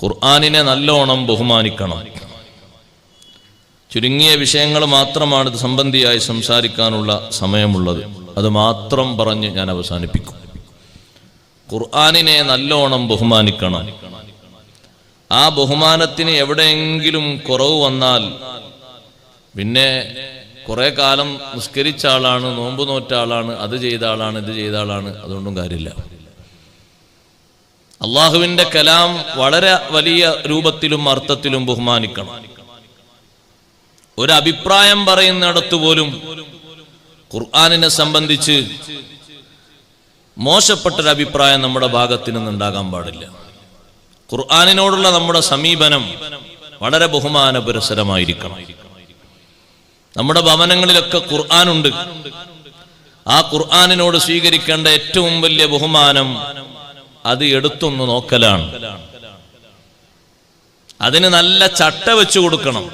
ഖുർആനിനെ നല്ലോണം ബഹുമാനിക്കണം. ചുരുങ്ങിയ വിഷയങ്ങൾ മാത്രമാണ് ഇത് സംബന്ധിയായി സംസാരിക്കാനുള്ള സമയമുള്ളത്. അത് മാത്രം പറഞ്ഞ് ഞാൻ അവസാനിപ്പിക്കും. ഖുർആനിനെ നല്ലോണം ബഹുമാനിക്കണം. ആ ബഹുമാനത്തിന് എവിടെയെങ്കിലും കുറവ് വന്നാൽ പിന്നെ കുറെ കാലം നിസ്കരിച്ച ആളാണ്, നോമ്പ് നോറ്റ ആളാണ്, അത് ചെയ്ത ആളാണ്, ഇത് ചെയ്ത ആളാണ്, അതുകൊണ്ടും കാര്യമില്ല. അള്ളാഹുവിന്റെ കലാം വളരെ വലിയ രൂപത്തിലും അർത്ഥത്തിലും ബഹുമാനിക്കണം. ഒരു അഭിപ്രായം പറയുന്നിടത്ത് പോലും ഖുർആനിനെ സംബന്ധിച്ച് മോശപ്പെട്ടൊരു അഭിപ്രായം നമ്മുടെ ഭാഗത്ത് നിന്നുണ്ടാകാൻ പാടില്ല. ഖുർആനിനോടുള്ള നമ്മുടെ സമീപനം വളരെ ബഹുമാനപുരസരമായിരിക്കണം. നമ്മുടെ ഭവനങ്ങളിലൊക്കെ ഖുർആനുണ്ട്. ആ ഖുർആനിനോട് സ്വീകരിക്കേണ്ട ഏറ്റവും വലിയ ബഹുമാനം അത് എടുത്തൊന്ന് നോക്കലാണ്. അതിന് നല്ല ചട്ട വെച്ചു കൊടുക്കണം.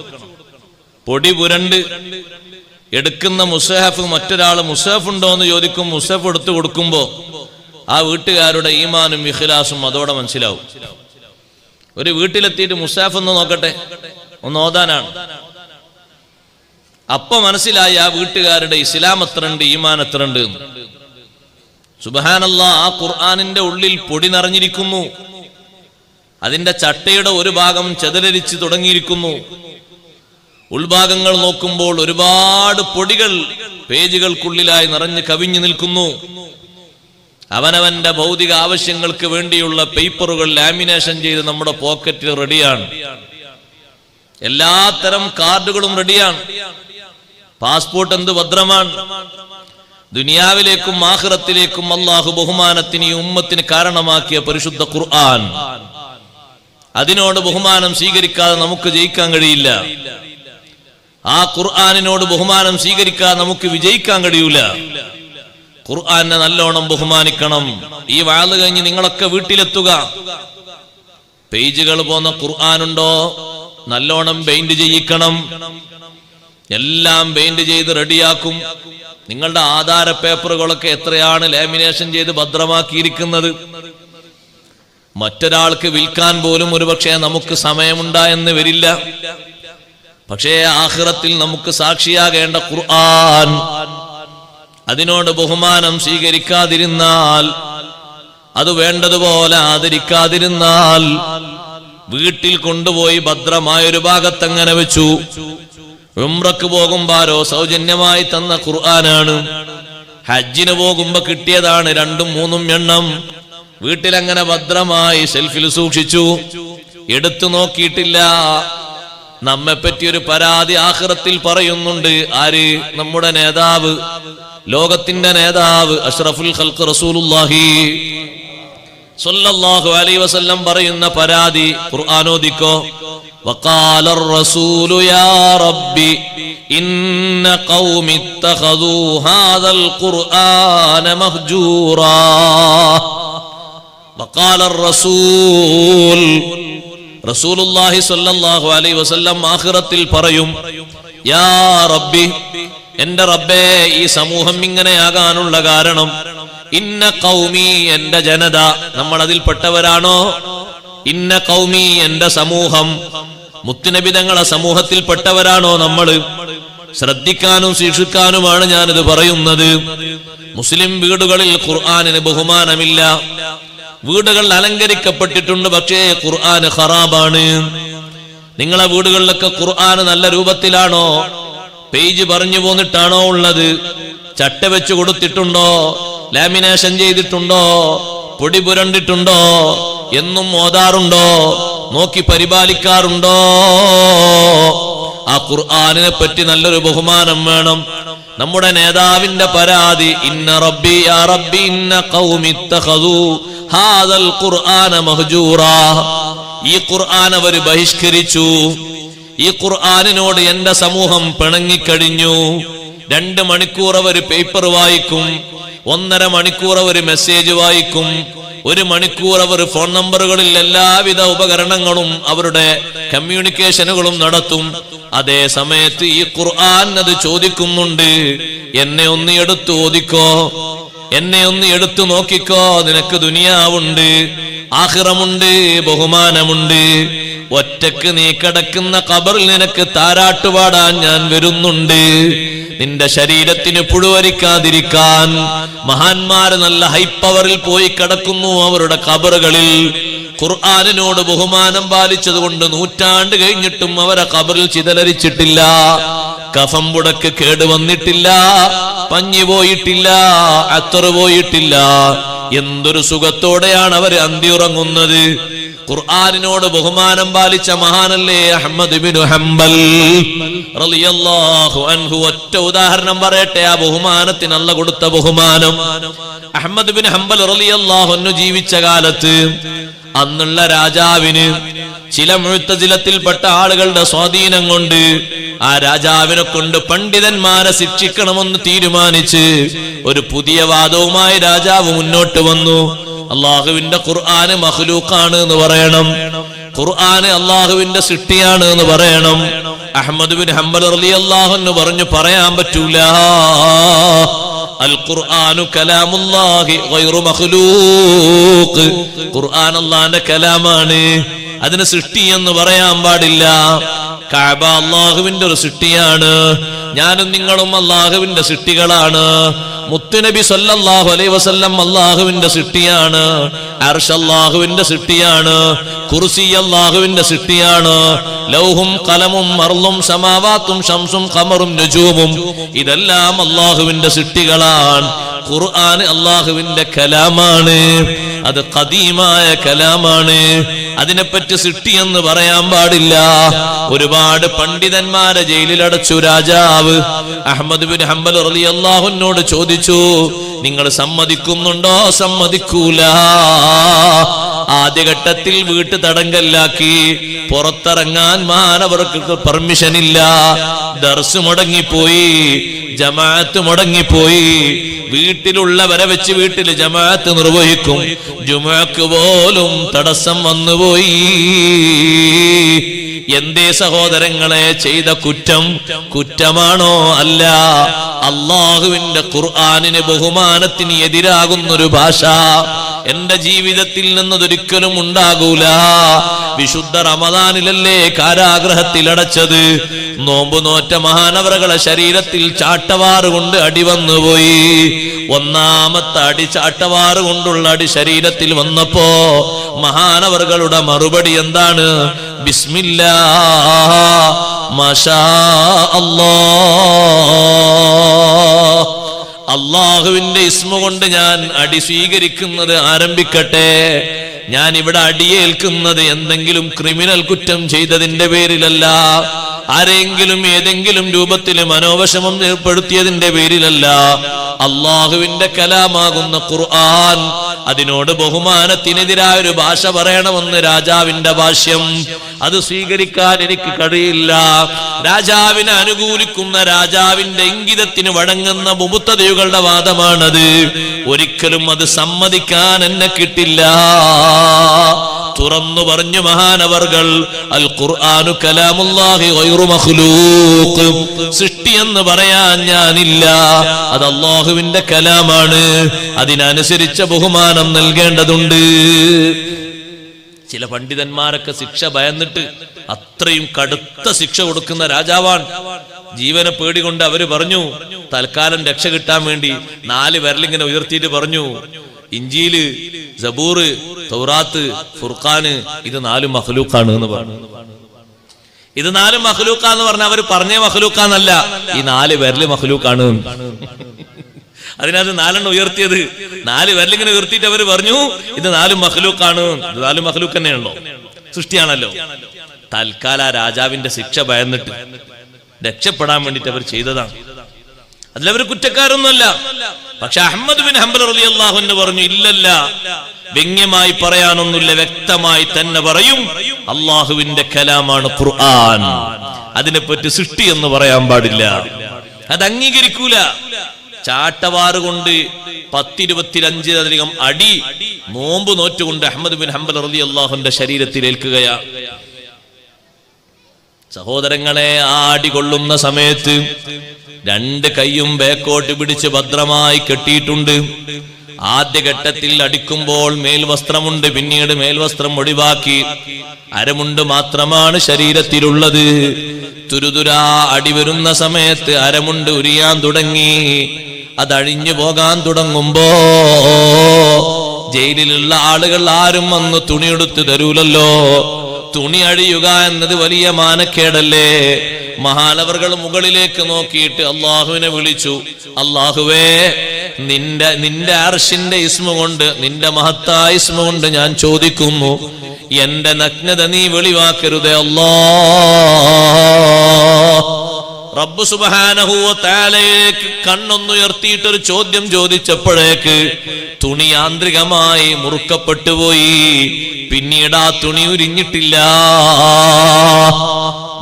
പൊടി പുരണ്ട് എടുക്കുന്ന മുസഹഫ് മറ്റൊരാൾ മുസഹഫ് ഉണ്ടോ എന്ന് ചോദിക്കും. മുസഹഫ് എടുത്തു കൊടുക്കുമ്പോ ആ വീട്ടുകാരുടെ ഈമാനും ഇഖ്ലാസും അതോടെ മനസ്സിലാവും. ഒരു വീട്ടിലെത്തിയിട്ട് മുസഹഫ് ഒന്ന് നോക്കട്ടെ, ഒന്ന് ഓതാനാണ്. അപ്പൊ മനസ്സിലായി ആ വീട്ടുകാരുടെ ഇസ്ലാം എത്രണ്ട്, ഈമാൻ എത്രണ്ട്. സുബ്ഹാനല്ലാഹ്, ആ ഖുർആനിന്റെ ഉള്ളിൽ പൊടി നിറഞ്ഞിരിക്കുന്നു. അതിന്റെ ചട്ടയുടെ ഒരു ഭാഗം ചെതലരിച്ച് തുടങ്ങിയിരിക്കുന്നു. ഉൾഭാഗങ്ങൾ നോക്കുമ്പോൾ ഒരുപാട് പൊടികൾ പേജുകൾക്കുള്ളിലായി നിറഞ്ഞ് കവിഞ്ഞു നിൽക്കുന്നു. അവനവന്റെ ഭൗതിക ആവശ്യങ്ങൾക്ക് വേണ്ടിയുള്ള പേപ്പറുകൾ ലാമിനേഷൻ ചെയ്ത് നമ്മുടെ പോക്കറ്റിൽ റെഡിയാണ്. എല്ലാത്തരം കാർഡുകളും റെഡിയാണ്. പാസ്പോർട്ട് എന്ത് ഭദ്രമാണ്. ദുനിയാവിലേക്കും ആഖിറത്തിലേക്കും അല്ലാഹു ബഹുമാനത്തിന് ഈ ഉമ്മത്തിന് കാരണമാക്കിയ പരിശുദ്ധ ഖുർആൻ, അതിനോട് ബഹുമാനം സ്വീകരിക്കാതെ നമുക്ക് ജയിക്കാൻ കഴിയില്ല. ആ ഖുർആനിനോട് ബഹുമാനം സ്വീകരിക്കാതെ നമുക്ക് വിജയിക്കാൻ കഴിയൂല. ഖുർആനെ നല്ലോണം ബഹുമാനിക്കണം. ഈ വാള് കഴിഞ്ഞ് നിങ്ങളൊക്കെ വീട്ടിലെത്തുക. പേജുകൾ പോന്ന ഖുർആനുണ്ടോ നല്ലോണം പെയിന്റ് ചെയ്യിക്കണം. എല്ലാം പെയിന്റ് ചെയ്ത് റെഡിയാക്കും. നിങ്ങളുടെ ആധാര പേപ്പറുകളൊക്കെ എത്രയാണ് ലാമിനേഷൻ ചെയ്ത് ഭദ്രമാക്കിയിരിക്കുന്നത്. മറ്റൊരാൾക്ക് വിൽക്കാൻ പോലും ഒരുപക്ഷെ നമുക്ക് സമയമുണ്ടായെന്ന് വരില്ല. പക്ഷേ ആഖിറത്തിൽ നമുക്ക് സാക്ഷിയാകേണ്ട ഖുർആൻ, അതിനോട് ബഹുമാനം സ്വീകരിക്കാതിരുന്നാൽ, അത് വേണ്ടതുപോലെ ആദരിക്കാതിരുന്നാൽ, വീട്ടിൽ കൊണ്ടുപോയി ഭദ്രമായൊരു ഭാഗത്തങ്ങനെ വെച്ചു. ഉംറക്ക് പോകുമ്പാരോ സൗജന്യമായി തന്ന ഖുർആനാണ്. ഹജ്ജിന് പോകുമ്പോ കിട്ടിയതാണ് 2ഉം 3ഉം എണ്ണം. വീട്ടിലങ്ങനെ ഭദ്രമായി ഷെൽഫിൽ സൂക്ഷിച്ചു. എടുത്തു നോക്കിയിട്ടില്ല. നമ്മെപ്പറ്റി ഒരു പരാതി ആഖിറത്തിൽ പറയുന്നുണ്ട്. ആര്? നമ്മുടെ നേതാവ്, ലോകത്തിന്റെ നേതാവ് അഷ്റഫുൽ ഖൽഖ് റസൂലുള്ളാഹി സ്വല്ലല്ലാഹു അലൈഹി വസല്ലം പറയുന്ന പരാതി ഖുർആനോദിക്കോ. وقال الرسول يا ربي إن قوم اتخذوا هذا القرآن مهجورا. وقال الرسول റസൂലുള്ളാഹി സ്വല്ലല്ലാഹു അലൈഹി വസല്ലം ആഖിറത്തിൽ പറയും, യാ റബ്ബി, എന്റെ റബ്ബേ, ഈ സമൂഹം ഇങ്ങനെയാകാനുള്ള കാരണം ഇന്ന ഖൗമി, എന്റെ ജനത, നമ്മൾ അതിൽപ്പെട്ടവരാണോ? ഇന്ന ഖൗമി, എന്റെ സമൂഹം, മുത്തുനബി തങ്ങളെ സമൂഹത്തിൽപ്പെട്ടവരാണോ നമ്മൾ? ശ്രദ്ധിക്കാനും ശിക്ഷിക്കാനുമാണ് ഞാനിത് പറയുന്നത്. മുസ്ലിം വീടുകളിൽ ഖുർആനിന് ബഹുമാനമില്ല. വീടുകൾ അലങ്കരിക്കപ്പെട്ടിട്ടുണ്ട്, പക്ഷേ ഖുർആൻ ഖറാബാണ്. നിങ്ങളെ വീടുകളിലൊക്കെ ഖുർആൻ നല്ല രൂപത്തിലാണോ? പേജ് പറഞ്ഞു പോന്നിട്ടാണോ ഉള്ളത്? ചട്ട വെച്ച് കൊടുത്തിട്ടുണ്ടോ? ലാമിനേഷൻ ചെയ്തിട്ടുണ്ടോ? പൊടി പുരണ്ടിട്ടുണ്ടോ? എന്നും ഓതാറുണ്ടോ? നോക്കി പരിപാലിക്കാറുണ്ടോ? ആ ഖുർആനിനെ പറ്റി നല്ലൊരു ബഹുമാനം വേണം. നമ്മുടെ നേതാവിന്റെ പരാതി, ഇന്ന റബ്ബി യാ റബ്ബി ഇന്ന ഖൗമി ഇത്തഖദൂ ഹാദൽ ഖുർആന മഹ്ജൂറാ. ഈ ഖുർആൻ അവർ ബഹിഷ്കരിച്ചു. ഈ ഖുർആനിനോട് എന്റെ സമൂഹം പിണങ്ങിക്കഴിഞ്ഞു. 2 മണിക്കൂർ അവർ പേപ്പർ വായിക്കും, 1.5 മണിക്കൂർ അവർ മെസ്സേജ് വായിക്കും, 1 മണിക്കൂർ അവർ ഫോൺ നമ്പറുകളിൽ എല്ലാവിധ ഉപകരണങ്ങളും അവരുടെ കമ്മ്യൂണിക്കേഷനുകളും നടത്തും. അതേ സമയത്ത് ഈ ഖുർആൻ അത് ചോദിക്കുന്നുണ്ട്, എന്നെ ഒന്ന് എടുത്തു ഓദിക്കോ, എന്നെ ഒന്ന് എടുത്തു നോക്കിക്കോ, നിനക്ക് ദുനിയാവുണ്ട്, ആഖിറമുണ്ട്, ബഹുമാനമുണ്ട്. ഒറ്റക്ക് നീ കിടക്കുന്ന ഖബറിൽ നിനക്ക് താരാട്ടുപാടാൻ ഞാൻ വരുന്നുണ്ട്. നിന്റെ ശരീരത്തിന് പുഴുവരിക്കാതിരിക്കാൻ മഹാന്മാര് നല്ല ഹൈപ്പവറിൽ പോയി കിടക്കുന്നു അവരുടെ ഖബറുകളിൽ. ഖുർആനിനോട് ബഹുമാനം പാലിച്ചതുകൊണ്ട് നൂറ്റാണ്ട് കഴിഞ്ഞിട്ടും അവരെ ഖബറിൽ ചിതലരിച്ചിട്ടില്ല. കഫം പുടക്ക് കേടുവന്നിട്ടില്ല, പഞ്ഞി പോയിട്ടില്ല, അത്തറ് പോയിട്ടില്ല. എന്തൊരു സുഖത്തോടെയാണ് അവർ അന്തിയുറങ്ങുന്നത്. ഖുർആനിനോട് ബഹുമാനം പാലിച്ച മഹാനല്ലേ അഹ്മദ് ഇബ്നു ഹംബൽ റളിയല്ലാഹു അൻഹു. ഒറ്റ ഉദാഹരണം പറയട്ടെ, ആ ബഹുമാനത്തിന് അല്ലാഹു കൊടുത്ത ബഹുമാനം. അഹ്മദ് ഇബ്നു ഹംബൽ റളിയല്ലാഹു അൻഹു ജീവിച്ച കാലത്ത് അന്നുള്ള രാജാവിന് ചില മുഅ്തസിലത്തിൽപ്പെട്ട ആളുകളുടെ സ്വാധീനം കൊണ്ട് ആ രാജാവിനെ കൊണ്ട് പണ്ഡിതന്മാരെ ശിക്ഷിക്കണമെന്ന് തീരുമാനിച്ച് ഒരു പുതിയ വാദവുമായി രാജാവ് മുന്നോട്ട് വന്നു. അള്ളാഹുവിന്റെ ഖുർആന് മഖ്ലൂഖാണ് എന്ന് പറയണം, ഖുർആന് അള്ളാഹുവിന്റെ സൃഷ്ടിയാണ് എന്ന് പറയണം. അഹ്മദ് ബിൻ ഹംബൽ റളിയല്ലാഹു അൻഹു പറഞ്ഞു, പറയാൻ പറ്റൂല. അൽ ഖുർആനു കലാമുല്ലാഹി ഗൈറു മഖ്ലൂഖ്. ഖുർആൻ അല്ലാഹുവിന്റെ കലാമാണ്, അതിന് സൃഷ്ടി എന്ന് പറയാൻ പാടില്ല. കഅബ അല്ലാഹുവിന്റെ ഒരു സൃഷ്ടിയാണ്, ഞാനും നിങ്ങളും അല്ലാഹുവിന്റെ സൃഷ്ടികളാണ്. മുത്തുനബി സല്ലല്ലാഹു അലൈഹി വസല്ലം അല്ലാഹുവിന്റെ സൃഷ്ടിയാണ്, അർശ് അല്ലാഹുവിന്റെ സൃഷ്ടിയാണ്, കുർസി അല്ലാഹുവിന്റെ സൃഷ്ടിയാണ്, ലൗഹും ഖലമും അർളും സമാവാത്തും ശംസും ഖമറും നുജൂമും ഇതെല്ലാം അല്ലാഹുവിന്റെ സൃഷ്ടികളാണ്. ഖുർആൻ അല്ലാഹുവിന്റെ കലാമാണ്, അത് ഖദീമായ കലാമാണ്. അതിനെപ്പറ്റി സൃഷ്ടി എന്ന് പറയാൻ പാടില്ല. ഒരുപാട് പണ്ഡിതന്മാരെ ജയിലിലടച്ചു രാജാവ്. അഹ്മദ് ബിൻ ഹംബൽ റളിയല്ലാഹു അൻഹുവോട് ചോദിച്ചു, നിങ്ങൾ സമ്മതിക്കുന്നുണ്ടോ? സമ്മതിക്കൂല. ആദ്യഘട്ടത്തിൽ വീട്ടു തടങ്കല്ലാക്കി, പുറത്തിറങ്ങാൻ മാനവർക്ക് പെർമിഷൻ ഇല്ല. ദർസ് മുടങ്ങിപ്പോയി, ജമാഅത്ത് മുടങ്ങിപ്പോയി. വീട്ടിലുള്ളവരെ വെച്ച് വീട്ടിൽ ജമാഅത്ത് നിർവഹിക്കും, ജുമുഅക്ക് പോലും തടസ്സം വന്നുപോയി. എന്തേ സഹോദരങ്ങളെ ചെയ്ത കുറ്റം കുറ്റമാണോ? അല്ല. അള്ളാഹുവിന്റെ ഖുർആനിന് ബഹുമാനത്തിന് എതിരാകുന്നൊരു ഭാഷ എന്റെ ജീവിതത്തിൽ നിന്നതൊരിക്കലും ഉണ്ടാകൂല. വിശുദ്ധ റമദാനിലല്ലേ കാരാഗ്രഹത്തിലടച്ചത്. നോമ്പ് നോറ്റ മഹാനവറുകളെ ശരീരത്തിൽ ചാട്ടവാറ് കൊണ്ട് അടി വന്നുപോയി. ഒന്നാമത്തെ അടി ചാട്ടവാറ് കൊണ്ടുള്ള അടി ശരീരത്തിൽ വന്നപ്പോ മഹാനവറുകളുടെ മറുപടി എന്താണ്? ബിസ്മില്ലാഹ് മാഷാ അല്ലാഹ്. അള്ളാഹുവിന്റെ ഇസ്മ കൊണ്ട് ഞാൻ അടി സ്വീകരിക്കുന്നത് ആരംഭിക്കട്ടെ. ഞാൻ ഇവിടെ അടിയേൽക്കുന്നത് എന്തെങ്കിലും ക്രിമിനൽ കുറ്റം ചെയ്തതിന്റെ പേരിലല്ല, ആരെങ്കിലും ഏതെങ്കിലും രൂപത്തിൽ മനോവിഷമം ഏർപ്പെടുത്തിയതിന്റെ പേരിലല്ല. അള്ളാഹുവിന്റെ കലാമാകുന്ന ഖുർആൻ, അതിനോട് ബഹുമാനത്തിനെതിരായ ഒരു ഭാഷ പറയണമെന്ന് രാജാവിന്റെ ഭാഷ്യം, അത് സ്വീകരിക്കാൻ എനിക്ക് കഴിയില്ല. രാജാവിനെ അനുകൂലിക്കുന്ന, രാജാവിന്റെ ഇംഗിതത്തിന് വഴങ്ങുന്ന മുബത്തദികളുടെ വാദമാണത്. ഒരിക്കലും അത് സമ്മതിക്കാൻ എന്നെ കിട്ടില്ല. തുറന്നു പറഞ്ഞു മഹാനവർകൾ, അൽ ഖുർആനു കലാമുല്ലാഹി ഗൈറു മഖ്ലൂഖ്. സൃഷ്ടി എന്ന് പറയാൻ ഞാനില്ല, അത് അല്ലാഹുവിന്റെ കലാമാണ്. അതിനനുസരിച്ച ബഹുമാനം നൽകേണ്ടതുണ്ട്. ചില പണ്ഡിതന്മാരൊക്കെ ശിക്ഷ ഭയന്നിട്ട് അത്രയും കടുത്ത ശിക്ഷ കൊടുക്കുന്ന രാജാവാണ്. ജീവനെ പേടികൊണ്ട് അവര് പറഞ്ഞു, തൽക്കാലം രക്ഷ കിട്ടാൻ വേണ്ടി 4 വിരലിങ്ങനെ ഉയർത്തിയിട്ട് പറഞ്ഞു, ഇഞ്ചീല്, സബൂറ്, തൗറാത്ത്, ഫുർഖാന് ഇത് 4 മഖ്ലൂഖാണ് എന്ന് പറഞ്ഞു. ഇത് 4 മഖ്ലൂഖാന്ന് പറഞ്ഞ അവര് പറഞ്ഞ മഖ്ലൂഖാന്നല്ല, ഈ 4 വിരല് മഖ്ലൂഖാണ്. അതിനകത്ത് 4 ഉയർത്തിയത്, 4 വിരലിങ്ങനെ ഉയർത്തിയിട്ട് അവര് പറഞ്ഞു ഇത് 4 മഖ്ലൂഖാണ്. ഇത് 4 മഖ്ലൂഖ് തന്നെയാണല്ലോ, സൃഷ്ടിയാണല്ലോ. തൽക്കാല രാജാവിന്റെ ശിക്ഷ ഭയന്നിട്ട് രക്ഷപ്പെടാൻ വേണ്ടിട്ട് അവർ ചെയ്തതാണ്. അതിലവർ കുറ്റക്കാരൊന്നുമല്ല. പക്ഷെ അഹ്മദ് ബിൻ ഹംബൽ റളിയല്ലാഹു അൻഹു പറഞ്ഞു, ഇല്ലല്ല, വ്യംഗ്യമായി പറയാനൊന്നുമില്ല, വ്യക്തമായി തന്നെ പറയും, അള്ളാഹുവിന്റെ കലാമാണ് ഖുർആൻ. അതിനെപ്പറ്റി സൃഷ്ടി എന്ന് പറയാൻ പാടില്ല, അത് അംഗീകരിക്കൂല. ചാട്ടവാറ് കൊണ്ട് 10-25 അടി നോമ്പ് നോറ്റുകൊണ്ട് അഹ്മദ് ബിൻ ഹംബൽ റളിയല്ലാഹുവിന്റെ ശരീരത്തിൽ ഏൽക്കുകയാ. സഹോദരങ്ങളെ, ആ അടി കൊള്ളുന്ന സമയത്ത് 2 കൈയും ബേക്കോട്ട് പിടിച്ച് ഭദ്രമായി കെട്ടിയിട്ടുണ്ട്. ആദ്യഘട്ടത്തിൽ അടിക്കുമ്പോൾ മേൽവസ്ത്രമുണ്ട്, പിന്നീട് മേൽവസ്ത്രം ഒഴിവാക്കി അരമുണ്ട് മാത്രമാണ് ശരീരത്തിലുള്ളത്. തുരുതുരാ അടിവരുന്ന സമയത്ത് അരമുണ്ട് ഉരിയാൻ തുടങ്ങി. അതഴിഞ്ഞു പോകാൻ തുടങ്ങുമ്പോ ജയിലിലുള്ള ആളുകൾ ആരും വന്ന് തുണിയെടുത്ത് തരൂലല്ലോ. തുണി അഴിയുക എന്നത് വലിയ മാനക്കേടല്ലേ? മഹാനവറുകൾ മുകളിലേക്ക് നോക്കിയിട്ട് അള്ളാഹുവിനെ വിളിച്ചു, അള്ളാഹുവേ, നിന്റെ അർശിന്റെ ഇസ്മ കൊണ്ട്, നിന്റെ മഹത്തായ ഇസ്മ കൊണ്ട് ഞാൻ ചോദിക്കുന്നു, എന്റെ നഗ്നത നീ വെളിവാക്കരുതേ അല്ലാഹ്. റബ്ബ് സുബ്ഹാനഹു വ തആലയിലേക്ക് കണ്ണൊന്നുയർത്തിയിട്ടൊരു ചോദ്യം ചോദിച്ചപ്പോഴേക്ക് തുണി യാന്ത്രികമായി മുറുക്കപ്പെട്ടുപോയി. പിന്നീട് ആ തുണി ഉരിഞ്ഞിട്ടില്ല.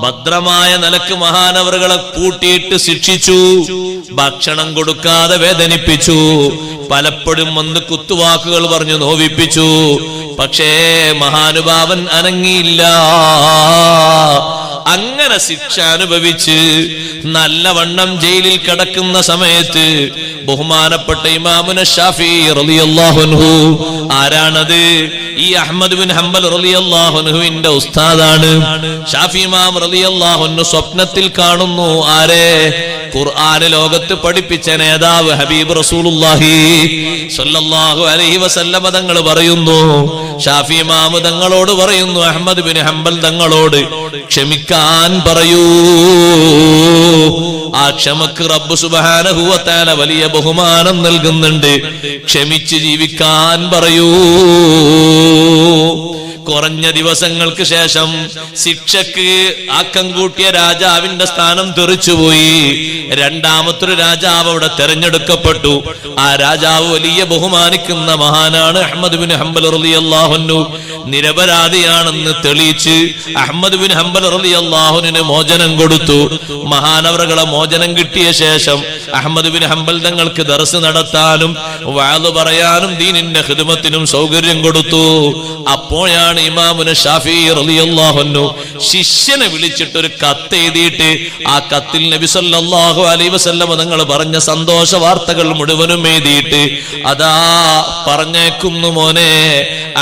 ഭദ്രമായ നിലക്ക് മഹാനവറുകളെ പൂട്ടിയിട്ട് ശിക്ഷിച്ചു, ഭക്ഷണം കൊടുക്കാതെ വേദനിപ്പിച്ചു, പലപ്പോഴും വന്ന് കുത്തുവാക്കുകൾ പറഞ്ഞു നോവിപ്പിച്ചു. പക്ഷേ മഹാനുഭാവൻ അനങ്ങിയില്ല. അങ്ങനെ ശിക്ഷ അനുഭവിച്ച് നല്ലവണ്ണം ജയിലിൽ കിടക്കുന്ന സമയത്ത് ബഹുമാനപ്പെട്ട ഇമാമുന ശാഫിഈ റളിയല്ലാഹു അൻഹു, ആരാണത്? ഈ അഹ്മദ് ബിൻ ഹംബൽ റളിയല്ലാഹു അൻഹുവിന്റെ ഉസ്താദാണ്. ശാഫി ഇമാം റളിയല്ലാഹു അൻഹു സ്വപ്നത്തിൽ കാണുന്നു ആരെ? ഖുർആൻ ലോകത്ത് പഠിപ്പിച്ച നേതാവ് ഹബീബ് റസൂലുള്ളാഹി സ്വല്ലല്ലാഹു അലൈഹി വസല്ലമ തങ്ങൾ പറയുന്നു, ശാഫി ഇമാം തങ്ങളോട് പറയുന്നു, അഹ്മദ് ബിൻ ഹംബൽ തങ്ങളോട് ക്ഷമിക്കാൻ പറയൂ. ആ ക്ഷമക്ക് റബ്ബ് സുബ്ഹാനഹു വ തആല വലിയ ബഹുമാനം നൽകുന്നുണ്ട്. ക്ഷമിച്ച് ജീവിക്കാൻ പറയൂ. കുറഞ്ഞ ദിവസങ്ങൾക്ക് ശേഷം ശിക്ഷക്ക് ആക്കം കൂട്ടിയ രാജാവിന്റെ സ്ഥാനം തെറിച്ചുപോയി. രണ്ടാമത്തൊരു രാജാവ് അവിടെ തെരഞ്ഞെടുക്കപ്പെട്ടു. ആ രാജാവ് വലിയ ബഹുമാനിക്കുന്ന മഹാനാണ് അഹ്മദ് ബിൻ ഹംബൽ റളിയല്ലാഹു അൻഹു. നിരപരാധിയാണെന്ന് തെളിയിച്ച് അഹ്മദ് ബിൻ ഹംബൽ റളിയല്ലാഹു അൻഹുവിന് മോചനം കൊടുത്തു. മഹാനവറുകളെ മോചനം കിട്ടിയ ശേഷം അഹ്മദ് ബിൻ ഹംബൽ തങ്ങൾക്ക് ദർസ് നടത്താനും വഅദ് പറയാനും ദീനിന്റെ ഖിദ്മത്തിനും സൗകര്യം കൊടുത്തു. അപ്പോഴാണ് ഇമാമുന ശാഫിഈ റളിയല്ലാഹു അൻഹു ശിഷ്യനെ വിളിച്ചിട്ട് ഒരു കത്ത് എഴുതിയിട്ട് ആ കത്തിൽ നബി സല്ലല്ലാഹു അലൈഹി വസല്ലം തങ്ങൾ പറഞ്ഞ സന്തോഷ വാർത്തകൾ മുഴുവനും എഴുതിയിട്ട് അതാ പറഞ്ഞേക്കുന്നു, മോനെ,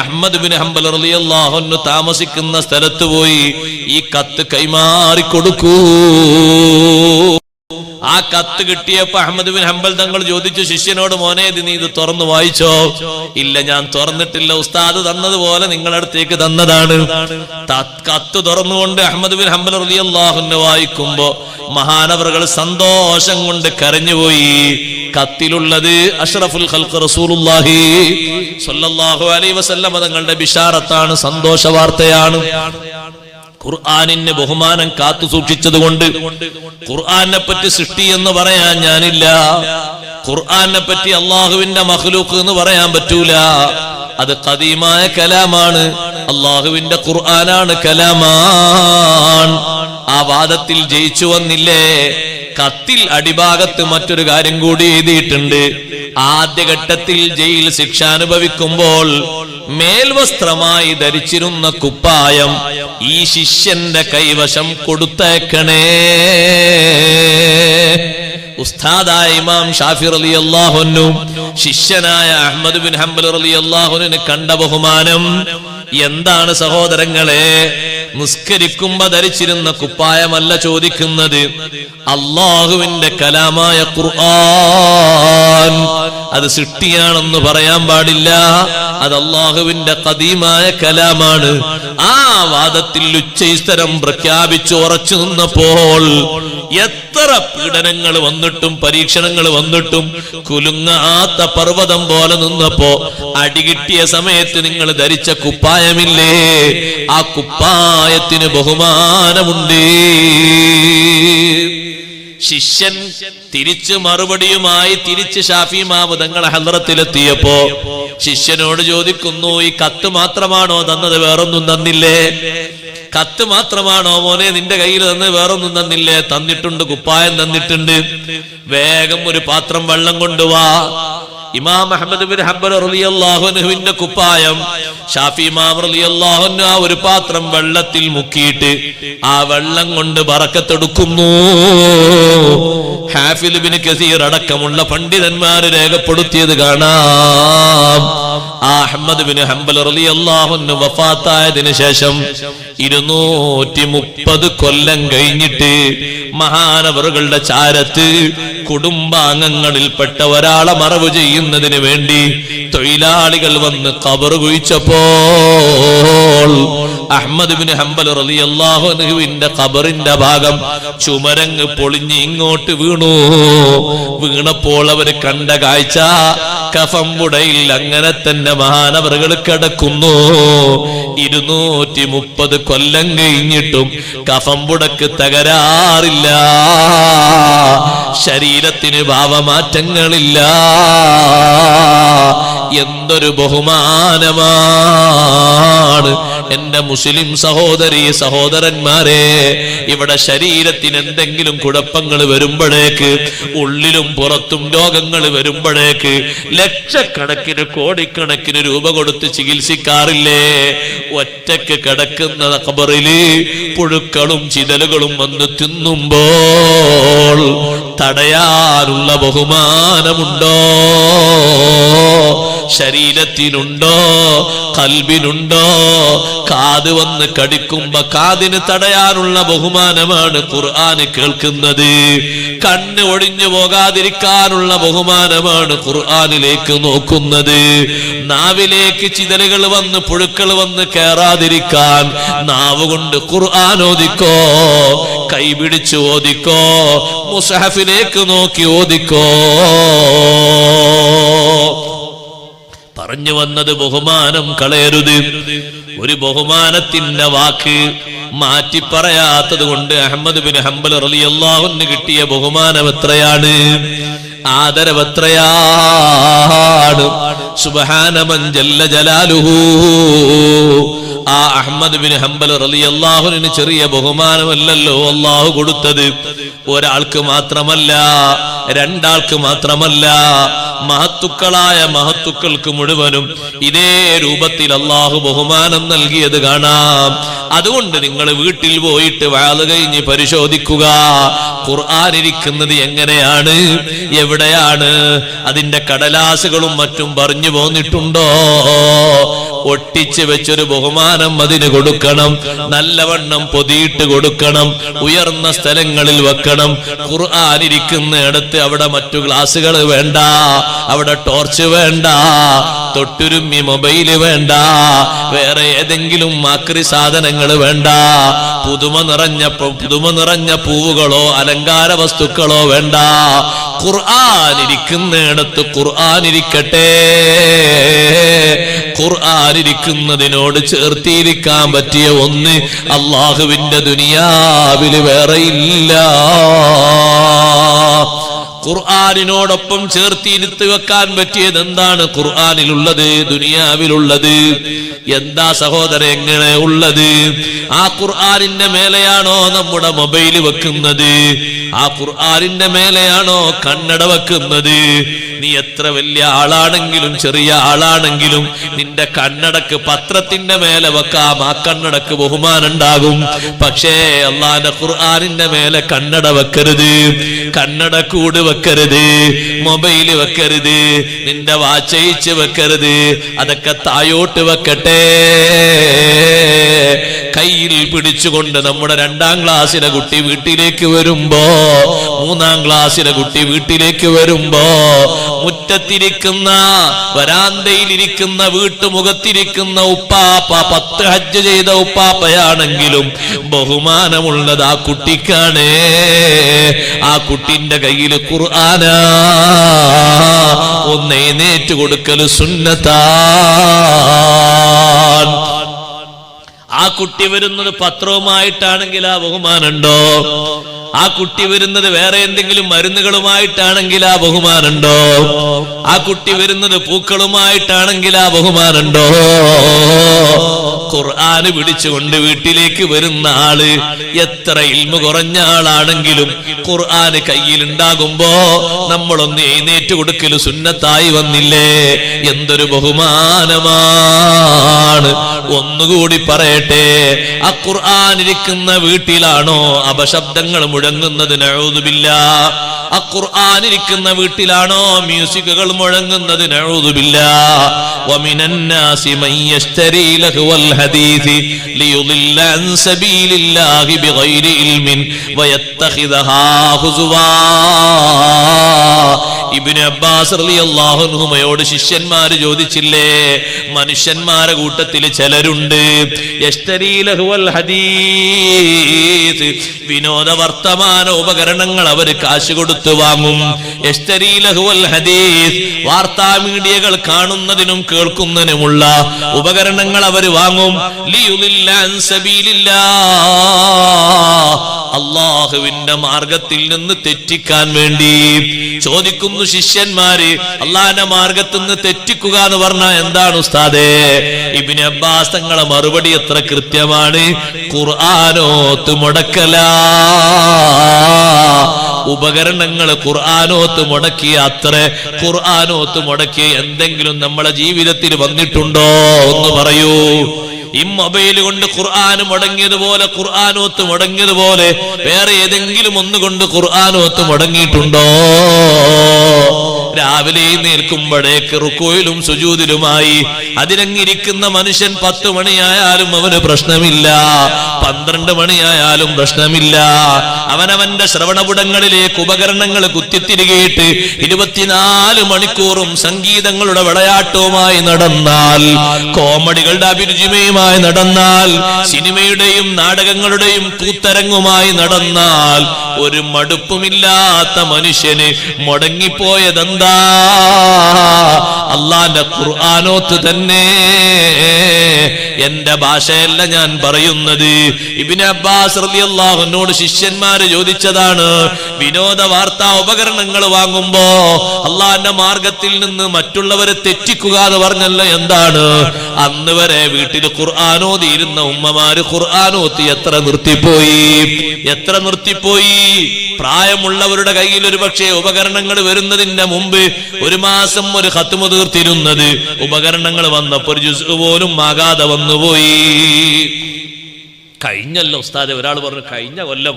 അഹ്മദ് ബിൻ ഹംബൽ റളിയല്ലാഹു അൻഹു താമസിക്കുന്ന സ്ഥലത്ത് പോയി ഈ കത്ത് കൈമാറി കൊടുക്കൂ. ആ കത്ത് കിട്ടിയപ്പോ അഹ്മദ് ബിൻ ഹംബൽ തങ്ങൾ ചോദിച്ചു ശിഷ്യനോട്, മോനെ, നീ ഇത് തുറന്നു വായിച്ചോ? ഇല്ല, ഞാൻ തുറന്നിട്ടില്ല, ഉസ്താദ് തന്നതുപോലെ നിങ്ങളുടെ അടുത്തേക്ക് തന്നതാണ്. കത്ത് തുറന്നുകൊണ്ട് അഹ്മദ് ബിൻ ഹംബൽ റളിയല്ലാഹു അൻഹു വായിക്കുമ്പോ മഹാനവറുകൾ സന്തോഷം കൊണ്ട് കരഞ്ഞുപോയി. കത്തിലുള്ളത് അഷ്റഫുൽ ഖൽഖ് റസൂലുള്ളാഹി സ്വല്ലല്ലാഹു അലൈഹി വസല്ലം തങ്ങളുടെ ബിശാറത്താണ്, സന്തോഷ വാർത്തയാണ്. ഖുർആനിന് ബഹുമാനം കാത്തു സൂക്ഷിച്ചതുകൊണ്ട് ഖുർആനെ പറ്റി സൃഷ്ടി എന്ന് പറയാൻ ഞാനില്ല. ഖുർആനെ പറ്റി അള്ളാഹുവിന്റെ മഖ്ലൂഖ് എന്ന് പറയാൻ പറ്റൂല. അത് ഖദീമായ കലാമാണ്. അള്ളാഹുവിന്റെ ഖുർആനാണ്, കലാമാണ്. ആ വാദത്തിൽ ജയിച്ചു വന്നില്ലേ? കത്തിൽ അടിഭാഗത്ത് മറ്റൊരു കാര്യം കൂടി എഴുതിയിട്ടുണ്ട്. ആദ്യഘട്ടത്തിൽ ജയിൽ ശിക്ഷ അനുഭവിക്കുമ്പോൾ മേൽവസ്ത്രമായി ധരിച്ചിരുന്ന കുപ്പായം ഈ ശിഷ്യന്റെ കൈവശം കൊടുത്തേക്കണേ. ഉസ്താദായ ഇമാം ഷാഫി റളിയല്ലാഹു അൻഹു ശിഷ്യനായ അഹ്മദ് ബിൻ ഹംബൽ റളിയല്ലാഹു അൻഹുവിനെ കണ്ട ബഹുമാനം എന്താണ് സഹോദരങ്ങളെ? നിസ്കരിക്കുമ്പോ ധരിച്ചിരുന്ന കുപ്പായമല്ല ചോദിക്കുന്നത്, അള്ളാഹുവിന്റെ കലാമായ ഖുർആൻ. അത് സൃഷ്ടിയാണെന്ന് പറയാൻ പാടില്ല, അത് അള്ളാഹുവിന്റെ ഖദീമായ കലാമാണ്. ആ വാദത്തിൽ ഉച്ചസ്ഥരം പ്രഖ്യാപിച്ചു ഉറച്ചു നിന്നപ്പോൾ എത്ര പീഡനങ്ങൾ വന്നിട്ടും പരീക്ഷണങ്ങൾ വന്നിട്ടും കുലുങ്ങാത്ത പർവ്വതം പോലെ നിന്നപ്പോ അടികിട്ടിയ സമയത്ത് നിങ്ങൾ ധരിച്ച കുപ്പായമില്ലേ, ആ കുപ്പായത്തിന് ബഹുമാനമുണ്ട്. ശിഷ്യൻ തിരിച്ച് മറുപടിയുമായി തിരിച്ച് ഷാഫി ഇമാം തങ്ങളെ ഹദ്റത്തിലെത്തിയപ്പോ ശിഷ്യനോട് ചോദിക്കുന്നു, ഈ കത്ത് മാത്രമാണോ തന്നത്, വേറൊന്നും തന്നില്ലേ? കത്ത് മാത്രമാണോ മോനെ നിന്റെ കയ്യിൽ തന്നത്, വേറൊന്നും തന്നില്ലേ? തന്നിട്ടുണ്ട്, കുപ്പായം തന്നിട്ടുണ്ട്. വേഗം ഒരു പാത്രം വെള്ളം കൊണ്ടുവാ. ഇമാം അഹ്മദ് ബിൻ ഹംബൽ റളിയല്ലാഹു അൻഹുവിന്റെ കുപ്പായം ഷാഫി ഇമാം റളിയല്ലാഹു അൻഹു ആ ഒരു പാത്രം വെള്ളത്തിൽ മുക്കിയിട്ട് ആ വെള്ളം കൊണ്ട് ബറക്കത്തെടുക്കുന്നു. ഹാഫിദ് ഇബ്നു കസീർ അടക്കമുള്ള പണ്ഡിതന്മാർ രേഖപ്പെടുത്തിയത് കാണാം. അഹ്മദ് ബിൻ ഹംബൽ റളിയല്ലാഹു അൻഹു വഫാത്തായതിനു ശേഷം 230 കൊല്ലം കഴിഞ്ഞിട്ട് മഹാനവറുകളുടെ ചാരത്ത് കുടുംബാംഗങ്ങളിൽപ്പെട്ട ഒരാളെ മറവ് ചെയ്യുന്നതിന് വേണ്ടി തൊഴിലാളികൾ വന്ന് ഖബർ കുഴിച്ചപ്പോൾ അഹ്മദ് ബിൻ ഹംബൽ റളിയല്ലാഹു അൻഹുവിന്റെ ഖബറിന്റെ ഭാഗം ചുമരങ്ങ് പൊളിഞ്ഞ് ഇങ്ങോട്ട് വീണു. വീണപ്പോൾ അവർ കണ്ട കാഴ്ച കഫംപുടയിൽ അങ്ങനെ തന്നെ മഹാനവറുകൾ കിടക്കുന്നു. 230 കൊല്ലം കഴിഞ്ഞിട്ടും കഫംപുടക്ക് തകരാറില്ല, ശരീരത്തിന് ഭാവമാറ്റങ്ങളില്ല. എന്തൊരു ബഹുമാനമാണ് എന്റെ മുസ്ലിം സഹോദരീ സഹോദരന്മാരെ. ഇവിടെ ശരീരത്തിന് എന്തെങ്കിലും കുഴപ്പങ്ങൾ വരുമ്പോഴേക്ക്, ഉള്ളിലും പുറത്തും രോഗങ്ങൾ വരുമ്പോഴേക്ക് ലക്ഷക്കണക്കിന് കോടിക്കണക്കിന് രൂപ കൊടുത്ത് ചികിത്സിക്കാറില്ലേ? ഒറ്റക്ക് കിടക്കുന്ന ഖബറില് പുഴുക്കളും ചിതലുകളും വന്ന് തിന്നുമ്പോൾ തടയാനുള്ള ബഹുമാനമുണ്ടോ? ശരീരത്തിനുണ്ടോ? ഖൽബിനുണ്ടോ? കാത് വന്ന് കടിക്കുമ്പോ കാതിന് തടയാനുള്ള ബഹുമാനമാണ് ഖുർആൻ കേൾക്കുന്നത്. കണ്ണ് ഒഴിഞ്ഞു പോകാതിരിക്കാനുള്ള ബഹുമാനമാണ് ഖുർആനിലേക്ക് നോക്കുന്നത്. നാവിലേക്ക് ചിതലുകൾ വന്ന് പുഴുക്കൾ വന്ന് കയറാതിരിക്കാൻ നാവ് കൊണ്ട് ഖുർആൻ ഓദിക്കോ, കൈപിടിച്ച് ഓദിക്കോ, മുസ്ഹഫിലേക്ക് നോക്കി ഓദിക്കോ. പറഞ്ഞു വന്നത് ബഹുമാനം കളയരുത്. ഒരു ബഹുമാനത്തിന്റെ വാക്ക് മാറ്റി പറയാത്തത് കൊണ്ട് അഹ്മദ് ബിൻ ഹംബൽ റളിയല്ലാഹു അൻഹു കിട്ടിയ ബഹുമാനം എത്രയാണ്, ആദരവ് എത്രയാണ്. സുബ്ഹാന മൻ ജല്ല ജലാലുഹു. ആ അഹ്മദ് ബിൻ ഹംബൽ റളിയല്ലാഹു അൻഹു ചെറിയ ബഹുമാനമല്ലല്ലോ അല്ലാഹു കൊടുത്തത്. ഒരാൾക്ക് മാത്രമല്ല, രണ്ടാൾക്ക് മാത്രമല്ല, മഹത്തുക്കളായ മഹത്തുക്കൾക്ക് മുഴുവനും ഇതേ രൂപത്തിൽ അല്ലാഹു ബഹുമാനം നൽകിയത് കാണാം. അതുകൊണ്ട് നിങ്ങൾ വീട്ടിൽ പോയിട്ട് വഅദ് കഴിഞ്ഞ് പരിശോധിക്കുക, ഖുർആൻ ഇരിക്കുന്നത് എങ്ങനെയാണ്, എവിടെയാണ്, അതിന്റെ കടലാസുകളും മറ്റും പറഞ്ഞു പോന്നിട്ടുണ്ടോ? ഒട്ടിച്ച് വെച്ചൊരു ബഹുമാനം അതിന് കൊടുക്കണം, നല്ലവണ്ണം പൊതിയിട്ട് കൊടുക്കണം, ഉയർന്ന സ്ഥലങ്ങളിൽ വെക്കണം. ഖുർആൻ ഇരിക്കുന്നിടത്ത് അവിടെ മറ്റു ഗ്ലാസുകൾ വേണ്ട, അവിടെ ടോർച്ച് വേണ്ട, തൊട്ടുരുമ്മി മൊബൈല് വേണ്ട, വേറെ ഏതെങ്കിലും മാക്രി സാധനങ്ങൾ വേണ്ട, പുതുമ നിറഞ്ഞ പൂവുകളോ അലങ്കാര വസ്തുക്കളോ വേണ്ട. ഖുർആൻ ഇരിക്കുന്നിടത്ത് ഖുർആൻ ഇരിക്കട്ടെ. ഖുർആൻ ഇരിക്കുന്നതിനോട് ചേർത്തിരിക്കാൻ പറ്റിയ ഒന്ന് അല്ലാഹുവിന്റെ ദുനിയാവിൽ വേറെയില്ല. ഖുർആനിനോടൊപ്പം ചേർത്തിരുത്തി വെക്കാൻ പറ്റിയത് എന്താണ്? ഖുർആനിലുള്ളത്, ദുനിയാവിലുള്ളത്. എന്താ സഹോദരൻ എങ്ങനെ ഉള്ളത്? ആ ഖുർആനിന്റെ മേലെയാണോ നമ്മുടെ മൊബൈൽ വെക്കുന്നത്? ആ ഖുർആനിന്റെ മേലെയാണോ കണ്ണട വെക്കുന്നത്? നീ എത്ര വലിയ ആളാണെങ്കിലും ചെറിയ ആളാണെങ്കിലും നിന്റെ കണ്ണടക്ക് പത്രത്തിന്റെ മേലെ വെക്കാം, ആ കണ്ണടക്ക് ബഹുമാനം ഉണ്ടാകും. പക്ഷേ അല്ലാഹുവിന്റെ ഖുർആനിന്റെ മേലെ കണ്ണട വെക്കരുത്, കണ്ണട കൂട് വെക്കരുത്, മൊബൈല് വെക്കരുത്, നിന്റെ വാച്ചയിച്ച് വെക്കരുത്. അതൊക്കെ തായോട്ട് വെക്കട്ടെ. കയ്യിൽ പിടിച്ചുകൊണ്ട് നമ്മുടെ 2ാം ക്ലാസ്സിലെ കുട്ടി വീട്ടിലേക്ക് വരുമ്പോ, 3ാം ക്ലാസ്സിലെ കുട്ടി വീട്ടിലേക്ക് വരുമ്പോ, മുറ്റത്തിരിക്കുന്ന വരാന്തയിലിരിക്കുന്ന വീട്ടുമുഖത്തിരിക്കുന്ന ഉപ്പാപ്പ 10 ഹജ്ജ് ചെയ്ത ഉപ്പാപ്പയാണെങ്കിലും ബഹുമാനമുള്ളത് ആ കുട്ടിക്കാണ്. ആ കുട്ടിന്റെ കയ്യിൽ ഖുർആനാ. ഒന്ന് എഴുന്നേറ്റ് കൊടുക്കൽ സുന്നത്താൻ. ആ കുട്ടി വരുന്നത് പത്രവുമായിട്ടാണെങ്കിൽ ആ ബഹുമാനുണ്ടോ? ആ കുട്ടി വരുന്നത് വേറെ എന്തെങ്കിലും മരുന്നുകളുമായിട്ടാണെങ്കിൽ ആ ബഹുമാനുണ്ടോ? ആ കുട്ടി വരുന്നത് പൂക്കളുമായിട്ടാണെങ്കിൽ ആ ബഹുമാനുണ്ടോ? ഖുർആൻ പിടിച്ചുകൊണ്ട് വീട്ടിലേക്ക് വരുന്ന ആള് എത്ര ഇൽമു കുറഞ്ഞ ആളാണെങ്കിലും ഖുർആൻ കയ്യിലുണ്ടാകുമ്പോ നമ്മളൊന്ന് എഴുന്നേറ്റ് കൊടുക്കല് സുന്നത്തായി വന്നില്ലേ? എന്തൊരു ബഹുമാനമാണ്. ഒന്നുകൂടി പറയട്ടെ, ആ ഖുർആൻ ഇരിക്കുന്ന വീട്ടിലാണോ അപശബ്ദങ്ങൾ മുഴങ്ങുന്നത്? നഊദു ബില്ലാഹ്. ആ ഖുർആൻ ഇരിക്കുന്ന വീട്ടിലാണോ മ്യൂസിക്കുകൾ മുഴങ്ങുന്നത്? നഊദു ബില്ലാഹ്. വമിനൻ നാസി മൻ യശ്തരി ലഹ്വൽ ഹദീസ് ലിയുദില്ല അൻ സബീലില്ലാഹി ബിഗൈരി ഇൽമിൻ വയത്തഖിദഹാ ഹുസുവാ. ഇബ്നു അബ്ബാസ് റളിയല്ലാഹു അൻഹുമയോട് ശിഷ്യന്മാര് ചോദിച്ചില്ലേ, മനുഷ്യന്മാരെ കൂട്ടത്തിൽ ചിലരുണ്ട് യശ്തരി ലഹ്വൽ ഹദീസ്, വിനോദ വർത്തമാന ഉപകരണങ്ങൾ അവർ കാശ് കൊടുത്ത് വാങ്ങും. യശ്തരി ലഹ്വൽ ഹദീസ്, വാർത്താ മീഡിയകൾ കാണുന്നതിനും കേൾക്കുന്നതിനുമുള്ള ഉപകരണങ്ങൾ അവർ വാങ്ങും. ലിയുദില്ല അൻ സബീലില്ലാഹ്, അല്ലാഹുവിന്റെ മാർഗത്തിൽ നിന്ന് തെറ്റിക്കാൻ വേണ്ടി. ചോദിക്കുന്നു ശിഷ്യന്മാര്, അള്ളാഹിന്റെ മാർഗത്തിൽ നിന്ന് തെറ്റിക്കുക എന്ന് പറഞ്ഞാൽ എന്താണ് ഉസ്താദേ? ഇബ്നു അബ്ബാസ് തങ്ങളെ മറുപടി എത്ര കൃത്യമാണ്. ഖുർആനോത്ത് മുടക്കല. ഉപകരണങ്ങൾ ഖുർആനോത്ത് മുടക്കിയ അത്ര ഖുർആനോത്ത് മുടക്കിയ എന്തെങ്കിലും നമ്മളെ ജീവിതത്തിൽ വന്നിട്ടുണ്ടോ? ഒന്ന് പറയൂ. ഈ മൊബൈൽ കൊണ്ട് ഖുർആൻ മുടങ്ങിയതുപോലെ, ഖുർആനോത്ത് മുടങ്ങിയതുപോലെ വേറെ ഏതെങ്കിലും ഒന്നുകൊണ്ട് ഖുർആനോത്ത് മുടങ്ങിയിട്ടുണ്ടോ? രാവിലെ നിൽക്കുമ്പോഴേക്ക് റുക്കൂയിലും സുജൂദിലുമായി അതിനങ്ങിരിക്കുന്ന മനുഷ്യൻ 10 മണിയായാലും അവന് പ്രശ്നമില്ല, 12 മണിയായാലും പ്രശ്നമില്ല. അവനവന്റെ ശ്രവണപുടങ്ങളിലേക്ക് ഉപകരണങ്ങൾ കുത്തിത്തിരികയിട്ട് 24 മണിക്കൂറും സംഗീതങ്ങളുടെ വിളയാട്ടവുമായി നടന്നാൽ, കോമഡികളുടെ അഭിരുചിമയുമായി നടന്നാൽ, സിനിമയുടെയും നാടകങ്ങളുടെയും കൂത്തരങ്ങുമായി നടന്നാൽ, ഒരു മടുപ്പുമില്ലാത്ത മനുഷ്യന് മുടങ്ങിപ്പോയതെന്താ? അല്ലാഹുവിന്റെ ഖുർആനോത്ത് തന്നെ. എന്റെ ഭാഷയല്ല ഞാൻ പറയുന്നത്. ഇബ്നു അബ്ബാസ് റളിയല്ലാഹു അൻഹുവോട് ശിഷ്യന്മാര് ചോദിച്ചതാണ്, വിനോദ വാർത്താ ഉപകരണങ്ങൾ വാങ്ങുമ്പോ അള്ളാഹിന്റെ മാർഗത്തിൽ നിന്ന് മറ്റുള്ളവരെ തെറ്റിക്കുക എന്ന് പറഞ്ഞല്ല എന്താണ്? അന്ന് വരെ വീട്ടിൽ ഖുർആനോതിയിരുന്ന ഉമ്മമാര് ഖുർആനോത്തി എത്ര നിർത്തിപ്പോയി, എത്ര നിർത്തിപ്പോയി. പ്രായമുള്ളവരുടെ കയ്യിൽ ഒരു പക്ഷേ ഉപകരണങ്ങൾ വരുന്നതിന്റെ മുമ്പ് ഒരു മാസം ഒരു ഖത്മ് തീർത്തിരുന്നത് ഉപകരണങ്ങൾ വന്നപ്പോൾ ഒരു ജുസ് പോലും ആകാതെ വന്നുപോയി. കഴിഞ്ഞല്ലോ ഉസ്താദെ, ഒരാൾ പറഞ്ഞു കഴിഞ്ഞ കൊല്ലം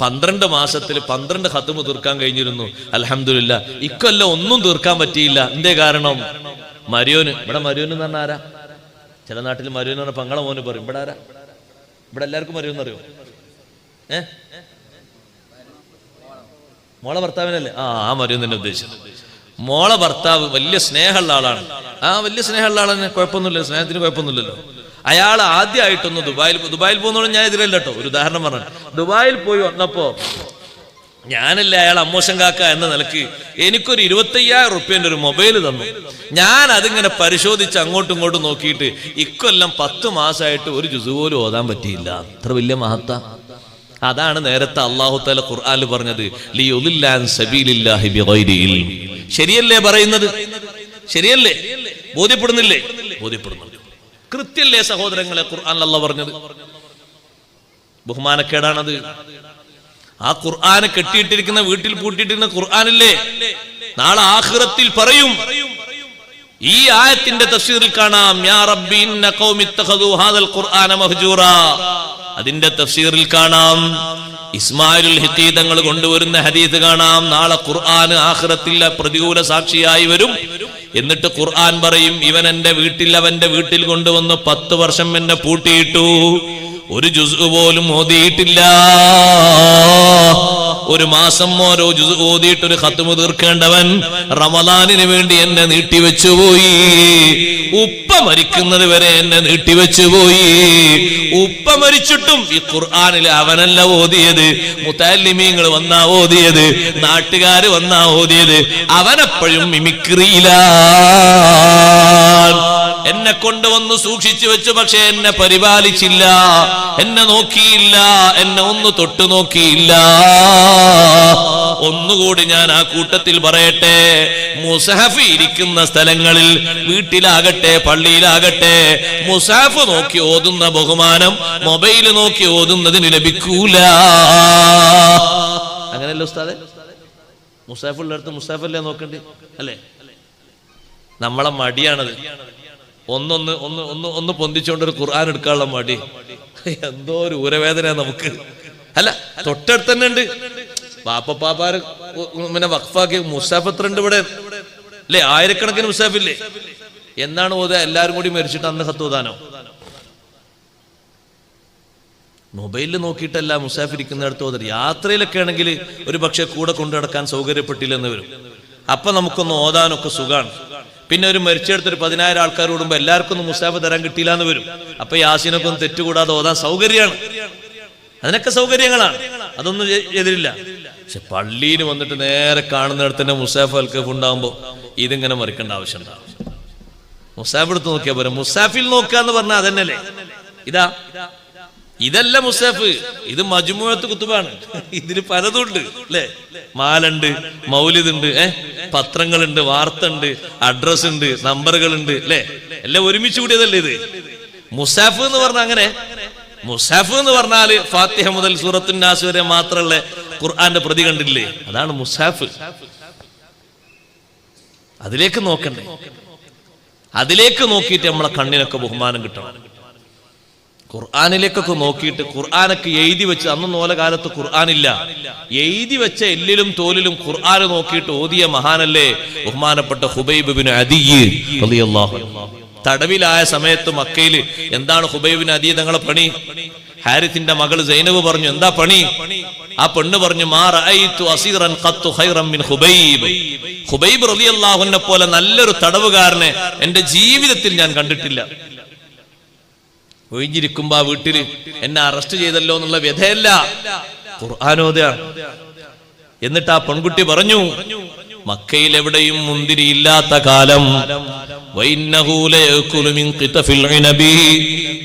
12 മാസത്തിൽ 12 ഖത്മ് തീർക്കാൻ കഴിഞ്ഞിരുന്നു. അൽഹംദുലില്ലാ. ഇക്കൊല്ലം ഒന്നും തീർക്കാൻ പറ്റിയില്ല. എന്തേ കാരണം? മരിയോന്. ഇവിടെ മരിയോന് എന്ന് പറഞ്ഞാൽ ആരാ? ചില നാട്ടിൽ മരിയോന് പറഞ്ഞ പങ്ങളെ മോന് പറയും. ഇവിടെ ആരാ? ഇവിടെ എല്ലാവർക്കും മരിയോന്ന് അറിയോ? മോളെ ഭർത്താവിനല്ലേ? ആ മരിയോൻ തന്നെ ഉദ്ദേശിച്ചത്. മോളെ ഭർത്താവ് വലിയ സ്നേഹമുള്ള ആളാണ്. വലിയ സ്നേഹമുള്ള ആളെന്നെ, കുഴപ്പമൊന്നുമില്ല, സ്നേഹത്തിന് കുഴപ്പമൊന്നുമില്ലല്ലോ. അയാൾ ആദ്യമായിട്ടൊന്ന് ദുബായിൽ പോകുന്നോളം ഞാൻ എതിരല്ല കേട്ടോ, ഒരു ഉദാഹരണം പറഞ്ഞു. ദുബായിൽ പോയി വന്നപ്പോ ഞാനല്ലേ അയാൾ അമ്മോശൻ കാക്ക എന്ന നിലക്ക് എനിക്കൊരു 25,000 റുപ്യന്റെ ഒരു മൊബൈൽ തന്നു. ഞാൻ അതിങ്ങനെ പരിശോധിച്ച് അങ്ങോട്ടും ഇങ്ങോട്ടും നോക്കിയിട്ട് ഇക്കൊല്ലം 10 മാസമായിട്ട് ഒരു ജുസ് പോലും ഓതാൻ പറ്റിയില്ല. അത്ര വലിയ മഹത്ത. അതാണ് നേരത്തെ അല്ലാഹു തആല ഖുർആനിൽ പറഞ്ഞത്, ലിയുദില്ല അൻ സബീലില്ലാഹി ബിഗൈരി ഇൽം. ശരിയല്ലേ പറയുന്നത്? ശരിയല്ലേ? ബോധ്യപ്പെടുന്നില്ലേ? ബോധ്യപ്പെടുന്നുണ്ട്. കൃത്യല്ലേ സഹോദരങ്ങളെ ഖുർആനിൽ അല്ലാഹു പറഞ്ഞത്? ബഹുമാനക്കേടാണത്. ആ ഖുർആനെ കെട്ടിയിട്ടിരിക്കുന്ന, വീട്ടിൽ പൂട്ടിയിട്ടിരിക്കുന്ന ഖുർആനില്ലേ, നാളെ ആഖിറത്തിൽ പറയും. ഈ ആയത്തിന്റെ തഫ്സീറിൽ കാണാം, യാ റബ്ബി ഇന്ന ഖൗമി ഇത്തഖദു ഹാദൽ ഖുർആന മഹ്ജൂറാ. അതിന്റെ തഫ്സീറിൽ കാണാം, ഇസ്മായിലുൽ ഹിഖീ തങ്ങൾ കൊണ്ടുവരുന്ന ഹദീസ് കാണാം, നാളെ ഖുർആൻ ആഖിറത്തിൽ പ്രതികൂല സാക്ഷിയായി വരും. എന്നിട്ട് ഖുർആൻ പറയും, ഇവൻ എന്റെ വീട്ടിൽ, അവന്റെ വീട്ടിൽ കൊണ്ടുവന്ന് 10 വർഷം എന്നെ പൂട്ടിയിട്ടു, ഒരു ജുസ് പോലും ഓതിയിട്ടില്ല. ഒരു മാസം ഓരോ ജുസ് ഓതിയിട്ട് ഒരു ഖത്മ് തീർക്കേണ്ടവൻ റമദാനിന് വേണ്ടി എന്നെ നീട്ടിവെച്ചുപോയി. ഉപ്പ മരിക്കുന്നത് വരെ എന്നെ നീട്ടിവെച്ചുപോയി. ഉപ്പ മരിച്ചിട്ടും ഈ ഖുർആനിൽ അവനല്ല ഓതിയത്, മുതല്ലിമീങ്ങൾ വന്നാ ഓതിയത്, നാട്ടുകാര് വന്നാ ഓതിയത്. അവനെപ്പോഴും മിമിക്രിയിലാണ്. എന്നെ കൊണ്ടുവന്ന് സൂക്ഷിച്ചു വെച്ചു, പക്ഷെ എന്നെ പരിപാലിച്ചില്ല, എന്നെ നോക്കിയില്ല, എന്നെ ഒന്ന് തൊട്ടു നോക്കിയില്ല. ഒന്നുകൂടി ഞാൻ ആ കൂട്ടത്തിൽ പറയട്ടെ, മുസ്ഹഫ് ഇരിക്കുന്ന സ്ഥലങ്ങളിൽ, വീട്ടിലാകട്ടെ പള്ളിയിലാകട്ടെ, മുസ്ഹഫ് നോക്കി ഓതുന്ന ബഹുമാനം മൊബൈൽ നോക്കി ഓതുന്നതിന് ലഭിക്കൂല. അങ്ങനെയല്ല ഉസ്താദെ? മുസ്ഹഫുള്ളടുത്ത് മുസ്ഹഫല്ലേ നോക്കണ്ടേ അല്ലേ? നമ്മളെ മടിയാണത്. ഒന്ന് പൊന്തിച്ചുകൊണ്ടൊരു ഖുർആൻ എടുക്കാനുള്ള മടി. എന്തോ ഒരു ഊരവേദന നമുക്ക്. അല്ല, തൊട്ടടുത്ത് തന്നെ ഉണ്ട്. പാപ്പാര് പിന്നെ വഖഫാക്കി മുസ്ഹഫ് എത്ര ഉണ്ട് ഇവിടെ അല്ലേ? ആയിരക്കണക്കിന് മുസ്ഹഫില്ലേ? എന്നാണ് ഓതുക? എല്ലാരും കൂടി മരിച്ചിട്ട് അന്ന് ഖത്ത് ഓതാനോ? മൊബൈലിൽ നോക്കിയിട്ടല്ല മുസ്ഹഫ് ഇരിക്കുന്നിടത്ത് ഓതരുത്. യാത്രയിലൊക്കെ ആണെങ്കിൽ ഒരു പക്ഷെ കൂടെ കൊണ്ടു നടക്കാൻ സൗകര്യപ്പെട്ടില്ലെന്ന് വരും. അപ്പൊ നമുക്കൊന്ന് ഓതാനൊക്കെ സുഖാണ്. പിന്നെ ഒരു മരിച്ചെടുത്തൊരു 10,000 ആൾക്കാർ കൂടുമ്പോ എല്ലാവർക്കും ഒന്നും മുസ്ഹഫ് തരാൻ കിട്ടിയില്ല എന്ന് വരും. അപ്പൊ യാസീനൊക്കെ ഒന്ന് തെറ്റുകൂടാതെ ഓതാൻ സൗകര്യമാണ്. അതിനൊക്കെ സൗകര്യങ്ങളാണ്, അതൊന്നും എതിരില്ല. പക്ഷെ പള്ളിയിൽ വന്നിട്ട് നേരെ കാണുന്നിടത്ത് തന്നെ മുസ്ഹഫ് അൽക്കഫ് ഉണ്ടാകുമ്പോ ഇതിങ്ങനെ മറിക്കേണ്ട ആവശ്യം ഉണ്ടാവും. മുസ്ഹഫ് എടുത്ത് നോക്കിയാൽ പോരാ. മുസ്ഹഫിൽ നോക്കുക എന്ന് പറഞ്ഞാൽ അതന്നെയല്ലേ? ഇതല്ല മുസ്ഹഫ്, ഇത് മജ്മുഅത്ത് കുത്തുബാണ്. ഇതിന് പലതുണ്ട് അല്ലേ? മാലുണ്ട്, മൗലിദുണ്ട്, പത്രങ്ങളുണ്ട്, വാർത്ത ഉണ്ട്, അഡ്രസ് ഉണ്ട്, നമ്പറുകളുണ്ട് അല്ലേ? എല്ലാം ഒരുമിച്ച് കൂടിയതല്ലേ ഇത്? മുസ്ഹഫ് എന്ന് പറഞ്ഞാൽ അങ്ങനെ. മുസ്ഹഫ് എന്ന് പറഞ്ഞാല് ഫാത്തിഹ മുതൽ സൂറത്തുൻ നാസ് വരെ മാത്രമുള്ള ഖുർആന്റെ പ്രതി കണ്ടില്ലേ? അതാണ് മുസ്ഹഫ്. അതിലേക്ക് നോക്കണ്ടേ? അതിലേക്ക് നോക്കിയിട്ട് നമ്മളെ കണ്ണിനൊക്കെ ബഹുമാനം കിട്ടണം. ഖുർആനിലേക്കൊക്കെ നോക്കിയിട്ട് ഖുർആനൊക്കെ എഴുതി വെച്ച്, അന്നൊന്നും ഓല കാലത്ത് ഖുർആനില്ല, എഴുതി വെച്ച എല്ലിലും തോലിലും ഖുർആൻ നോക്കിയിട്ട് ഓതിയ മഹാനല്ലേ ബഹുമാനപ്പെട്ട ഹുബൈബ് ബിൻ അദിയ് റളിയല്ലാഹു അൻഹു. തടവിലായ സമയത്ത് മക്കയിൽ എന്താണ് ഹുബൈബ് ബിൻ അദിയ് തങ്ങളെ പണി? ഹാരിത്തിന്റെ മകൾ സൈനബ് പറഞ്ഞു, എന്താ പണി? ആ പെണ്ണ് പറഞ്ഞു, മാ റഅയ്തു അസീറൻ ഖത്തു ഖൈറൻ മിൻ ഹുബൈബ്. ഹുബൈബ് റളിയല്ലാഹു അൻഹു പോലെ നല്ലൊരു തടവുകാരനെ എന്റെ ജീവിതത്തിൽ ഞാൻ കണ്ടിട്ടില്ല. ഒഴിഞ്ഞിരിക്കുമ്പോ ആ വീട്ടില് എന്നെ അറസ്റ്റ് ചെയ്തല്ലോ എന്നുള്ള വ്യഥയല്ല, ഖുർആനോദയാണ്. എന്നിട്ട് ആ പെൺകുട്ടി പറഞ്ഞു, മക്കയിൽ എവിടെയും മുന്തിരി ഇല്ലാത്ത കാലം,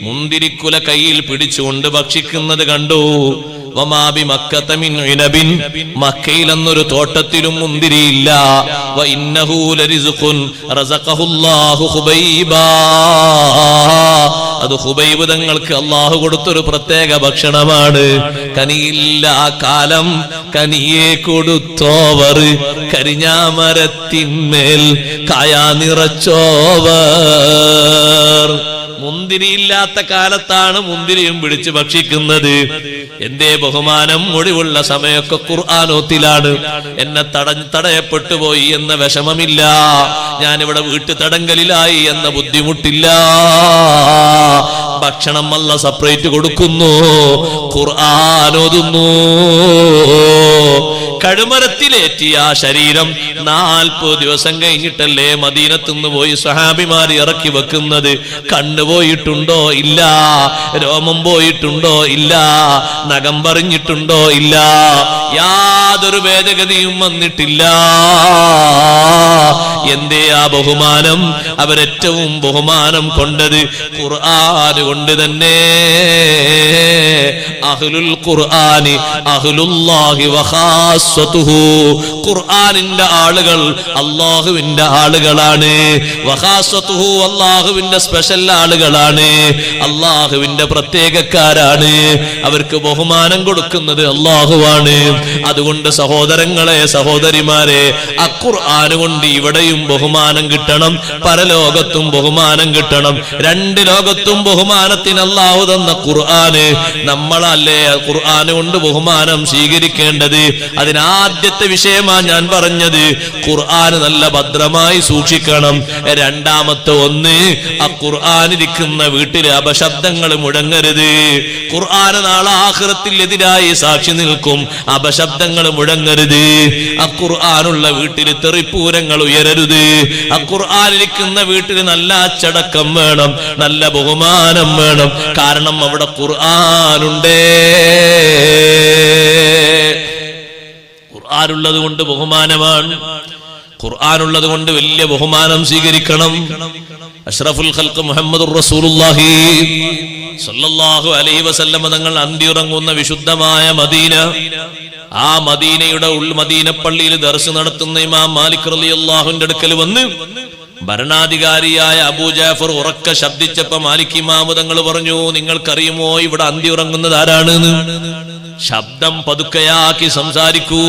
മുന്തിരിക്കുല കയ്യിൽ പിടിച്ചുകൊണ്ട് ഭക്ഷിക്കുന്നത് കണ്ടു. മക്കയിൽ എന്നൊരു തോട്ടത്തിലും മുന്തിരിയില്ല. അത് ഹുബൈബ് തങ്ങൾക്ക് അള്ളാഹു കൊടുത്തൊരു പ്രത്യേക ഭക്ഷണമാണ്. കനിയില്ല കാലം കനിയെ കൊടുത്തോവർ, കരിഞ്ഞാമരത്തിന്മേൽ കായാ നിറച്ചോവർ. മുന്തിരിയില്ലാത്ത കാലത്താണ് മുന്തിരിയും പിടിച്ച് ഭക്ഷിക്കുന്നത്. എന്റെ ബഹുമാനം ഒഴിവുള്ള സമയമൊക്കെ ഖുർആനോത്തിലാണ്. എന്നെ തടയപ്പെട്ടു പോയി എന്ന വിഷമമില്ല, ഞാനിവിടെ വീട്ടു തടങ്കലിലായി എന്ന ബുദ്ധിമുട്ടില്ല. ഭക്ഷണം അല്ല സെപ്പറേറ്റ് കൊടുക്കുന്നു, ഖുർആനോതുന്നു. കഴുമരത്തിലേറ്റിയ ആ ശരീരം 40 ദിവസം കഴിഞ്ഞിട്ടല്ലേ മദീനത്തുനിന്ന് പോയി സ്വഹാബിമാർ ഇറക്കി വെക്കുന്നത്. കണ്ണ് പോയിട്ടുണ്ടോ? ഇല്ല. രോമം പോയിട്ടുണ്ടോ? ഇല്ല. നഖം പറഞ്ഞിട്ടുണ്ടോ? ഇല്ല. യാതൊരു ഭേദഗതിയും വന്നിട്ടില്ല. എന്തേ ആ ബഹുമാനം? അവരേറ്റവും ബഹുമാനം കൊണ്ടത് ഖുർആൻ കൊണ്ട് തന്നെ. അഹ്ലുൽ ഖുർആനി അഹ്ലുല്ലാഹി വഖാസ്സതുഹു. ഖുർആനിന്റെ ആളുകൾ അല്ലാഹുവിന്റെ ആളുകളാണ്. വഖാസ്സതുഹു, അല്ലാഹുവിന്റെ സ്പെഷ്യൽ ആളുകളാണ്, അല്ലാഹുവിന്റെ പ്രത്യേകക്കാരാണ്. അവർക്ക് ബഹുമാനം കൊടുക്കുന്നത് അല്ലാഹുവാണ്. അതുകൊണ്ട് സഹോദരങ്ങളെ, സഹോദരിമാരെ, ഖുർആൻ കൊണ്ട് ഇവിടെയും ബഹുമാനം കിട്ടണം, പരലോകത്തും ബഹുമാനം കിട്ടണം. 2 ലോകത്തും ബഹുമാനത്തിന് അല്ലാഹു തന്ന ഖുർആന് നമ്മളല്ലേ ഖുർആൻ കൊണ്ട് ബഹുമാനം സ്വീകരിക്കേണ്ടത്. അതിനാദ്യത്തെ വിഷയമാണ് ഞാൻ പറഞ്ഞത്. ഖുർആൻ നല്ല ഭദ്രമായി സൂക്ഷിക്കണം. രണ്ടാമത്തെ ഒന്ന്, ആ ഖുർആനിരിക്കുന്ന വീട്ടിലെ അപശബ്ദങ്ങൾ മുഴങ്ങരുത്. ഖുർആൻ നാളെ ആഖിറത്തിൽ എതിരായി സാക്ഷി നിൽക്കും. അപശബ്ദങ്ങൾ മുഴങ്ങരുത്. ആ ഖുർആനുള്ള വീട്ടിൽ തെറിപ്പൂരങ്ങൾ ഉയരരുത്. ആ ഖുർആനിരിക്കുന്ന വീട്ടിൽ നല്ല അച്ചടക്കം വേണം, നല്ല ബഹുമാനം വേണം. കാരണം അവിടെ ഖുർആനുണ്ട്. ഖുർആനുള്ളത് കൊണ്ട് ബഹുമാനമാണ്. ഖുർആനുള്ളത് കൊണ്ട് വലിയ ബഹുമാനം സ്വീകരിക്കണം. അഷ്റഫുൽ ഖൽഖ് മുഹമ്മദുർ റസൂലുള്ളാഹി സല്ലല്ലാഹു അലൈഹി വസല്ലം തങ്ങൾ അന്തിയുറങ്ങുന്ന വിശുദ്ധമായ മദീന, ആ മദീനയുടെ മദീന പള്ളിയിൽ ദർസ് നടത്തുന്ന ഇമാം മാലിക് റളിയല്ലാഹുവിന്റെ അടുക്കൽ വന്ന് ഭരണാധികാരിയായ അബൂ ജാഫർ ഉറക്ക ശബ്ദിച്ചപ്പോ മാലിക് ഇമാം തങ്ങൾ പറഞ്ഞു, നിങ്ങൾക്കറിയുമോ ഇവിടെ അന്തിയുറങ്ങുന്നത് ആരാണ്? ശബ്ദം പതുക്കെയാക്കി സംസാരിക്കൂ.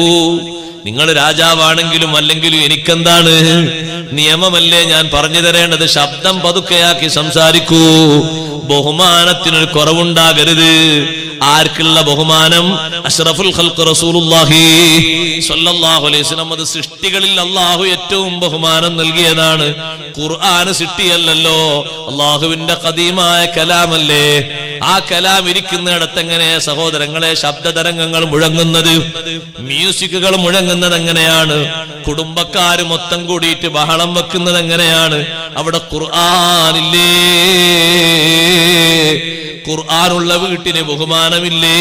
നിങ്ങൾ രാജാവാണെങ്കിലും അല്ലെങ്കിലും എനിക്കെന്താണ്? നിയമമല്ലേ ഞാൻ പറഞ്ഞു തരേണ്ടത്? ശബ്ദം പതുക്കെയാക്കി സംസാരിക്കൂ. ബഹുമാനത്തിനൊരു കുറവുണ്ടാകരുത്. ആർക്കുള്ള ബഹുമാനം? അഷ്റഫുൽ ഖൽഖ് റസൂലുള്ളാഹി സ്വല്ലല്ലാഹു അലൈഹി വസല്ലം. അത് സൃഷ്ടികളിൽ അല്ലാഹു ഏറ്റവും ബഹുമാനം നൽകിയതാണ്. ഖുർആൻ സൃഷ്ടിയല്ലല്ലോ, അല്ലാഹുവിന്റെ ഖദീമായ കലാമല്ലേ. ആ കലാം ഇരിക്കുന്നിടത്ത് എങ്ങനെ സഹോദരങ്ങളെ ശബ്ദതരംഗങ്ങൾ മുഴങ്ങുന്നത്, മ്യൂസിക്കുകൾ മുഴങ്ങുന്നത് എങ്ങനെയാണ്? കുടുംബക്കാര് മൊത്തം കൂടിയിട്ട് ബഹളം വെക്കുന്നത് എങ്ങനെയാണ്? അവിടെ ഖുർആനില്ലേ? ഖുർആനുള്ള വീട്ടിന് ബഹുമാനമില്ലേ?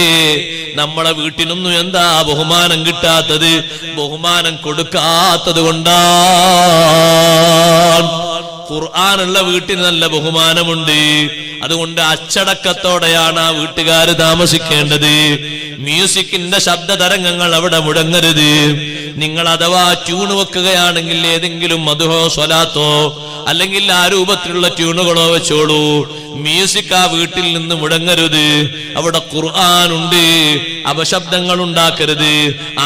നമ്മളെ വീട്ടിനൊന്നും എന്താ ബഹുമാനം കിട്ടാത്തത്? ബഹുമാനം കൊടുക്കാത്തത് കൊണ്ടാണ്. ഖുർആനുള്ള വീട്ടിന് നല്ല ബഹുമാനമുണ്ട്. അതുകൊണ്ട് അച്ചടക്കത്തോടെയാണ് ആ വീട്ടുകാര് താമസിക്കേണ്ടത്. മ്യൂസിക്കിന്റെ ശബ്ദതരംഗങ്ങൾ അവിടെ മുടങ്ങരുത്. നിങ്ങൾ അഥവാ ട്യൂണ് വെക്കുകയാണെങ്കിൽ ഏതെങ്കിലും മദ്ഹോ സ്വലാത്തോ അല്ലെങ്കിൽ ആ രൂപത്തിലുള്ള ട്യൂണുകളോ വെച്ചോളൂ. മ്യൂസിക് ആ വീട്ടിൽ നിന്ന് മുടങ്ങരുത്. അവിടെ ഖുർആനുണ്ട്. അപശബ്ദങ്ങൾ ഉണ്ടാക്കരുത്.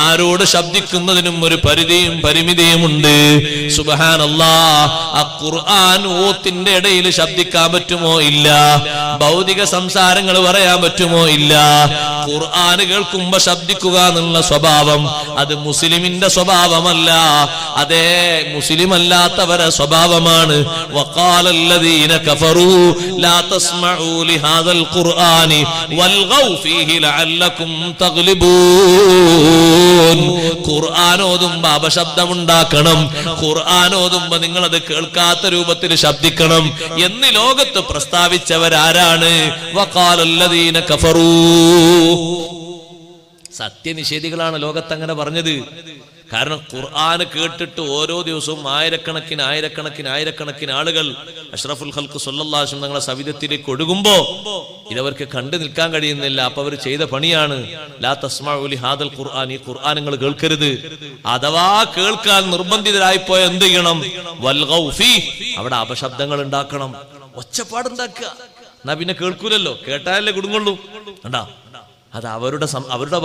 ആരോട് ശബ്ദിക്കുന്നതിനും ഒരു പരിധിയും പരിമിതിയുമുണ്ട്. സുബ്ഹാനല്ലാഹ്. ആ ഖുർആൻ ഓത്തിന്റെ ഇടയിൽ ശബ്ദിക്കാൻ പറ്റുമോ? ഇല്ല. ഭൗതിക സംസാരങ്ങൾ പറയാൻ പറ്റുമോ? ഇല്ല. ഖുർആൻ കേൾക്കുമ്പോ ശബ്ദിക്കുക എന്നുള്ള സ്വഭാവം അത് മുസ്ലിമിന്റെ സ്വഭാവമല്ല, അതേ മുസ്ലിം അല്ലാത്തവരെ സ്വഭാവമാണ്. വഖാലല്ലദീന കഫറൂ ലാ തസ്മഊ ലിഹാദൽ ഖുർആനി വൽഗൗ ഫീഹി ലഅല്ലകും തഗ്ലിബൂൻ. ഖുർആൻ ഓതുമ്പോ അപശബ്ദം ഉണ്ടാക്കണം. ഖുർആൻ ഓതുമ്പോ നിങ്ങൾ അത് കേൾക്കാത്ത രൂപത്തിൽ ശബ്ദിക്കണം എന്ന് ലോകത്ത് പ്രസ്താവിച്ചവരാരാണ്? വഖാലല്ലദീന കഫറൂ. സത്യനിഷേധികളാണ് ലോകത്ത് അങ്ങനെ പറഞ്ഞത്. കാരണം ഖുർആൻ കേട്ടിട്ട് ഓരോ ദിവസവും ആയിരക്കണക്കിന് ആളുകൾ അഷ്റഫുൽ ഖൽഖ് സ്വല്ലല്ലാഹു അലൈഹി വസല്ലം തങ്ങളുടെ സവിധത്തിലേക്ക് ഒഴുകുമ്പോ ഇതവർക്ക് കണ്ടു നിൽക്കാൻ കഴിയുന്നില്ല. അപ്പൊ അവർ ചെയ്ത പണിയാണ് ലാ തസ്മഉ ലിഹാദൽ ഖുർആൻ. ഈ ഖുർആൻ നിങ്ങൾ കേൾക്കരുത്. അഥവാ കേൾക്കാൻ നിർബന്ധിതരായിപ്പോയ എന്ത് ചെയ്യണം? വൽഗൗ ഫീഹി. അവിടെ അപശബ്ദങ്ങൾ ഉണ്ടാക്കണം, ഒച്ചപ്പാടുണ്ടാക്കുക. എന്നാ പിന്നെ കേൾക്കൂലല്ലോ, കേട്ടാലല്ലേ കുടുങ്ങുള്ളൂ. കണ്ടാ, അത് അവരുടെ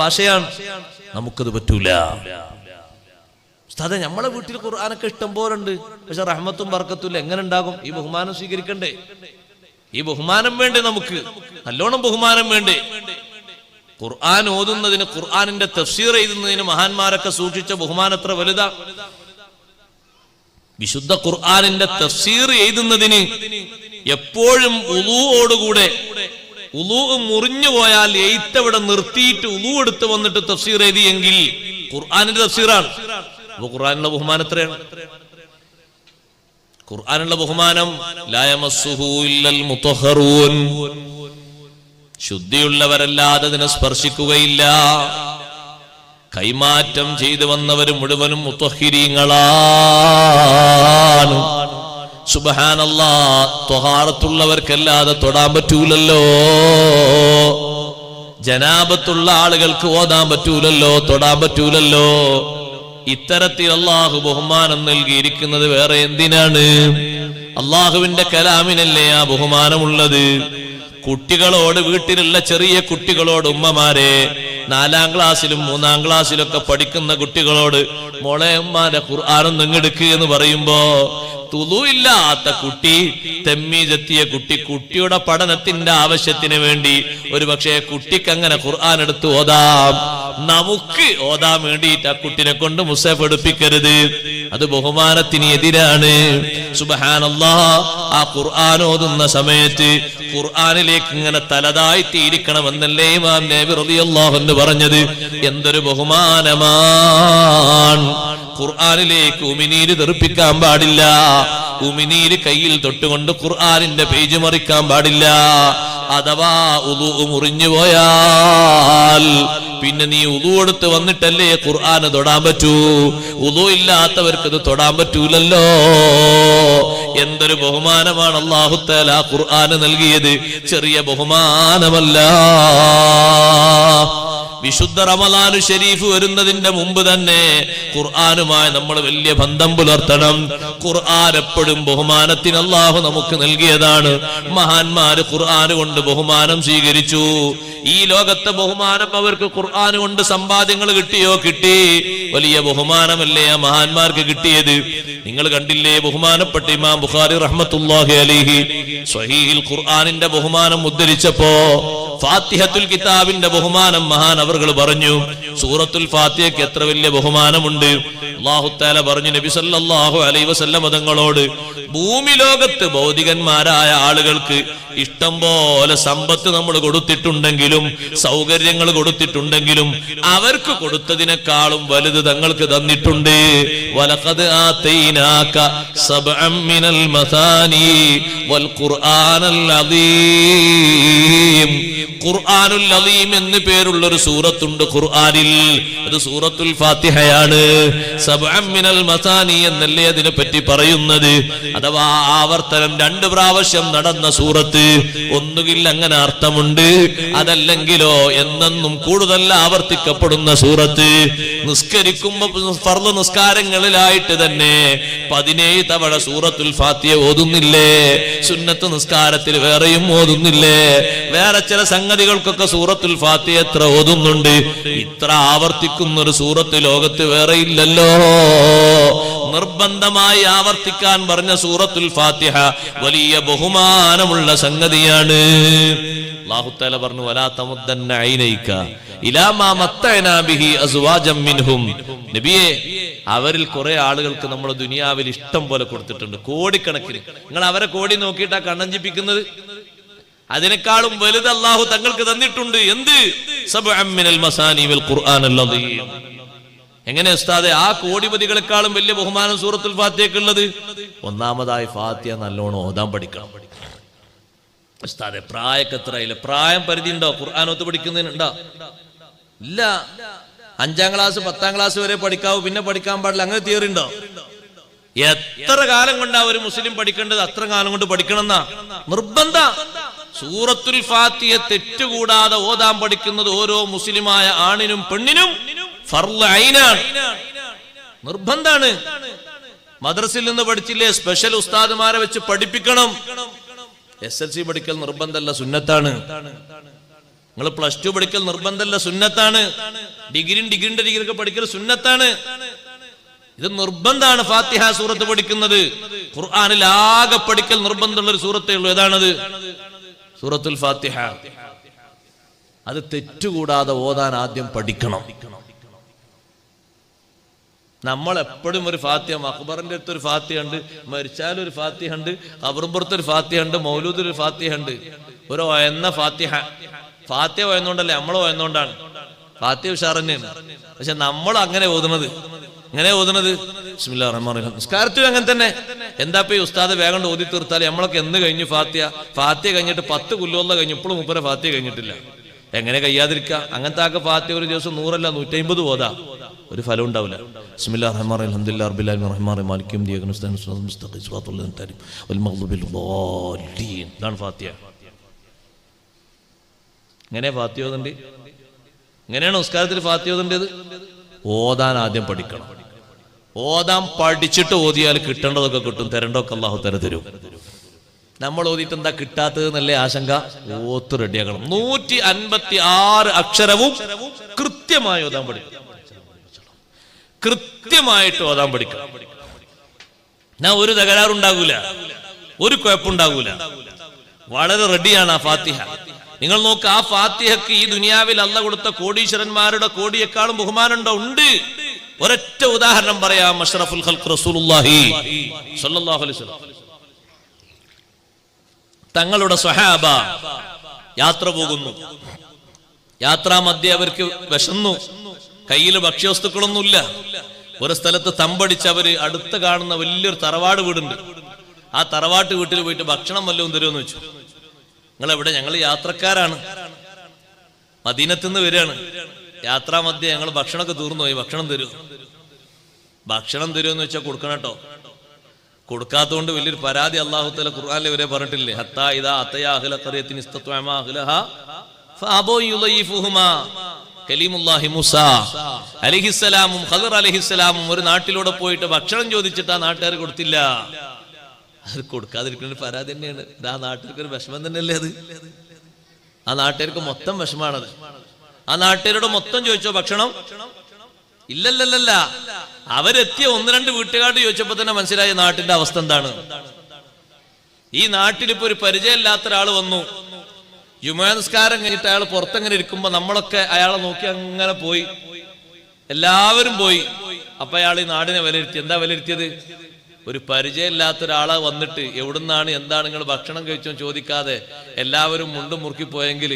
ഭാഷയാണ്. നമുക്കത് പറ്റൂല. ഉസ്താദേ, നമ്മളെ വീട്ടിൽ ഖുർആനൊക്കെ ഇഷ്ടം പോലുണ്ട്, പക്ഷെ റഹ്മത്തും ബർക്കത്തും എങ്ങനെ ഉണ്ടാകും? ഈ ബഹുമാനം സ്വീകരിക്കണ്ടേ? ഈ ബഹുമാനം വേണ്ടേ? നമുക്ക് നല്ലോണം ബഹുമാനം വേണ്ടേ? ഖുർആൻ ഓതുന്നതിന്, ഖുർആനിന്റെ തഫ്സീർ എഴുതുന്നതിന് മഹാന്മാരൊക്കെ സൂക്ഷിച്ച ബഹുമാനം എത്ര വലുതാ. വിശുദ്ധ ഖുർആനിന്റെ തഫ്സീർ എഴുതുന്നതിന് എപ്പോഴും ഉളൂഓടുകൂടെ, ഉളൂ മുറിഞ്ഞു പോയാൽ എഴുത്തവിടെ നിർത്തിയിട്ട് ഉളൂ എടുത്ത് വന്നിട്ട് തഫ്സീർ എഴുതിയെങ്കിൽ ഖുർആനിന്റെ തഫ്സീറാണ്. അപ്പൊ ഖുർആനുള്ള ബഹുമാനം എത്രയാണ്? ഖുർആനുള്ള ബഹുമാനം ലാ യമസ്സുഹു ഇല്ലൽ മുതഹ്ഹറൂൻ. ശുദ്ധിയുള്ളവരല്ലാതെ അതിനെ സ്പർശിക്കുകയില്ല. കൈമാറ്റം ചെയ്തു വന്നവർ മുഴുവനും മുതഹ്ഹിരീങ്ങളാണ്. സുബ്ഹാനല്ലാഹ്. ത്വഹാറത്തുള്ളവർക്കല്ലാതെ തൊടാൻ പറ്റൂലല്ലോ. ജനാബത്തുള്ള ആളുകൾക്ക് ഓതാൻ പറ്റൂലല്ലോ, തൊടാൻ പറ്റൂലല്ലോ. ഇത്തരത്തിൽ അള്ളാഹു ബഹുമാനം നൽകിയിരിക്കുന്നത് വേറെ എന്തിനാണ്? അള്ളാഹുവിന്റെ കലാമിനല്ലേ ആ ബഹുമാനമുള്ളത്. കുട്ടികളോട്, വീട്ടിലുള്ള ചെറിയ കുട്ടികളോട് ഉമ്മമാരെ, 4ാം ക്ലാസ്സിലും 3ാം ക്ലാസ്സിലൊക്കെ പഠിക്കുന്ന കുട്ടികളോട് മോളെ ഉമ്മാന്റെ ഖുർആനൊന്ന് ഇങ്ങെടുക്കുക എന്ന് പറയുമ്പോ തുളു ഇല്ലാത്ത കുട്ടി, തെമ്മീജെത്തിയ കുട്ടി, കുട്ടിയുടെ പഠനത്തിന്റെ ആവശ്യത്തിന് വേണ്ടി ഒരു പക്ഷേ കുട്ടിക്ക് അങ്ങനെ ഖുർആൻ എടുത്ത് ഓതാം. നമുക്ക് ഓതാൻ വേണ്ടിയിട്ട് ആ കുട്ടിനെ കൊണ്ട് മുസഹഫ് എടുപ്പിക്കരുത്. അത് ബഹുമാനത്തിന് എതിരാണ്. സുബ്ഹാനല്ലാഹ്. ആ ഖുർആൻ ഓതുന്ന സമയത്ത് ഖുർആനിലേക്ക് ഇങ്ങനെ തലതായിത്തിരിക്കണമെന്നല്ലേ ഇമാം നബി റളിയല്ലാഹു അൻഹു പറഞ്ഞത്. എന്തൊരു ബഹുമാനമാണ്. ഖുർആനിലേക്ക് ഉമിനീര് തെറിപ്പിക്കാൻ പാടില്ല. ഉമിനീര് കയ്യിൽ തൊട്ടുകൊണ്ട് ഖുർആനിന്റെ പേജ് മറിക്കാൻ പാടില്ല. അഥവാ ഉളൂ മുറിഞ്ഞു പോയാൽ പിന്നെ നീ ഉളു എടുത്ത് വന്നിട്ടല്ലേ ഖുർആൻ തൊടാൻ പറ്റൂ. ഉളു ഇല്ലാത്തവർക്ക് ഇത് തൊടാൻ പറ്റൂലല്ലോ. എന്തൊരു ബഹുമാനമാണ് അല്ലാഹു തആല ഖുർആൻ നൽകിയത്. ചെറിയ ബഹുമാനമല്ല. വിശുദ്ധ റമളാൻ ശരീഫ് വരുന്നതിന്റെ മുമ്പ് തന്നെ ഖുർആനുമായി നമ്മൾ വലിയ ബന്ധം പുലർത്തണം. ഖുർആൻ എപ്പോഴും ബഹുമാനത്തിന് അല്ലാഹു നമുക്ക് നൽകിയതാണ്. മഹാന്മാര് ഖുർആൻ കൊണ്ട് ബഹുമാനം സ്വീകരിച്ചു. ഈ ലോകത്തെ ബഹുമാനം അവർക്ക് ഖുർആൻ കൊണ്ട് സമ്പാദ്യങ്ങൾ കിട്ടിയോ? കിട്ടി. വലിയ ബഹുമാനമല്ലേ ആ മഹാന്മാർക്ക് കിട്ടിയത്. നിങ്ങൾ കണ്ടില്ലേ ബഹുമാനപ്പെട്ട ഇമാം ബുഖാരി റഹ്മത്തുള്ളാഹി അലൈഹി സ്വഹീഹുൽ ഖുർആനിന്റെ ബഹുമാനം ഉദ്ധരിച്ചപ്പോ ഫാത്തിഹത്തുൽ കിതാബിന്റെ ബഹുമാനം മഹാൻ അവർകൾ പറഞ്ഞു. സൂറത്തുൽ ഫാത്തിഹയ്ക്ക് എത്ര വലിയ ബഹുമാനമുണ്ട്. അല്ലാഹു തആല പറഞ്ഞു നബി സല്ലല്ലാഹു അലൈഹി വസല്ലം തങ്ങളോട്, ഭൂമി ലോകത്ത് ഭൗതികന്മാരായ ആളുകൾക്ക് ഇഷ്ടം പോലെ സമ്പത്ത് നമ്മൾ കൊടുത്തിട്ടുണ്ടെങ്കിലും സൗകര്യങ്ങൾ കൊടുത്തിട്ടുണ്ടെങ്കിലും അവർക്ക് കൊടുത്തതിനേക്കാളും വലുത് തങ്ങൾക്ക് തന്നിട്ടുണ്ട്. വലഖദ് ആതൈനാക സബ്അൻ മിനൽ മസാനി വൽ ഖുർആനൽ അദീം. ഖുർആനുൽ അദീം എന്ന് പേരുള്ള ഒരു സൂറത്തുണ്ട് ഖുർആനിൽ. അത് സൂറത്തുൽ ഫാത്തിഹയാണ്. സബ്അൻ മിനൽ മസാനി എന്നല്ലേ അതിനെ പറ്റി പറയുന്നത്. അഥവാ ആവർത്തനം 2 പ്രാവശ്യം നടന്ന സൂറത്ത്. ഒന്നുകിൽ അങ്ങനെ അർത്ഥമുണ്ട്, അതല്ലെങ്കിലോ എന്നെന്നും കൂടുതൽ ആവർത്തിക്കപ്പെടുന്ന സൂറത്ത്. നിസ്കരിക്കുമ്പോ ഫർള് നിസ്കാരങ്ങളിലായിട്ട് തന്നെ 17 തവണ സൂറത്തുൽ ഫാത്തിഹ ഓതുന്നില്ലേ? സുന്നത്ത് നിസ്കാരത്തിൽ വേറെയും ഓതുന്നില്ലേ? വേറെ ചില സംഗതികൾക്കൊക്കെ സൂറത്തുൽ ഫാത്തിഹ എത്ര ഓതുന്നുണ്ട്. ഇത്ര ആവർത്തിക്കുന്ന ഒരു സൂറത്ത് ലോകത്ത് വേറെ ഇല്ലല്ലോ. നിർബന്ധമായി ആവർത്തിക്കാൻ പറഞ്ഞ സൂറത്തുൽ ഫാത്തിഹ വലിയ ബഹുമാനമുള്ള സംഗതിയാണ്. അല്ലാഹു തആല പറഞ്ഞു, വലാ തമുദ്ദന്ന ഐനൈക ഇലാ മാ മത്തഅനാ ബിഹി അസ്വാജം മിൻഹും. നബിയേ, അവരിൽ കുറെ ആളുകൾക്ക് നമ്മൾ ദുനിയാവിൽ ഇഷ്ടം പോലെ കൊടുത്തിട്ടുണ്ട്, കോടിക്കണക്കിന്. നിങ്ങൾ അവരെ കോടി നോക്കിയിട്ടാ കണ്ണഞ്ചിപ്പിക്കുന്നത്? അതിനേക്കാളും വലുത് അല്ലാഹു തങ്ങൾക്ക് തന്നിട്ടുണ്ട്. എന്ത്? സബ്അൻ മിനൽ മസാനി വൽ ഖുർആനൽ അദീം. എങ്ങനെ ഉസ്താദെ ആ കോടിപതികളെക്കാളും വലിയ ബഹുമാനം സൂറത്തുൽ ഫാത്തിഹയ്ക്കുള്ളത്? ഒന്നാമതായി ഫാത്തിഹ നല്ലോണം ഓതാൻ പഠിക്കണം. ഉസ്താദെ പ്രായമൊക്കെ എത്രയില്ല? പ്രായം പരിധി ഉണ്ടോ ഖുർആൻ പഠിക്കുന്നതിനുണ്ടോ? ഇല്ല. 5ാം ക്ലാസ് 10ാം ക്ലാസ് വരെ പഠിക്കാവൂ, പിന്നെ പഠിക്കാൻ പാടില്ല, അങ്ങനെ തിയറി ഉണ്ടോ? എത്ര കാലം കൊണ്ടാ ഒരു മുസ്ലിം പഠിക്കേണ്ടത്? അത്ര കാലം കൊണ്ട് പഠിക്കണം എന്നാ നിർബന്ധ. സൂറത്തുൽ ഫാത്തിഹ തെറ്റുകൂടാതെ ഓതാൻ പഠിക്കുന്നത് ഓരോ മുസ്ലിമായ ആണിനും പെണ്ണിനും ഫർള് ഐനാണ്, നിർബന്ധാണ്. മദ്രസയിൽ നിന്ന് പഠിച്ചില്ലേ? സ്പെഷ്യൽ ഉസ്താദുമാരെ വെച്ച് പഠിപ്പിക്കണം. SLC പഠിക്കൽ നിർബന്ധമല്ല, സുന്നത്താണ്. നിങ്ങൾ +2 പഠിക്കൽ നിർബന്ധമല്ല, സുന്നത്താണ്. ഡിഗ്രിന്റെ ഡിഗ്രി പഠിക്കൽ സുന്നത്താണ്. ഇത് നിർബന്ധാണ്. ഫാത്തിഹ സൂറത്ത് പഠിക്കുന്നത്. ഖുർആനിൽ ആകെ പഠിക്കൽ നിർബന്ധമുള്ള ഒരു സൂറത്തേ ഉള്ളൂ. ഏതാണത്? സൂറത്തുൽ ഫാത്തിഹ. അത് തെറ്റുകൂടാതെ ഓതാൻ ആദ്യം പഠിക്കണം. നമ്മൾ എപ്പോഴും ഒരു ഫാത്തിഹ, അക്ബറിന്റെ അടുത്ത് ഒരു ഫാത്തിഹ ഉണ്ട്, മരിച്ചാലും ഒരു ഫാത്തിഹ ഉണ്ട്, ഖബറുമ്പുറത്ത് ഒരു ഫാത്തിഹ ഉണ്ട്, മൗലൂദിൽ ഒരു ഫാത്തിഹ ഉണ്ട്. ഒരു ഒയന്ന ഫാത്തിഹ. ഫാത്തിഹ ഒയന്നുകൊണ്ടല്ലേ, നമ്മൾ ഒയന്നുകൊണ്ടാണ്. ഫാത്തിഹ ഉഷാർ തന്നെയാണ്. പക്ഷെ നമ്മൾ അങ്ങനെ ഓതുന്നത് ബിസ്മില്ലാഹിർ റഹ്മാനിർ റഹീം. നിസ്കാരത്തിലും അങ്ങനെ തന്നെ. എന്താ ഈ ഉസ്താദ് വേഗം ഓതി തീർത്താൽ നമ്മളൊക്കെ എന്ന് കഴിഞ്ഞു ഫാത്തിഹ കഴിഞ്ഞിട്ട് 10 കൊല്ലം കഴിഞ്ഞു, ഇപ്പോഴും മുപ്പരെ ഫാത്തിഹ കഴിഞ്ഞിട്ടില്ല. എങ്ങനെ കഴിയാതിരിക്കുക? അങ്ങനത്തെ ആക്കെ ഫാത്തിഹ ഒരു ദിവസം 100 അല്ല 150 ഓതാ, ഒരു ഫലം ഉണ്ടാവില്ല. ബിസ്മില്ലാഹിർ റഹ്മാനിർ റഹീം അൽഹംദുലില്ലാഹി റബ്ബിൽ ആലമീൻ റഹ്മാനിർ റഹീം മാലികി യൗമിദ്ദീൻ ഇയ്യാക നസ്തഈൻ ഇഹ്ദിനസ് മുസ്തഖീം സിറാത്തൽ ലദീന വൽ മഗ്ദൂബിൽ ളാലീൻ. ഇതാണ് ഫാത്തിഹ. ഇങ്ങനെ ഫാത്തിഹ ഓതണ്ടേ? ഇങ്ങനെയാണ് നിസ്കാരത്തിൽ ഫാത്തിഹ ഓതേണ്ടത്. ഓതാൻ ആദ്യം പഠിക്കണം. ഓതാൻ പഠിച്ചിട്ട് ഓതിയാൽ കിട്ടേണ്ടതൊക്കെ കിട്ടും, തരേണ്ടതൊക്കെ അല്ലാഹു തആല തരും. നമ്മൾ ഓതിയിട്ട് എന്താ കിട്ടാത്തത് എന്നല്ലേ ആശങ്ക? ഓത്ത് റെഡിയാക്കണം. 156 അക്ഷരവും കൃത്യമായി ഓതാൻ പഠിക്കണം. കൃത്യമായിട്ട് ഓതാൻ പഠിക്കണം. ഞാൻ ഒരു തകരാറുണ്ടാകൂല, ഒരു കുഴപ്പമുണ്ടാകൂല. വളരെ റെഡിയാണ് ആ ഫാത്തിഹ. നിങ്ങൾ നോക്ക്, ആ ഫാത്തിഹക്ക് ഈ ദുനിയാവിൽ അല്ലാഹു കൊടുത്ത കോടീശ്വരന്മാരുടെ കോടിയേക്കാളും ബഹുമാനമുണ്ടോ? ഉണ്ട്. ഒരൊറ്റ ഉദാഹരണം പറയാം. അഷ്റഫുൽ ഖൽഖ് റസൂലുള്ളാഹി സ്വല്ലല്ലാഹു അലൈഹി വസല്ലം തങ്ങളുടെ സ്വഹാബ യാത്ര പോകുന്നു. യാത്രാമധ്യേ അവർക്ക് വിശന്നു, കയ്യിൽ ഭക്ഷ്യവസ്തുക്കളൊന്നുമില്ല. ഒരു സ്ഥലത്ത് തമ്പടിച്ച് അവര് അടുത്ത് കാണുന്ന വലിയൊരു തറവാട് വീടുണ്ട്. ആ തറവാട്ട് വീട്ടിൽ പോയിട്ട് ഭക്ഷണം വല്ലതും തരുമെന്ന് വെച്ചു. നിങ്ങൾ എവിടെ? ഞങ്ങൾ യാത്രക്കാരാണ്, മദീനത്ത് നിന്ന് വരികയാണ്. യാത്രാമധ്യേ ഞങ്ങൾ ഭക്ഷണമൊക്കെ തീർന്നു പോയി, ഭക്ഷണം തരുമെന്ന് വെച്ചാൽ കൊടുക്കണം കേട്ടോ. കൊടുക്കാത്തതുകൊണ്ട് വലിയൊരു പരാതി അല്ലാഹു തആല ഖുർആനിൽ ഇവരെ പറഞ്ഞിട്ടില്ലേ, ഹത്താ ഇദാ അതയാ അഹ്ല ഖറിയത്തിൻ ഇസ്തത്വഅമാ അഹ്ലഹാ ഫഅബൂ യുളയിഫുഹുമാ. കലീമുല്ലാഹി മൂസ അലൈഹിസ്സലാമും ഖദർ അലൈഹിസ്സലാമും ഒരു നാട്ടിലൂടെ പോയിട്ട് ഭക്ഷണം ചോദിച്ചിട്ട് ആ നാട്ടുകാർ കൊടുത്തില്ല. അത് കൊടുക്കാതിരിക്കുന്ന ഒരു പരാതി തന്നെയാണ്. ആ നാട്ടുകാർക്ക് ഒരു വിഷമം തന്നെയല്ലേ അത്. ആ നാട്ടുകാർക്ക് മൊത്തം വിഷമാണത്. ആ നാട്ടുകാരോട് മൊത്തം ചോദിച്ചോ ഭക്ഷണം? ഇല്ലല്ലല്ല. അവരെത്തിയ 1-2 വീട്ടുകാരോട് ചോദിച്ചപ്പോ തന്നെ മനസ്സിലായ നാട്ടിന്റെ അവസ്ഥ എന്താണ്. ഈ നാട്ടിലിപ്പോ ഒരു പരിചയമില്ലാത്ത ഒരാൾ വന്നു, ജുമാ നിസ്കാരം കഴിഞ്ഞിട്ട് അയാൾ പുറത്തെങ്ങനെ ഇരിക്കുമ്പോ നമ്മളൊക്കെ അയാളെ നോക്കി അങ്ങനെ പോയി, എല്ലാവരും പോയി. അപ്പൊ അയാൾ ഈ നാടിനെ വിലയിരുത്തി. എന്താ വിലയിരുത്തിയത്? ഒരു പരിചയമില്ലാത്ത ഒരാളെ വന്നിട്ട് എവിടുന്നാണ് എന്താണ് നിങ്ങൾ ഭക്ഷണം കഴിച്ചോ ചോദിക്കാതെ എല്ലാവരും മുണ്ടും മുറുക്കി പോയെങ്കിൽ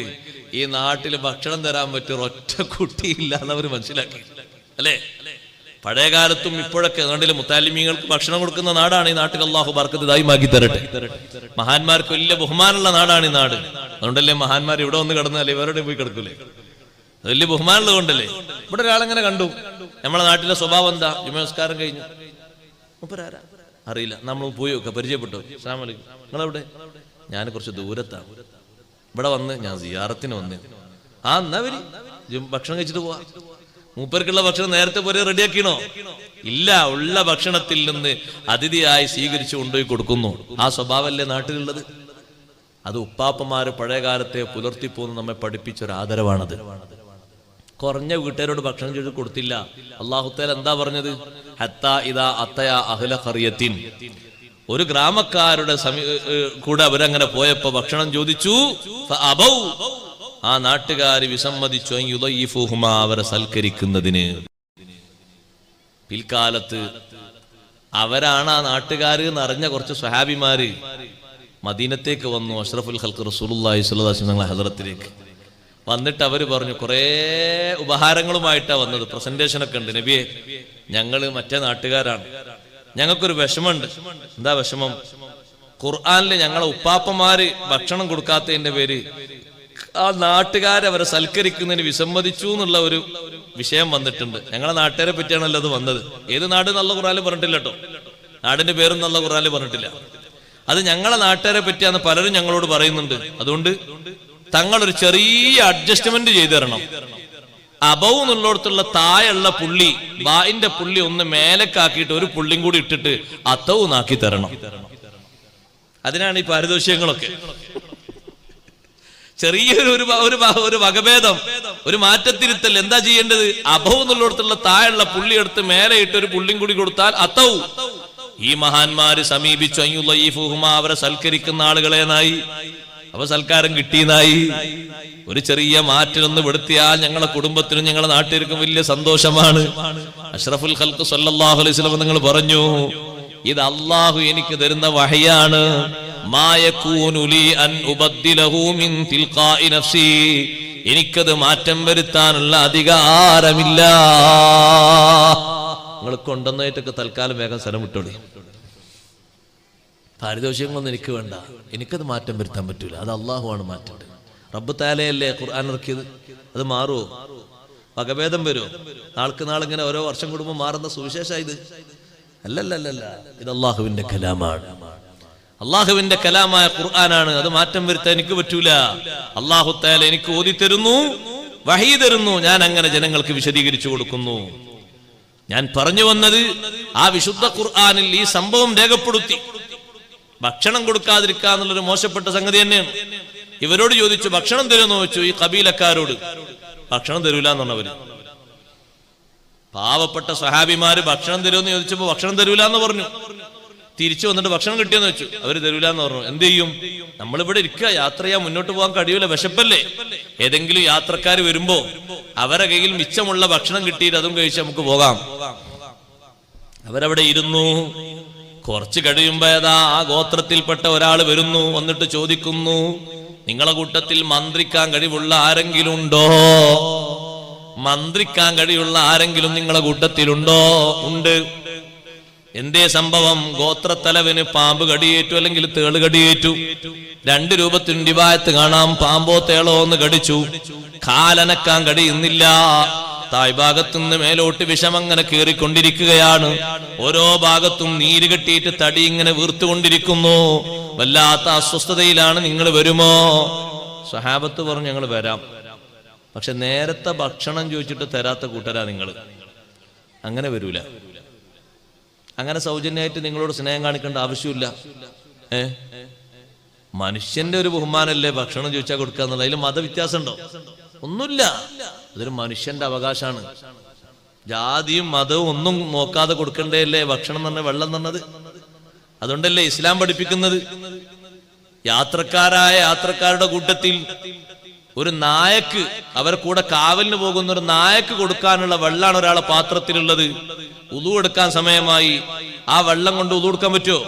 ഈ നാട്ടിൽ ഭക്ഷണം തരാൻ പറ്റിയ ഒറ്റ കുട്ടിയില്ല എന്നവർ മനസ്സിലാക്കി അല്ലേ. പഴയ കാലത്തും ഇപ്പോഴൊക്കെ നാട്ടിലെ മുത്താലിമീങ്ങൾക്ക് ഭക്ഷണം കൊടുക്കുന്ന നാടാണ് ഈ നാട്ടിൽ. അള്ളാഹു ബർക്കത്ത് ദായിമാക്കി തരട്ടെ. മഹാന്മാർക്ക് വലിയ ബഹുമാനമുള്ള നാടാണ് ഈ നാട്. അതുകൊണ്ടല്ലേ മഹാന്മാർ ഇവിടെ വന്ന് കിടന്നാലേ ഇവരുടെ പോയി കിടക്കൂലേ, വലിയ ബഹുമാനമുള്ളത് കൊണ്ടല്ലേ. ഇവിടെ ഒരാളെങ്ങനെ കണ്ടു, നമ്മളെ നാട്ടിലെ സ്വഭാവം എന്താ, നമസ്കാരം കഴിഞ്ഞു മൂപ്പരാരാ അറിയില്ല, നമ്മൾ പോയി ഒക്കെ പരിചയപ്പെട്ടു, അസ്സലാമു അലൈക്കും, നിങ്ങളെവിടെ? ഞാൻ കുറച്ച് ദൂരത്താണ്, ഇവിടെ വന്ന് ഞാൻ സിയാറത്തിന് വന്ന്. എന്നാ വരി ഭക്ഷണം കഴിച്ചിട്ട് പോവാ. മൂപ്പർക്കുള്ള ഭക്ഷണം നേരത്തെ പോലെ റെഡിയാക്കിണോ? ഇല്ല. ഉള്ള ഭക്ഷണത്തിൽ നിന്ന് അതിഥിയായി സ്വീകരിച്ചു കൊണ്ടുപോയി കൊടുക്കുന്നു. ആ സ്വഭാവമല്ലേ നാട്ടിലുള്ളത്. അത് ഉപ്പാപ്പന്മാര് പഴയ കാലത്തെ പുലർത്തിപ്പോന്ന് നമ്മെ പഠിപ്പിച്ചൊരു ആദരവാണത്. കുറഞ്ഞ വീട്ടുകാരോട് ഭക്ഷണം ചെയ്ത് കൊടുത്തില്ല. അല്ലാഹു തആല എന്താ പറഞ്ഞത്? ഹത്താ ഇദാ അതയാ അഹ്ല ഖറിയത്തിൻ. ഒരു ഗ്രാമക്കാരുടെ കൂടെ അവരങ്ങനെ പോയപ്പോ ഭക്ഷണം ചോദിച്ചു. ഫഅബൗ. ആ നാട്ടുകാര് വിസമ്മതിച്ചു. യുളയിഫുഹുമാ, അവരെ സൽക്കരിക്കുന്നതിന്. പിൽക്കാലത്ത് അവരാണ് ആ നാട്ടുകാര് എന്നറിഞ്ഞ കുറച്ച് സ്വഹാബിമാര് മദീനത്തേക്ക് വന്നു. അഷ്റഫുൽ ഖൽഖ് റസൂലുള്ളാഹി സ്വല്ലല്ലാഹു അലൈഹി വസല്ലം ഹദ്റത്തിലേക്ക് വന്നിട്ട് അവര് പറഞ്ഞു, കുറേ ഉപഹാരങ്ങളുമായിട്ടാ വന്നത്, പ്രസന്റേഷൻ ഒക്കെ ഉണ്ട്. നബിയെ, ഞങ്ങള് മറ്റേ നാട്ടുകാരാണ്, ഞങ്ങൾക്കൊരു വിഷമമുണ്ട്. എന്താ വിഷമം? ഖുർആനില് ഞങ്ങളെ ഉപ്പാപ്പന്മാര് ഭക്ഷണം കൊടുക്കാത്തതിന്റെ പേര് ആ നാട്ടുകാരെ അവരെ സൽക്കരിക്കുന്നതിന് വിസമ്മതിച്ചു എന്നുള്ള ഒരു വിഷയം വന്നിട്ടുണ്ട്. ഞങ്ങളെ നാട്ടുകാരെ പറ്റിയാണല്ലോ അത് വന്നത്. ഏത് നാട് എന്നുള്ള ഖുർആനിൽ പറഞ്ഞിട്ടില്ല കേട്ടോ, നാടിന്റെ പേരും എന്നുള്ള ഖുർആനിൽ പറഞ്ഞിട്ടില്ല. അത് ഞങ്ങളെ നാട്ടുകാരെ പറ്റിയാന്ന് പലരും ഞങ്ങളോട് പറയുന്നുണ്ട്. അതുകൊണ്ട് തങ്ങളൊരു ചെറിയ അഡ്ജസ്റ്റ്മെന്റ് ചെയ്തു തരണം. അബൗ എന്നുള്ളിടത്തുള്ള തായുള്ള പുള്ളി, ബായിന്റെ പുള്ളി ഒന്ന് മേലക്കാക്കിയിട്ട് ഒരു പുള്ളിയും കൂടി ഇട്ടിട്ട് അത്തവും നാക്കി തരണം. അതിനാണ് ഈ പാരിതോഷികങ്ങളൊക്കെ. ചെറിയൊരു ഒരു വകഭേദം, ഒരു മാറ്റത്തിരുത്തൽ. എന്താ ചെയ്യേണ്ടത്? അബൗ എന്നുള്ളിടത്തുള്ള തായുള്ള പുള്ളി എടുത്ത് മേലെ ഇട്ട് ഒരു പുള്ളിയും കൂടി കൊടുത്താൽ അത്തവും. ഈ മഹാന്മാര് സമീപിച്ചു. അയ്യുളയിഫുഹുമാ, അവരെ സൽക്കരിക്കുന്ന ആളുകളേനായി. അപ്പൊ സൽക്കാരം കിട്ടിയെന്നായി. ഒരു ചെറിയ മാറ്റം പെടുത്തിയാൽ ഞങ്ങളെ കുടുംബത്തിനും ഞങ്ങളെ നാട്ടുകാർക്കും വലിയ സന്തോഷമാണ്. അഷ്റഫുൽ ഖൽഖ് സ്വല്ലല്ലാഹു അലൈഹി വസല്ലം നിങ്ങൾ പറഞ്ഞു, ഇത് അല്ലാഹു എനിക്ക് തരുന്ന വഹയാണ്. മാ യകൂനു ലീ അൻ ഉബദ്ദിലഹു മിൻ തിൽഖാഇ നഫ്സി. എനിക്കത് മാറ്റം വരുത്താനുള്ള അധികാരമില്ല. നിങ്ങൾ കൊണ്ടുവന്നായിട്ടൊക്കെ തൽക്കാലം വേഗം സ്ഥലം വിട്ടോളി. പാരിതോഷികങ്ങളൊന്നും എനിക്ക് വേണ്ട, എനിക്കത് മാറ്റം വരുത്താൻ പറ്റൂല. അത് അള്ളാഹുവാണ് മാറ്റേണ്ടത്. റബ്ബ് തആലയല്ലേ ഖുർആൻ ഇറക്കിയത്. അത് മാറുമോ? വകഭേദം വരുമോ? നാൾക്ക് നാളിങ്ങനെ ഓരോ വർഷം കൂടുമ്പോൾ മാറുന്ന സുവിശേഷം ഇത് അല്ലല്ലല്ല. ഇത് അള്ളാഹുവിന്റെ കലാമാണ്. അള്ളാഹുവിന്റെ കലാമായ ഖുർആനാണ്. അത് മാറ്റം വരുത്താൻ എനിക്ക് പറ്റൂല. അള്ളാഹു തആല എനിക്ക് ഓതി തരുന്നു, വഹീ തരുന്നു, ഞാൻ അങ്ങനെ ജനങ്ങൾക്ക് വിശദീകരിച്ചു കൊടുക്കുന്നു. ഞാൻ പറഞ്ഞു വന്നത്, ആ വിശുദ്ധ ഖുർആനിൽ ഈ സംഭവം രേഖപ്പെടുത്തി. ഭക്ഷണം കൊടുക്കാതിരിക്കുക എന്നുള്ളൊരു മോശപ്പെട്ട സംഗതി തന്നെയാണ്. ഇവരോട് ചോദിച്ചു ഭക്ഷണം തരുമെന്ന് ചോദിച്ചു. ഈ കബീലക്കാരോട് ഭക്ഷണം തരൂല എന്ന് പറഞ്ഞവര്. പാവപ്പെട്ട സ്വഹാബിമാര് ഭക്ഷണം തരുമെന്ന് ചോദിച്ചപ്പോ ഭക്ഷണം തരൂല എന്ന് പറഞ്ഞു. തിരിച്ചു വന്നിട്ട് ഭക്ഷണം കിട്ടിയെന്ന് വെച്ചു. അവര് തരൂല എന്ന് പറഞ്ഞു. എന്ത് ചെയ്യും? നമ്മളിവിടെ ഇരിക്കുക, യാത്ര ചെയ്യാൻ മുന്നോട്ട് പോകാൻ കഴിയൂല, വിശപ്പല്ലേ. ഏതെങ്കിലും യാത്രക്കാർ വരുമ്പോ അവരെ കയ്യിൽ മിച്ചമുള്ള ഭക്ഷണം കിട്ടിയിട്ട് അതും കഴിച്ച് നമുക്ക് പോകാം. അവരവിടെ ഇരുന്നു. കുറച്ച് കഴിയുമ്പോ ഏതാ ആ ഗോത്രത്തിൽപ്പെട്ട ഒരാൾ വരുന്നു. വന്നിട്ട് ചോദിക്കുന്നു, നിങ്ങളെ കൂട്ടത്തിൽ മന്ത്രിക്കാൻ കഴിവുള്ള ആരെങ്കിലും ഉണ്ടോ? മന്ത്രിക്കാൻ കഴിവുള്ള ആരെങ്കിലും നിങ്ങളെ കൂട്ടത്തിലുണ്ടോ? ഉണ്ട്. എന്തേ സംഭവം? ഗോത്രത്തലവന് പാമ്പ് കടിയേറ്റു, അല്ലെങ്കിൽ തേള് കടിയേറ്റു. രണ്ട് രൂപത്തിന് റിവായത്ത് കാണാം. പാമ്പോ തേളോ ഒന്ന് കടിച്ചു, കാലനക്കാൻ കഴിയുന്നില്ല. താഴ്ഭാഗത്തുനിന്ന് മേലോട്ട് വിഷമങ്ങനെ കീറിക്കൊണ്ടിരിക്കുകയാണ്. ഓരോ ഭാഗത്തും നീര് കെട്ടിയിട്ട് തടി ഇങ്ങനെ വീർത്തുകൊണ്ടിരിക്കുന്നു. വല്ലാത്ത അസ്വസ്ഥതയിലാണ്. നിങ്ങൾ വരുമോ? സ്വഹാബത്ത് പറഞ്ഞു ഞങ്ങൾ വരാം. പക്ഷെ നേരത്തെ ഭക്ഷണം ചോദിച്ചിട്ട് തരാത്ത കൂട്ടരാ നിങ്ങൾ. അങ്ങനെ വരൂല. അങ്ങനെ സൗജന്യമായിട്ട് നിങ്ങളോട് സ്നേഹം കാണിക്കേണ്ട ആവശ്യമില്ല. മനുഷ്യന്റെ ഒരു ബഹുമാനല്ലേ ഭക്ഷണം ചോദിച്ചാൽ കൊടുക്കുക എന്നുള്ളത്. അതിൽ മതവ്യത്യാസം ഉണ്ടോ? ഒന്നുമില്ല. അതൊരു മനുഷ്യന്റെ അവകാശമാണ്. ജാതിയും മതവും ഒന്നും നോക്കാതെ കൊടുക്കണ്ടേയല്ലേ ഭക്ഷണം എന്ന് പറഞ്ഞ വെള്ളം തന്നത്. അതുകൊണ്ടല്ലേ ഇസ്ലാം പഠിപ്പിക്കുന്നത്. യാത്രക്കാരുടെ കൂട്ടത്തിൽ ഒരു നായക്ക്, അവർ കൂടെ കാവലിന് പോകുന്ന ഒരു നായക്ക് കൊടുക്കാനുള്ള വെള്ളമാണ് ഒരാളെ പാത്രത്തിലുള്ളത്. ഉളു എടുക്കാൻ സമയമായി. ആ വെള്ളം കൊണ്ട് ഉളു എടുക്കാൻ പറ്റുമോ?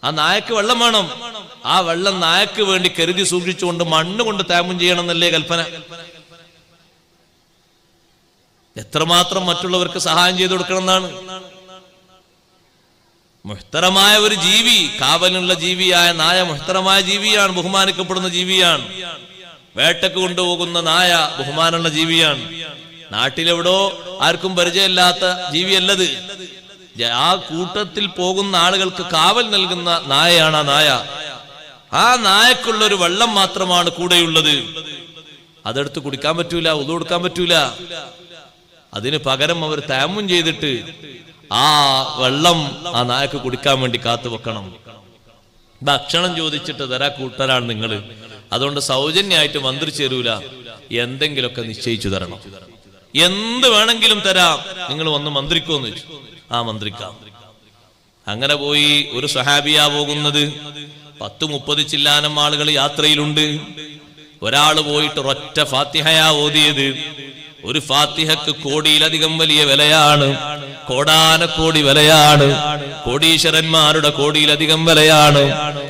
ആ നായക്ക് വെള്ളം വേണം. ആ വെള്ളം നായക്ക് വേണ്ടി കരുതി സൂക്ഷിച്ചുകൊണ്ട് മണ്ണ് കൊണ്ട് തേമം ചെയ്യണം എന്നല്ലേ കൽപ്പന. എത്രമാത്രം മറ്റുള്ളവർക്ക് സഹായം ചെയ്തു കൊടുക്കണം എന്നാണ്. മുഹ്തറമായ ഒരു ജീവി, കാവലിനുള്ള ജീവിയായ നായ മുഹ്തറമായ ജീവിയാണ്, ബഹുമാനിക്കപ്പെടുന്ന ജീവിയാണ്. വേട്ടക്ക് കൊണ്ടുപോകുന്ന നായ ബഹുമാനമുള്ള ജീവിയാണ്. നാട്ടിലെവിടോ ആർക്കും പരിചയമില്ലാത്ത ജീവിയല്ലത്. ആ കൂട്ടത്തിൽ പോകുന്ന ആളുകൾക്ക് കാവൽ നൽകുന്ന നായയാണ് ആ നായ. ആ നായക്കുള്ള ഒരു വെള്ളം മാത്രമാണ് കൂടെയുള്ളത്. അതെടുത്ത് കുടിക്കാൻ പറ്റൂല, ഉദു കൊടുക്കാൻ പറ്റൂല. അതിന് പകരം അവർ തയമ്മും ചെയ്തിട്ട് ആ വെള്ളം ആ നായക്ക് കുടിക്കാൻ വേണ്ടി കാത്തു വെക്കണം. ഭക്ഷണം ചോദിച്ചിട്ട് തരാ കൂട്ടരാണ് നിങ്ങൾ. അതുകൊണ്ട് സൗജന്യമായിട്ട് മന്ത്രിച്ചേരൂല, എന്തെങ്കിലുമൊക്കെ നിശ്ചയിച്ചു തരണം. എന്ത് വേണമെങ്കിലും തരാം, നിങ്ങൾ വന്ന് മന്ത്രിക്കോന്ന് ചോദിച്ചു. ആ മന്ത്രിക്കാം. അങ്ങനെ പോയി. ഒരു സ്വഹാബിയാ പോകുന്നത്. 10-30 ചില്ലാനം ആളുകൾ യാത്രയിലുണ്ട്. ഒരാൾ പോയിട്ട് ഒരൊറ്റ ഫാത്തിഹയാ ഓതിയത്. ഒരു ഫാത്തിഹക്ക് കോടിയിലധികം വലിയ വിലയാണ്. കോടാനക്കോടി വിലയാണ്. കോടീശ്വരന്മാരുടെ കോടിയിലധികം വിലയാണ്.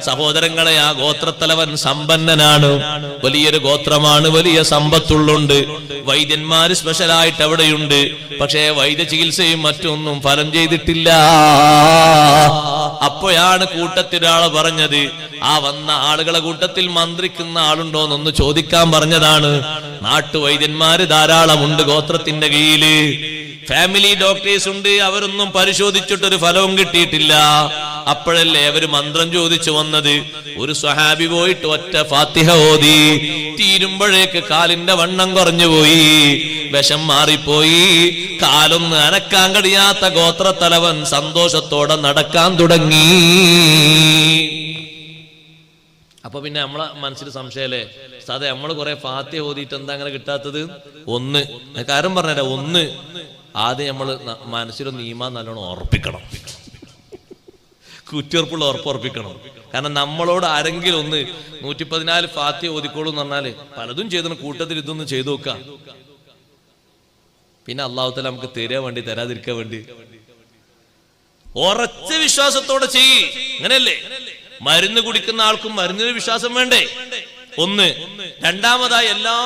സഹോദരങ്ങളെ, ആ ഗോത്രത്തലവൻ സമ്പന്നനാണ്. വലിയൊരു ഗോത്രമാണ്, വലിയ സമ്പത്തുള്ളുണ്ട്. വൈദ്യന്മാര് സ്പെഷ്യലായിട്ട് അവിടെയുണ്ട്. പക്ഷേ വൈദ്യ ചികിത്സയും മറ്റൊന്നും ഫലം ചെയ്തിട്ടില്ല. അപ്പോഴാണ് കൂട്ടത്തിലൊരാള് പറഞ്ഞത്, ആ വന്ന ആളുകളെ കൂട്ടത്തിൽ മന്ത്രിക്കുന്ന ആളുണ്ടോന്നൊന്ന് ചോദിക്കാൻ പറഞ്ഞതാണ്. നാട്ടുവൈദ്യന്മാര് ധാരാളമുണ്ട് ഗോത്രത്തിന്റെ കീഴില്. ഫാമിലി ഡോക്ടേഴ്സ് ഉണ്ട്. അവരൊന്നും പരിശോധിച്ചിട്ടൊരു ഫലവും കിട്ടിയിട്ടില്ല. അപ്പോഴല്ലേ അവര് മന്ത്രം ചോദിച്ചു വന്നത്. ഒരു സ്വഹാബി പോയിട്ട് ഒറ്റ ഫാത്തിഹ ഓതി. തീരുമ്പോഴേക്ക് കാലിന്റെ വണ്ണം കുറഞ്ഞുപോയി, വിഷം മാറിപ്പോയി. കാലൊന്ന് അനക്കാൻ കഴിയാത്ത ഗോത്രത്തലവൻ സന്തോഷത്തോടെ നടക്കാൻ തുടങ്ങി. അപ്പൊ പിന്നെ നമ്മളെ മനസ്സിൽ സംശയല്ലേ, സാധേ നമ്മള് കുറെ ഫാത്തിഹ ഓതിയിട്ട് എന്താ അങ്ങനെ കിട്ടാത്തത്? ഒന്ന് കാര്യം പറഞ്ഞുതരാം. ഒന്ന്, ആദ്യം നമ്മള് മനസ്സിലൊന്ന് ഈമാൻ നല്ലോണം ഉറപ്പിക്കണം. കുറ്റിയുറപ്പുള്ള ഉറപ്പുറപ്പിക്കണം. കാരണം നമ്മളോട് ആരെങ്കിലും ഒന്ന് 114 ഫാത്തിഹ ഓതിക്കോളൂ എന്ന് പറഞ്ഞാല് പലതും ചെയ്തിന് കൂട്ടത്തിൽ ഇതൊന്നും ചെയ്തു നോക്കാം. പിന്നെ അള്ളാഹു തആല നമുക്ക് തരാൻ വേണ്ടി, തരാതിരിക്കാൻ വേണ്ടി ഉറച്ച വിശ്വാസത്തോടെ ചെയ്യ്. അങ്ങനെയല്ലേ? മരുന്ന് കുടിക്കുന്ന ആൾക്കും മരുന്നിന് വിശ്വാസം വേണ്ടേ? ഒന്ന്. രണ്ടാമതായി എല്ലാ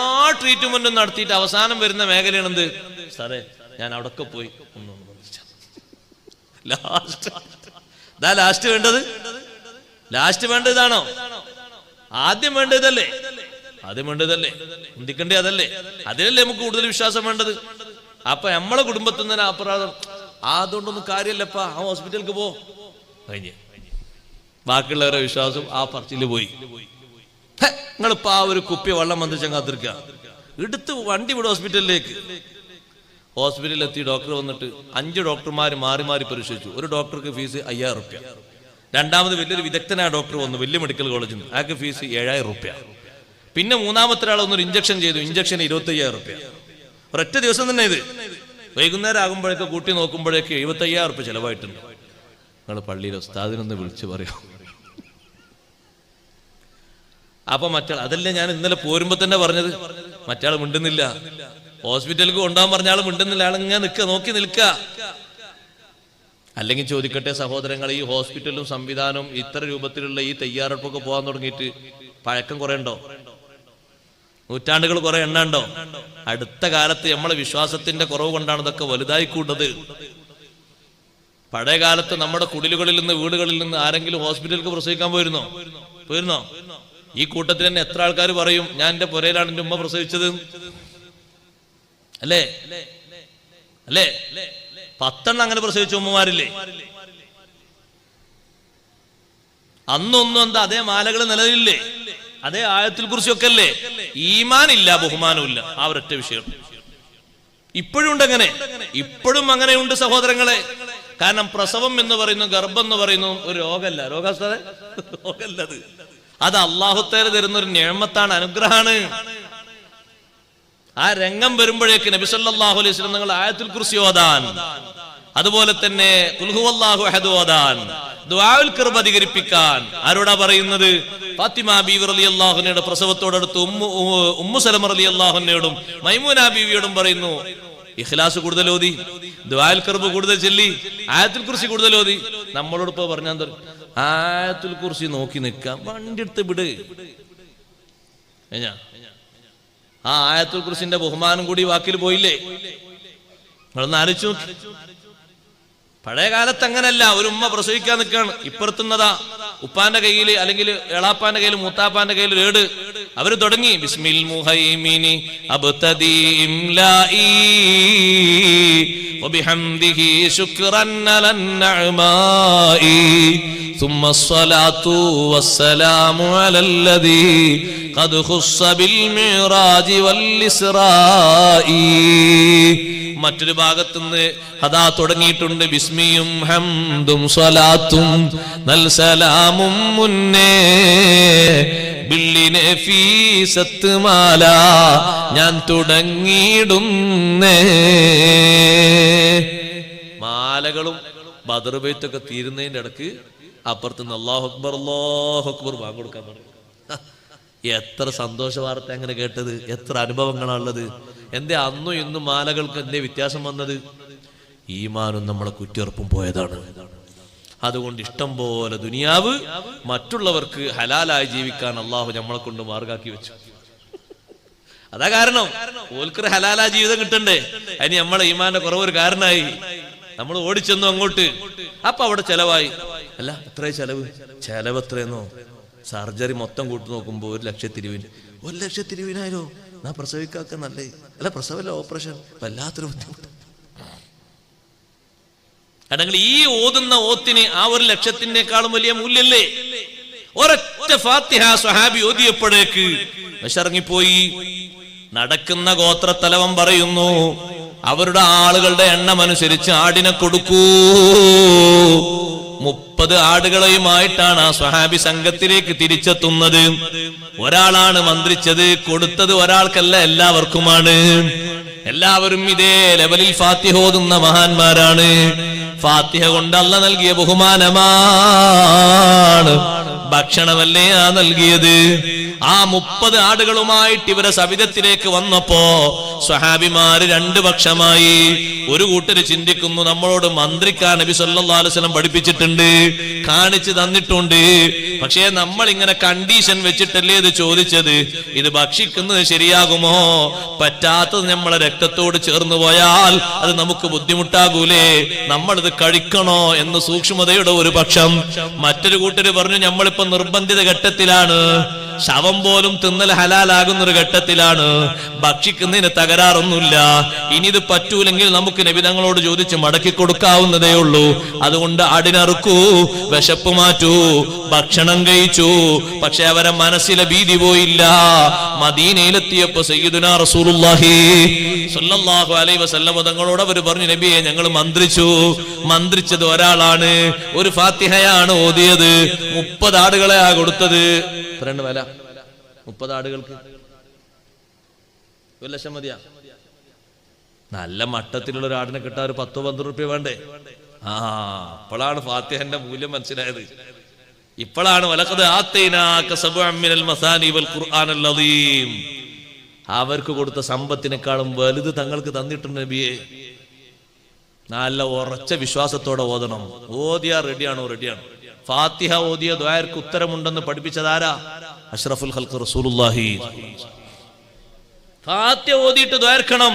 ട്രീറ്റ്മെന്റും നടത്തിയിട്ട് അവസാനം വരുന്ന മേഖലയാണ് എന്ത്? സാറേ ഞാൻ അവിടൊക്കെ പോയി ലാസ്റ്റ് വേണ്ടത്. ലാസ്റ്റ് വേണ്ടതാണോ? ആദ്യം വേണ്ടതല്ലേ? ആദ്യം വേണ്ടതല്ലേ? ചിന്തിക്കണ്ടേ അതല്ലേ? അതിലല്ലേ നമുക്ക് കൂടുതൽ വിശ്വാസം വേണ്ടത്. അപ്പൊ നമ്മളെ കുടുംബത്തിൽ നിന്ന് അപരാധം അതുകൊണ്ടൊന്നും കാര്യമല്ലപ്പാ, ആ ഹോസ്പിറ്റലിലേക്ക് പോ കഴിഞ്ഞ്. ബാക്കിയുള്ളവരുടെ വിശ്വാസം ആ പറച്ചില് പോയി. നിങ്ങളിപ്പോ ആ ഒരു കുപ്പി വെള്ളം വന്നിച്ചാൽ കാത്തിരിക്കുക. എടുത്ത് വണ്ടി വിടും ഹോസ്പിറ്റലിലേക്ക്. ഹോസ്പിറ്റലിലെത്തി ഡോക്ടർ വന്നിട്ട് 5 ഡോക്ടർമാർ മാറി മാറി പരിശോധിച്ചു. ഒരു ഡോക്ടർക്ക് ഫീസ് 5000 റുപ്യ. രണ്ടാമത് വലിയൊരു വിദഗ്ധനായ ഡോക്ടർ വന്നു, വലിയ മെഡിക്കൽ കോളേജിൽ നിന്ന്. അയാൾക്ക് ഫീസ് 7000 റുപ്യ. പിന്നെ മൂന്നാമത്തെ ഒരാൾ വന്നൊരു ഇഞ്ചക്ഷൻ ചെയ്തു. ഇഞ്ചക്ഷൻ 25000 റുപ്യ. ഒരൊറ്റ ദിവസം തന്നെ ഇത്. വൈകുന്നേരം ആകുമ്പോഴേക്ക് കൂട്ടി നോക്കുമ്പോഴേക്ക് 75000 റുപ്യ ചെലവായിട്ടുണ്ട്. നിങ്ങൾ പള്ളിയിൽ ഉസ്താദിനൊന്ന് വിളിച്ചു പറയൂ. അപ്പൊ മറ്റാൾ, അതല്ലേ ഞാൻ ഇന്നലെ പോരുമ്പോ തന്നെ പറഞ്ഞത്, മറ്റാൾ മിണ്ടുന്നില്ല. ഹോസ്പിറ്റലിലേക്ക് കൊണ്ടുപോകാൻ പറഞ്ഞ ആൾ മിണ്ടുന്നില്ല. ആളിങ്ങനെ നിൽക്കുക, നോക്കി നിൽക്കുക. അല്ലെങ്കിൽ ചോദിക്കട്ടെ സഹോദരങ്ങൾ, ഈ ഹോസ്പിറ്റലും സംവിധാനവും ഇത്ര രൂപത്തിലുള്ള ഈ തയ്യാറെടുപ്പൊക്കെ പോകാൻ തുടങ്ങിയിട്ട് പഴക്കം കുറെ ഉണ്ടോ? നൂറ്റാണ്ടുകൾ കുറെ എണ്ണ ഉണ്ടോ? അടുത്ത കാലത്ത് നമ്മളെ വിശ്വാസത്തിന്റെ കുറവ് കൊണ്ടാണ് ഇതൊക്കെ വലുതായിക്കൂട്ടത്. പഴയ കാലത്ത് നമ്മുടെ കുടിലുകളിൽ നിന്ന് വീടുകളിൽ നിന്ന് ആരെങ്കിലും ഹോസ്പിറ്റലിലേക്ക് പ്രസവിക്കാൻ പോയിരുന്നോ? ഈ കൂട്ടത്തിൽ തന്നെ എത്ര ആൾക്കാർ പറയും ഞാൻ എന്റെ പുരയിലാണ് എന്റെ ഉമ്മ പ്രസവിച്ചത്? അല്ലേ? 10 അങ്ങനെ പ്രസവിച്ച ഉമ്മമാരില്ലേ? അന്നൊന്നും എന്താ അതേ മാലകൾ നിലവിലില്ലേ? അതേ ആയത്തുൽ കുർസിയൊക്കെ അല്ലേ? ഈമാൻ ഇല്ല, ബഹുമാനം ഇല്ല. ആ ഒരൊറ്റ വിഷയം ഇപ്പോഴും ഉണ്ട്. ഇപ്പോഴും അങ്ങനെയുണ്ട് സഹോദരങ്ങളെ. കാരണം പ്രസവം എന്ന് പറയുന്നു, ഗർഭം എന്ന് പറയുന്നു ഒരു രോഗമല്ല. രോഗമല്ലത്. അത് അല്ലാഹുത്തആല തരുന്ന ഒരു നിഅമത്താണ്, അനുഗ്രഹമാണ്. ആ രംഗം വരുമ്പോഴേക്ക് നബി സല്ലല്ലാഹു അലൈഹി വസല്ലം നിങ്ങൾ ആയത്തുൽ കുർസി ഓതാൻ, അതുപോലെ തന്നെ ഖുൽ ഹുവല്ലാഹു അഹദ് ഓതാൻ, ദുആഉൽ ഖർബ് അധികരിപ്പിക്കാൻ ആരോടാ പറയുന്നത്? ഫാത്തിമ ബീവി റളിയല്ലാഹു അൻഹയുടെ പ്രസവത്തോടടുത്ത് ഉമ്മു സലമ റളിയല്ലാഹു അൻഹയോടും മൈമൂന ബീവിയോടും പറയുന്നു ഇഖ്ലാസ് കൂടുതൽ ഓതി, ദുആഉൽ ഖർബ് കൂടുതൽ ചൊല്ലി, ആയത്തുൽ കുർസി കൂടുതൽ ഓതി. നമ്മളോട് ഇപ്പോ പറഞ്ഞാൽ ആയത്തുൽ കുർസി നോക്കി നിൽക്കാം, വണ്ടി എടുത്ത് വിട്. ആ ആയത്തുൽ കുർസിന്റെ ബഹുമാനം കൂടി വാക്കിൽ പോയില്ലേ? നിങ്ങളൊന്ന് ആലോചിച്ചു. പഴയ കാലത്ത് അങ്ങനല്ല. ഒരു ഉമ്മ പ്രസവിക്കാൻ നിൽക്കാണ്, ഇപ്പുറത്തുന്നതാ ഉപ്പാന്റെ കയ്യിൽ അല്ലെങ്കിൽ എളാപ്പാന്റെ കയ്യിൽ മൂത്താപ്പാന്റെ കയ്യിൽ ഏട്. അവര് തുടങ്ങി ബിസ്മിൽ മുഹൈമിനി അബ്തദി ഇംലാഇ വബിഹംദിഹി ശുക്റൻ അലൻ നഅമായി ثم الصلاة والسلام على الذي قد خص بالمعراج والإسراء. മറ്റൊരു ഭാഗത്തുനിന്ന് അതാ തുടങ്ങിയിട്ടുണ്ട് ബിസ്മിയും ഹംദും സ്വലാത്തും നൽ സലാമും മുന്നേ ബില്ലിനെ ഫീസത്ത് മാല ഞാൻ തുടങ്ങിയിടുന്നേ. മാലകളും ബദർ ബൈത്തൊക്കെ തീരുന്നതിന്റെ ഇടക്ക് അപ്പുറത്തുനിന്ന് അല്ലാഹു അക്ബർ അല്ലാഹു അക്ബർ വാങ്ങി കൊടുക്കാൻ പറഞ്ഞു. എത്ര സന്തോഷ വാർത്ത അങ്ങനെ കേട്ടത്, എത്ര അനുഭവങ്ങളാണുള്ളത്. എന്തേ അന്നും ഇന്നും മാലകൾക്ക് എന്തേ വ്യത്യാസം വന്നത്? ഈമാനും നമ്മളെ കുറ്റിയുറപ്പും പോയതാണ്. അതുകൊണ്ട് ഇഷ്ടം പോലെ ദുനിയാവ് മറ്റുള്ളവർക്ക് ഹലാലായി ജീവിക്കാൻ അള്ളാഹു നമ്മളെ കൊണ്ട് മാർഗാക്കി വെച്ചു. അതാ കാരണം ഓൽക്കർ ഹലാലായ ജീവിതം കിട്ടണ്ടേ. അതിന് നമ്മളെ ഈമാന്റെ കുറവൊരു കാരണമായി. നമ്മൾ ഓടിച്ചെന്നു അങ്ങോട്ട്, അപ്പൊ അവിടെ ചെലവായി. അല്ല എത്രയും ചെലവ് എത്രയെന്നോ? സർജറി മൊത്തം കൂട്ടി നോക്കുമ്പോ 1,20,000 ഞാൻ പ്രസവിക്കാക്ക നല്ലേ. അല്ല പ്രസവല്ല, ഓപ്പറേഷൻ. വല്ലാത്തൊരു ബുദ്ധിമുട്ട്. അല്ലെങ്കിൽ ഈ ഓതുന്ന ഓത്തിന് ആ 1,00,000-ക്കാളും വലിയ മൂല്യല്ലേ? ഒരൊറ്റ ഫാത്തിഹ സ്വഹാബി ഓതിയപ്പോഴേക്ക് വിശറങ്ങിപ്പോയി. നടക്കുന്ന ഗോത്രത്തലവൻ പറയുന്നു അവരുടെ ആളുകളുടെ എണ്ണമനുസരിച്ച് ആടിനെ കൊടുക്കൂ. 30 ആടുകളെയുമായിട്ടാണ് ആ സ്വഹാബി സംഘത്തിലേക്ക് തിരിച്ചെത്തുന്നത്. ഒരാളാണ് മന്ത്രിച്ചത്, കൊടുത്തത് ഒരാൾക്കല്ല, എല്ലാവർക്കുമാണ്. എല്ലാവരും ഇതേ ലെവലിൽ ഫാത്തിഹ ഓതുന്ന മഹാന്മാരാണ്. ഫാത്തിഹ കൊണ്ട് അല്ലാഹു നൽകിയ ബഹുമാനമാണ്, ഭക്ഷണമല്ലേ ആ നൽകിയത്. ആ 30 ആടുകളുമായിട്ട് ഇവരെ സവിധത്തിലേക്ക് വന്നപ്പോ സ്വഹാബിമാര് 2 പക്ഷമായി. ഒരു കൂട്ടര് ചിന്തിക്കുന്നു നമ്മളോട് മന്ത്രിക്കാൻ നബി സല്ലല്ലാഹു അലൈഹി വസല്ലം പഠിപ്പിച്ചിട്ടുണ്ട്, കാണിച്ചു തന്നിട്ടുണ്ട്. പക്ഷേ നമ്മൾ ഇങ്ങനെ കണ്ടീഷൻ വെച്ചിട്ടല്ലേ ഇത് ചോദിച്ചത്. ഇത് ഭക്ഷിക്കുന്നത് ശരിയാകുമോ? പറ്റാത്തത് നമ്മളെ രക്തത്തോട് ചേർന്ന് പോയാൽ അത് നമുക്ക് ബുദ്ധിമുട്ടാകൂലേ? നമ്മളിത് കഴിക്കണോ എന്ന് സൂക്ഷ്മതയുടെ ഒരു പക്ഷം. മറ്റൊരു കൂട്ടര് പറഞ്ഞു നമ്മളിപ്പോ നിർബന്ധിത ഘട്ടത്തിലാണ്, ശവം പോലും തിന്നൽ ഹലാലാകുന്നൊരു ഘട്ടത്തിലാണ്, ഭക്ഷിക്കുന്നതിന് തകരാറൊന്നുമില്ല. ഇനി ഇത് പറ്റൂലെങ്കിൽ നമുക്ക് നബി തങ്ങളോട് ചോദിച്ച് മടക്കി കൊടുക്കാവുന്നതേ ഉള്ളൂ. അതുകൊണ്ട് ആടിനറുക്കൂ, വിശപ്പ് മാറ്റൂ, ഭക്ഷണം കഴിച്ചു. പക്ഷെ അവരെ മനസ്സിലെ ഭീതി പോയില്ല. മദീനയിലെത്തിയപ്പോ സയ്യിദുനാ റസൂലുള്ളാഹി സ്വല്ലല്ലാഹു അലൈഹി വസല്ലം തങ്ങളോട് അവർ പറഞ്ഞു നബിയെ ഞങ്ങൾ മന്ത്രിച്ചത് ഒരാളാണ്, ഒരു ഫാത്തിഹയാണ് ഓതിയത്, 30 ആടുകളെയാ കൊടുത്തത്. എത്രയാണ് വില? 30 ആടുകൾക്ക് 1,00,000 മതിയാ? നല്ല മട്ടത്തിലുള്ള ഒരു ആടിനെ കിട്ടാൻ ഒരു 10-12 റുപ്യ വേണ്ടേ? അപ്പോഴാണ് ഫാത്തിഹന്റെ മൂല്യം മനസ്സിലായത്. ഇപ്പോഴാണ് വലഖദ് ആതൈനാക സബ്അൻ മിനൽ മസാനി വൽ ഖുർആനൽ അദീം. അവർക്ക് കൊടുത്ത സമ്പത്തിനേക്കാളും വലുത് തങ്ങൾക്ക് തന്നിട്ടുണ്ട് നബിയെ. നല്ല ഉറച്ച വിശ്വാസത്തോടെ ഓതണം. ഓതിയാ റെഡിയാണോ? റെഡിയാണ്. ഫാത്തിഹ ഓതിയ ദുആക്ക് ഉത്തരമുണ്ടെന്ന് പഠിപ്പിച്ചതാരാ? അഷ്റഫുൽ ഖൽഖ് റസൂലുള്ളാഹി. ഫാത്തിഹ ഓതിയിട്ട് ദുആർക്കണം.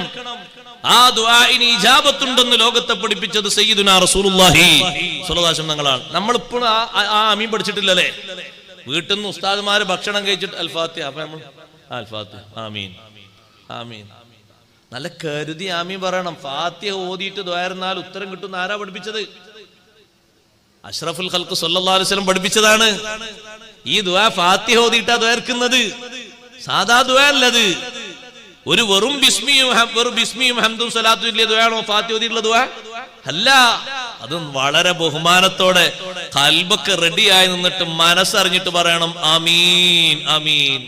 ആ ദുആഇന് ഇജാബത്തുണ്ടെന്ന് ലോകത്തെ പഠിപ്പിച്ചത് സയ്യിദുനാ റസൂലുള്ളാഹി സ്വല്ലല്ലാഹു അലൈഹി വസല്ലം തങ്ങളാണ്. നമ്മളിപ്പോൾ ആ ആമീൻ പഠിച്ചിട്ടില്ലല്ലേ? വീട്ടിൽ നിന്ന് ഉസ്താദുമാര് ഭക്ഷണം കഴിച്ചിട്ട് അൽ ഫാത്തിഹ, അപ്പൊ നമ്മൾ അൽ ഫാത്തിഹ ആമീൻ ആമീൻ നല്ല കരുതി ആമീൻ പറയണം. ഫാത്തിഹ ഓതിയിട്ട് ദ്വാരുന്നാൽ ഉത്തരം കിട്ടുന്ന ആരാ പഠിപ്പിച്ചത്? അഷ്റഫുൽ ഖൽഖ് സല്ലല്ലാഹു അലൈഹി വസല്ലം പഠിപ്പിച്ചതാണ്. ഈ ദുആ ഫാത്തിഹ ഓതിയിട്ടാ ദ്വാർക്കുന്നത്, സാധാ ദുആ അല്ലത്. ഒരു വെറും ബിസ്മിയും ഹംദും സലാത്തും ഇല്ലേ ദുആണോ ഫാത്തിഹ ഓതിയിട്ടുള്ള ദുആ? അല്ല, അതും വളരെ ബഹുമാനത്തോടെ ഖൽബൊക്കെ റെഡിയായി നിന്നിട്ട് മനസ്സറിഞ്ഞിട്ട് പറയണം ആമീൻ ആമീൻ.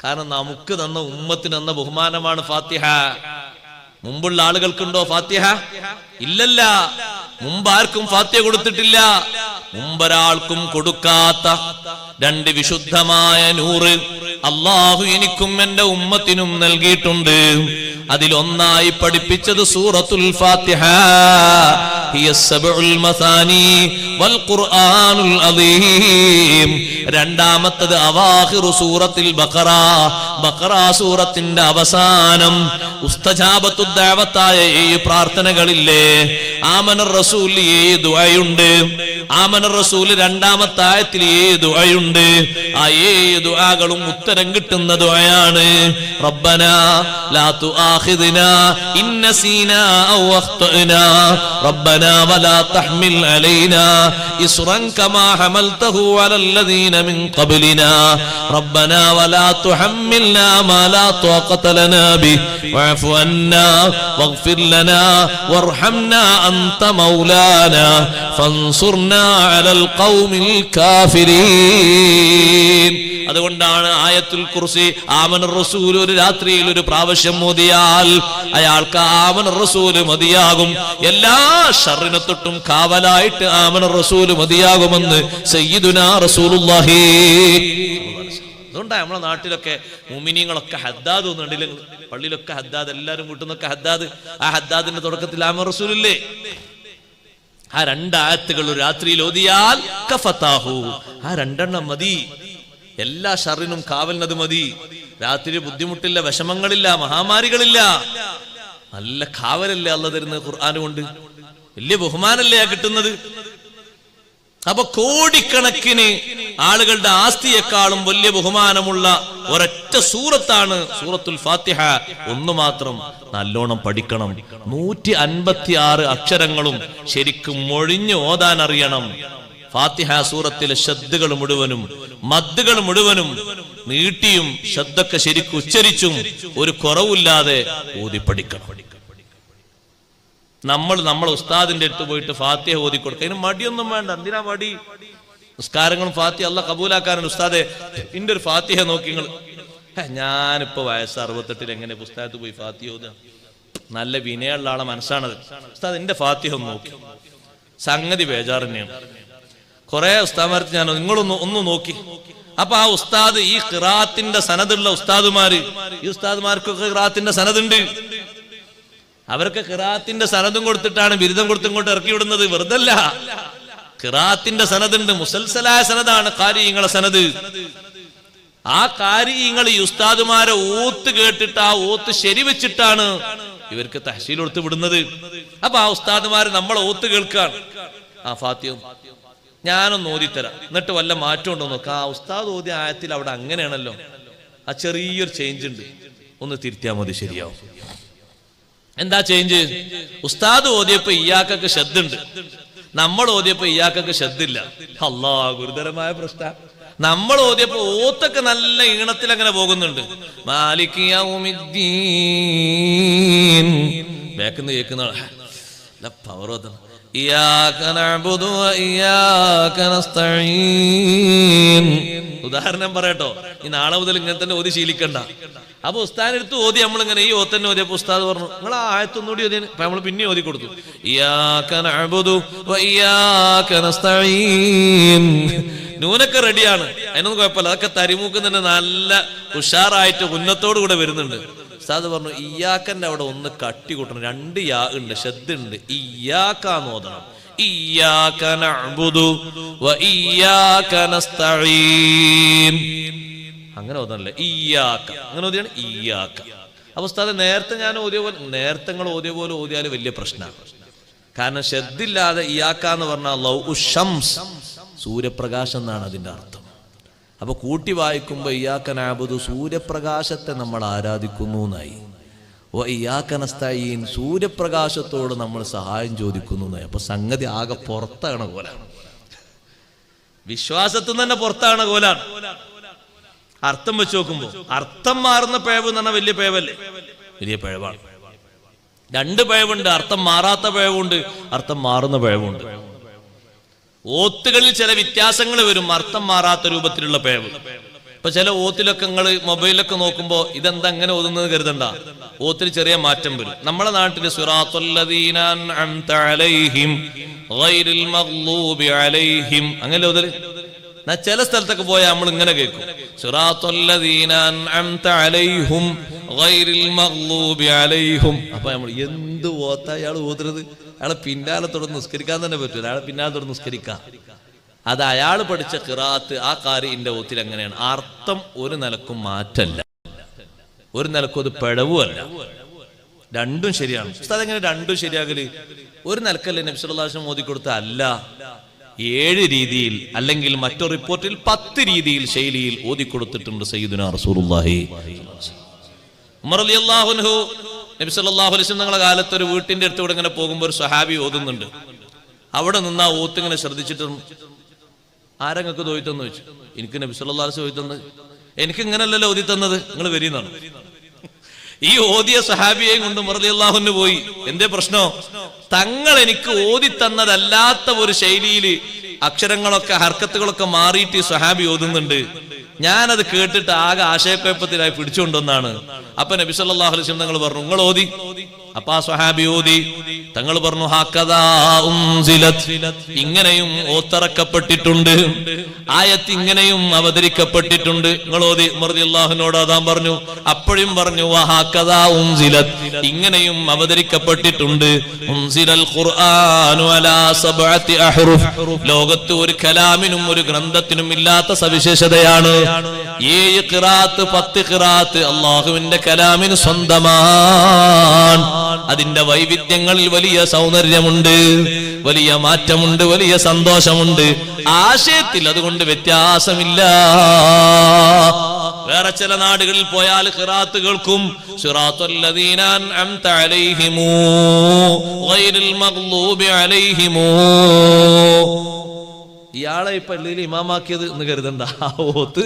കാരണം നമുക്ക് തന്ന ഉമ്മത്തിന് തന്ന ബഹുമാനമാണ് ഫാത്തിഹ. മുമ്പുള്ള ആളുകൾക്കുണ്ടോ ഫാത്തിഹ? ഇല്ലല്ല, മുമ്പാർക്കും ഫാത്തിഹ കൊടുത്തിട്ടില്ല. മുമ്പൊരാൾക്കും കൊടുക്കാത്ത രണ്ട് വിശുദ്ധമായ നൂറ് അള്ളാഹു എനിക്കും എന്റെ ഉമ്മത്തിനും നൽകിയിട്ടുണ്ട്. അതിലൊന്നായി പഠിപ്പിച്ചത് സൂറത്തുൽ ഫാത്തിഹ. ഹിയ സബഉൽ മസാനി വൽ ഖുർആനുൽ അദീം. രണ്ടാമത്തത് അവാഖിറു സൂറത്തുൽ ബഖറ, ബഖറ സൂറത്തിന്റെ അവസാനം ഉസ്തജാബത്തു ദഅവത്തായ ഈ പ്രാർത്ഥനകളില്ലേ, ആമനർ റസൂൽ ഈ ദുആയുണ്ട്. ആമനർ റസൂൽ രണ്ടാമത്തെ ആയത്തിൽ ഈ ദുആയുണ്ട്. ആ ഈ ദുആകളും ഉത്തരം കിട്ടുന്ന ദുആയാണ്. റബ്ബനാ ലാ തുആഖിദ്നാ ഇൻ നസീനാ ഔ അഖ്തഅനാ റബ്ബനാ വലാ തഹ്മിൽ അലൈനാ ഇസ്റൻ കമാ ഹമൽതഹു അലല്ലദീന മിൻ ഖബ്ലിനാ റബ്ബനാ വലാ തുഹമ്മിൽനാ മാ ലാ ത്വാഖത ലനാ ബിഹി വഅഫു അന്നാ വഗ്ഫിർ ലനാ വർഹംനാ അൻത മൗലാനാ ഫൻസുർനാ അലൽ ഖൗമിൽ കാഫിരീൻ. അതുകൊണ്ടാണ് ആയത്തുൽ കുർസി ആമനർ റസൂൽ ഒരു രാത്രിയിൽ ഒരു പ്രാവശ്യം ഓതിയാൽ അയാൾക്ക് ആമനർ റസൂൽ മതിയാകും. എല്ലാ ഷർറിനെ തൊട്ടും കാവലായിട്ട് ആമനർ റസൂൽ മതിയാകുമെന്ന് സയ്യിദുനാ റസൂലുള്ളാഹി. അതുകൊണ്ടാണ് നമ്മളെ നാട്ടിലൊക്കെ മുഅ്മിനീങ്ങളൊക്കെ ഹദ്ദാദ് ഒന്നുണ്ടല്ലേ, പള്ളിയിലൊക്കെ ഹദ്ദാദ്, എല്ലാവരും കൂട്ടുന്നൊക്കെ ഹദ്ദാദ്. ആ ഹദ്ദാദിന്റെ തുടക്കത്തിൽ ആമനർ റസൂലില്ലേ? ആ രണ്ടായത്തുകൾ ഒരു രാത്രിയിൽ ഓതിയാൽ കഫതാഹു, ആ രണ്ടെണ്ണം മതി, എല്ലാ ഷർറിനും കാവലിനത് മതി. രാത്രി ബുദ്ധിമുട്ടില്ല, വിഷമങ്ങളില്ല, മഹാമാരികളില്ല. നല്ല കാവലല്ലേ അള്ളാഹ് തരുന്നത് ഖുർആൻ കൊണ്ട്. വലിയ ബഹുമാനല്ലേ കിട്ടുന്നത്. അപ്പൊ കോടിക്കണക്കിന് ആളുകളുടെ ആസ്തിയെക്കാളും വലിയ ബഹുമാനമുള്ള ഒരൊറ്റ സൂറത്താണ് സൂറത്തുൽ ഫാത്തിഹ. ഒന്ന് മാത്രം നല്ലോണം പഠിക്കണം. 156 അക്ഷരങ്ങളും ശരിക്കും മൊഴിഞ്ഞു ഓതാൻ അറിയണം. ഫാത്തിഹ സൂറത്തിലെ ശബ്ദകൾ മുഴുവനും മദ്ദുകൾ മുഴുവനും നീട്ടിയും ശബ്ദമൊക്കെ ശരിക്കും ഉച്ചരിച്ചും ഒരു കുറവില്ലാതെ ഓതി പഠിക്കണം. നമ്മളെ ഉസ്താദിന്റെ അടുത്ത് പോയിട്ട് ഫാത്തിഹ ഓതി കൊടുക്കുക. അതിന് മടിയൊന്നും വേണ്ട. എന്തിനാ മടി? നിസ്കാരങ്ങളും ഫാത്തിഹ അല്ലാഹ് കബൂലാക്കാനാണ്. ഉസ്താദെ ഇന്റെ ഒരു ഫാത്തിഹ നോക്കി നിങ്ങൾ. ഞാനിപ്പോ വയസ്സ് 68 എങ്ങനെ പുസ്തകത്ത് പോയി ഫാത്തിഹ ഓതുക? നല്ല വിനയുള്ള ആളെ മനസ്സാണത്. ഉസ്താദ് എന്റെ ഫാത്തിഹ ഒന്ന് നോക്കി. സംഗതി ബേജാർ തന്നെയാണ്. കുറെ ഉസ്താദ്മാർക്ക് ഞാൻ ഒന്ന് നോക്കി. അപ്പൊ ആ ഉസ്താദ് ഈ ഖിറാഅത്തിന്റെ സനദുള്ള ഉസ്താദുമാര്, ഈ ഉസ്താദ്മാർക്കൊക്കെ ഖിറാഅത്തിന്റെ സനദുണ്ട്. അവർക്ക് ഖിറാഅത്തിന്റെ സനദും കൊടുത്തിട്ടാണ് ബിരുദം കൊടുത്ത് ഇങ്ങോട്ട് ഇറക്കി വിടുന്നത്. വെറുതല്ല, ഖിറാഅത്തിന്റെ സനദുണ്ട്. മുസൽസലായ സനദാണ് ഖാരിഈങ്ങളെ സനദ്. ആ ഖാരിഈങ്ങൾ ഈ ഉസ്താദുമാരെ ഓത്ത് കേട്ടിട്ട് ആ ഓത്ത് ശരിവെച്ചിട്ടാണ് ഇവർക്ക് തഹ്സീൽ കൊടുത്ത് വിടുന്നത്. അപ്പൊ ആ ഉസ്താദുമാര് നമ്മളെ ഓത്ത് കേൾക്കാണ്. ആ ഫാത്തിഹ ഞാനൊന്ന് ഓതിത്തരാം, എന്നിട്ട് വല്ല മാറ്റം ഉണ്ടോ നോക്കാം. ആ ഉസ്താദ് ഓതിയ ആയത്തിൽ അവിടെ അങ്ങനെയാണല്ലോ, ആ ചെറിയൊരു ചേഞ്ച് ഉണ്ട്, ഒന്ന് തിരുത്തിയാൽ മതി, ശരിയാവും. എന്താ ചേഞ്ച്? ഉസ്താദ് ഓതിയപ്പോ ഇയാൾക്ക് ശ്രദ്ധുണ്ട്, നമ്മൾ ഓതിയപ്പോ ഇയാൾക്ക് ശ്രദ്ധയില്ല. അല്ലാ, ഗുരുതരമായ പ്രശ്നം. നമ്മൾ ഓതിയപ്പോ ഓത്തൊക്കെ നല്ല ഈണത്തിൽ അങ്ങനെ പോകുന്നുണ്ട്. മാലിക് യൗമിദ്ദീൻ ബാക്കിന്ന് കേൾക്കുന്ന പവർ ഓതണം. ഉദാഹരണം പറയട്ടോ, ഈ നാളെ മുതൽ ഇങ്ങനെ തന്നെ ഓതി ശീലിക്കണ്ട. അപ്പൊ ഉസ്താദിന്റെ അടുത്ത് ഓതി നമ്മളിങ്ങനെ ഈ ഓത്തന്നെ ഓതിയപ്പോ ഉസ്താദ് പറഞ്ഞു നിങ്ങൾ ആ ആയത്തൊന്നുകൂടി ഓതി. അപ്പൊ നമ്മൾ പിന്നെ ഓതി കൊടുത്തു. നൂനൊക്കെ റെഡിയാണ്, അതിനൊന്നും കുഴപ്പമില്ല. അതൊക്കെ തരിമൂക്ക് തന്നെ നല്ല ഉഷാറായിട്ട് ഉന്നത്തോടു കൂടെ വരുന്നുണ്ട്. ഉസ്താദ് പറഞ്ഞു ഇയ്യാക്കന്റെ അവിടെ ഒന്ന് കട്ടി കൂട്ടണം, 2 യാ ഉണ്ട്, ശ്രദ്ധ ഉണ്ട്. ഇയ്യാക്കാന്ന് ഓതണം. ഇയ്യാക നഅ്ബുദു വ ഇയ്യാക നസ്തഈൻ. അങ്ങനെ ഓതണല്ലേ ഇയ്യാക്ക, അങ്ങനെ ഓതിയാണ് ഇയ്യാക്ക. അപ്പൊ ഉസ്താദെ നേരത്തെ ഞാൻ ഓതിയ പോലെ, നേരത്തെ നിങ്ങൾ ഓതിയ പോലെ ഓതിയാൽ വലിയ പ്രശ്നമാണ്. കാരണം ശ്രദ്ധയില്ലാതെ ഇയാക്കാന്ന് പറഞ്ഞാൽ ലൗ ഉഷംസ്, സൂര്യപ്രകാശം എന്നാണ് അതിന്റെ അർത്ഥം. അപ്പൊ കൂട്ടി വായിക്കുമ്പോ ഇയ്യാക നഅ്ബുദു, സൂര്യപ്രകാശത്തെ നമ്മൾ ആരാധിക്കുന്നു എന്നായി. ഓ ഇയ്യാക നസ്തഈൻ, സൂര്യപ്രകാശത്തോട് നമ്മൾ സഹായം ചോദിക്കുന്നു എന്നായി. അപ്പൊ സംഗതി ആകെ പുറത്താണ് കോലാണ്, വിശ്വാസത്തിൽ നിന്ന് തന്നെ പുറത്താണ് കോലാണ്. അർത്ഥം വെച്ച് നോക്കുമ്പോ അർത്ഥം മാറുന്ന പിഴവ് എന്ന് പറഞ്ഞാൽ വലിയ പിഴവല്ലേ? വലിയ പിഴവാണ്. രണ്ട് പിഴവുണ്ട്, അർത്ഥം മാറാത്ത പിഴവുണ്ട്, അർത്ഥം മാറുന്ന പിഴവുണ്ട്. ഓത്തുകളിൽ ചില വ്യത്യാസങ്ങൾ വരും, അർത്ഥം മാറാത്ത രൂപത്തിലുള്ള പിഴവ്. ഇപ്പൊ ചില ഓത്തിലൊക്കെ നിങ്ങൾ മൊബൈലൊക്കെ നോക്കുമ്പോ ഇതെന്താ അങ്ങനെ ഓതുന്നത് കരുതണ്ട, ഓത്തിൽ ചെറിയ മാറ്റം വരും. നമ്മുടെ നാട്ടില് സിറാത്തുല്ലദീന അൻഅംത അലൈഹിം ഗൈറിൽ മഗ്ലൂബി അലൈഹിം അങ്ങനെ ഓതല്. ചില സ്ഥലത്തൊക്കെ പോയാൽ നമ്മൾ ഇങ്ങനെ കേൾക്കും, സിറാത്തുല്ലദീന അൻഅംത അലൈഹിം ഗൈറിൽ മഗ്ലൂബി അലൈഹിം. അപ്പൊ നമ്മൾ എന്ത് ഓത്താ അയാൾ ഓതുന്നത്? അയാളെ പിന്നാലത്തോടെ നിസ്കരിക്കാൻ തന്നെ പറ്റൂല, അയാളെ പിന്നാലത്തോടെ നിസ്കരിക്കാം. അത് അയാൾ പഠിച്ച ഖിറാഅത്ത്, ആ കാര്യന്റെ ഓത്തിൽ അങ്ങനെയാണ്. അർത്ഥം ഒരു നിലക്കും മാറ്റല്ല, ഒരു നിലക്കും അത് പിഴവുമല്ല, രണ്ടും ശരിയാണ്. അതെങ്ങനെ രണ്ടും ശരിയാകല്? ഒരു നിലക്കല്ലേ നബി സല്ലല്ലാഹു അലൈഹി വസല്ലം ഓതി കൊടുത്ത? അല്ല, 7 രീതിയിൽ, അല്ലെങ്കിൽ മറ്റൊരു റിപ്പോർട്ടിൽ 10 രീതിയിൽ, ശൈലിയിൽ ഓതിക്കൊടുത്തിട്ടുണ്ട് സയ്യിദുനാ റസൂലുള്ളാഹി. ഉമർ റളിയല്ലാഹു അൻഹു നബി സല്ലല്ലാഹു അലൈഹി വസല്ലം തങ്ങളുടെ കാലത്ത് ഒരു വീട്ടിന്റെ അടുത്തൂടെ ഇങ്ങനെ പോകുമ്പോൾ ഒരു സ്വഹാബി ഓതുന്നുണ്ട്. അവിടെ നിന്ന് ആ ഓത്ത് ഇങ്ങനെ ശ്രദ്ധിച്ചിട്ടും, ആരങ്ങൾക്ക് തോതി തന്നു ചോദിച്ചു. എനിക്ക് നബി സല്ലല്ലാഹു അലൈഹി വസല്ലം തന്നത്, എനിക്ക് ഇങ്ങനല്ലല്ലോ ഓതി തന്നത്, നിങ്ങൾ വരീന്നാണ്. ഈ ഓതിയ സഹാബിയെയും കൊണ്ട് ഉമർ റളിയല്ലാഹു അൻഹു പോയി. എന്തേ പ്രശ്നം? തങ്ങൾ എനിക്ക് ഓതി തന്നതല്ലാത്ത ഒരു ശൈലിയിൽ അക്ഷരങ്ങളൊക്കെ ഹർക്കത്തുകളൊക്കെ മാറിയിട്ട് സഹാബി ഓതുന്നുണ്ട്. ഞാനത് കേട്ടിട്ട് ആകെ ആശയക്കുഴപ്പത്തിലായി പിടിച്ചുകൊണ്ടൊന്നാണ്. അപ്പൊ നബി സല്ലല്ലാഹു അലൈഹി വസല്ലം തങ്ങൾ പറഞ്ഞു, നിങ്ങൾ ഓതി. അപ്പൊ ആ സ്വഹാബി ഓതി. തങ്ങൾ പറഞ്ഞു, ഹക്കദാ ഉൻസിലത്, ഇങ്ങനെയും ഓത്തിറക്കപ്പെട്ടിട്ടുണ്ട്, ആയത്ത് ഇങ്ങനെയും അവതരിക്കപ്പെട്ടിട്ടുണ്ട്. നിങ്ങൾ ഓതി. ഉമർ റളിയല്ലാഹുവിനോട് അതാൻ പറഞ്ഞു. അപ്പോഴും പറഞ്ഞു, വഹക്കദാ ഉൻസിലത്, ഇങ്ങനെയും അവതരിക്കപ്പെട്ടിട്ടുണ്ട്. ഉൻസിലൽ ഖുർആനു അലാ സബ്അത്തി അഹ്റുഫ്, ലോകത്ത് ഒരു കലാമിനും ഒരു ഗ്രന്ഥത്തിനും ഇല്ലാത്ത സവിശേഷതയാണ് 7 ഖിറാഅത്ത്, 10 ഖിറാഅത്ത് അല്ലാഹുവിന്റെ കലാമിന് സ്വന്തമാണ്. അതിന്റെ വൈവിധ്യങ്ങളിൽ വലിയ സൗന്ദര്യമുണ്ട്, വലിയ മാറ്റമുണ്ട്, വലിയ സന്തോഷമുണ്ട്. ആശയത്തിൽ അതുകൊണ്ട് വ്യത്യാസമില്ല. വേറെ ചില നാടുകളിൽ പോയാൽ ഖിറാഅത്ത് കേൾക്കും, സിറാത്തുല്ലദീന അൻഅംത അലൈഹിം ഗൈറിൽ മഗ്ലൂബി അലൈഹിം. ഇയാളെ ഇപ്പൊ പള്ളിയിൽ ഇമാമാക്കിയത് എന്ന് കരുതണ്ട, ആ ഓത്ത്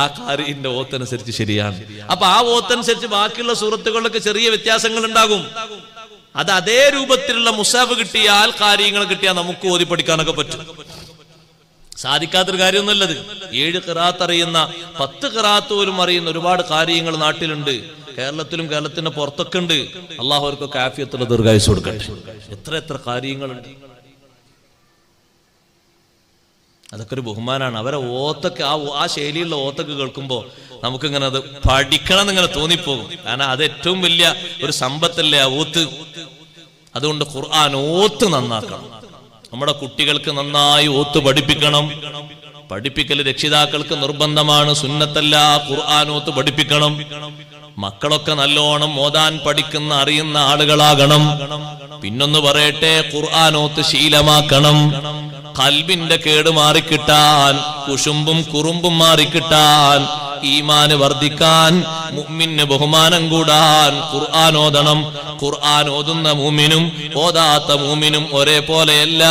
ആ കാര്യന്റെ ഓത്തനുസരിച്ച് ശരിയാണ്. അപ്പൊ ആ ഓത്തനുസരിച്ച് ബാക്കിയുള്ള സൂറത്തുകളിലൊക്കെ ചെറിയ വ്യത്യാസങ്ങൾ ഉണ്ടാകും. അത് അതേ രൂപത്തിലുള്ള മുസാഫ് കിട്ടിയാൽ, കാര്യങ്ങൾ കിട്ടിയാൽ നമുക്ക് ഓതി പഠിക്കാനൊക്കെ പറ്റും. സാധിക്കാത്തൊരു കാര്യമൊന്നുമല്ലത്. 7 ഖിറാഅത്ത് അറിയുന്ന, 10 ഖിറാഅത്ത് പോലും അറിയുന്ന ഒരുപാട് കാര്യങ്ങൾ നാട്ടിലുണ്ട്, കേരളത്തിലും കേരളത്തിന്റെ പുറത്തൊക്കെ ഉണ്ട്. അള്ളാഹു അവർക്കൊക്കെ ആഫിയത്തുള്ള ദീർഘായുസ്സ് കൊടുക്കട്ടെ. എത്ര കാര്യങ്ങളുണ്ട്. അതൊക്കെ ഒരു ബഹുമാനാണ്. അവരെ ഓത്തൊക്കെ ആ ശൈലിയുള്ള ഓത്തൊക്കെ കേൾക്കുമ്പോൾ നമുക്കിങ്ങനെ അത് പഠിക്കണം എന്നിങ്ങനെ തോന്നിപ്പോകും. കാരണം അത് ഏറ്റവും വലിയ ഒരു സമ്പത്തല്ലേ ആ ഓത്ത്. അതുകൊണ്ട് ഖുർആൻ ഓത്ത് നന്നാക്കണം. നമ്മുടെ കുട്ടികൾക്ക് നന്നായി ഓത്ത് പഠിപ്പിക്കണം. പഠിപ്പിക്കൽ രക്ഷിതാക്കൾക്ക് നിർബന്ധമാണ്, സുന്നത്തല്ല. ഖുർആൻ ഓത്ത് പഠിപ്പിക്കണം. മക്കളൊക്കെ നല്ലോണം ഓതാൻ പഠിക്കുന്ന അറിയുന്ന ആളുകളാകണം. പിന്നൊന്ന് പറയട്ടെ, ഖുർആൻ ഓത്ത് ശീലമാക്കണം. ഖൽബിന്റെ കേട് മാറിക്കിട്ടാൻ, കുശുമ്പും കുറുമ്പും മാറിക്കിട്ടാൻ, ഈമാന് വർദ്ധിക്കാൻ, മുഅ്മിന് ബഹുമാനം കൂടാൻ ഖുർആൻ ഓതണം. ഖുർആൻ ഓതുന്ന മുഅ്മിനും ഓതാത്ത മുഅ്മിനും ഒരേപോലെയല്ല.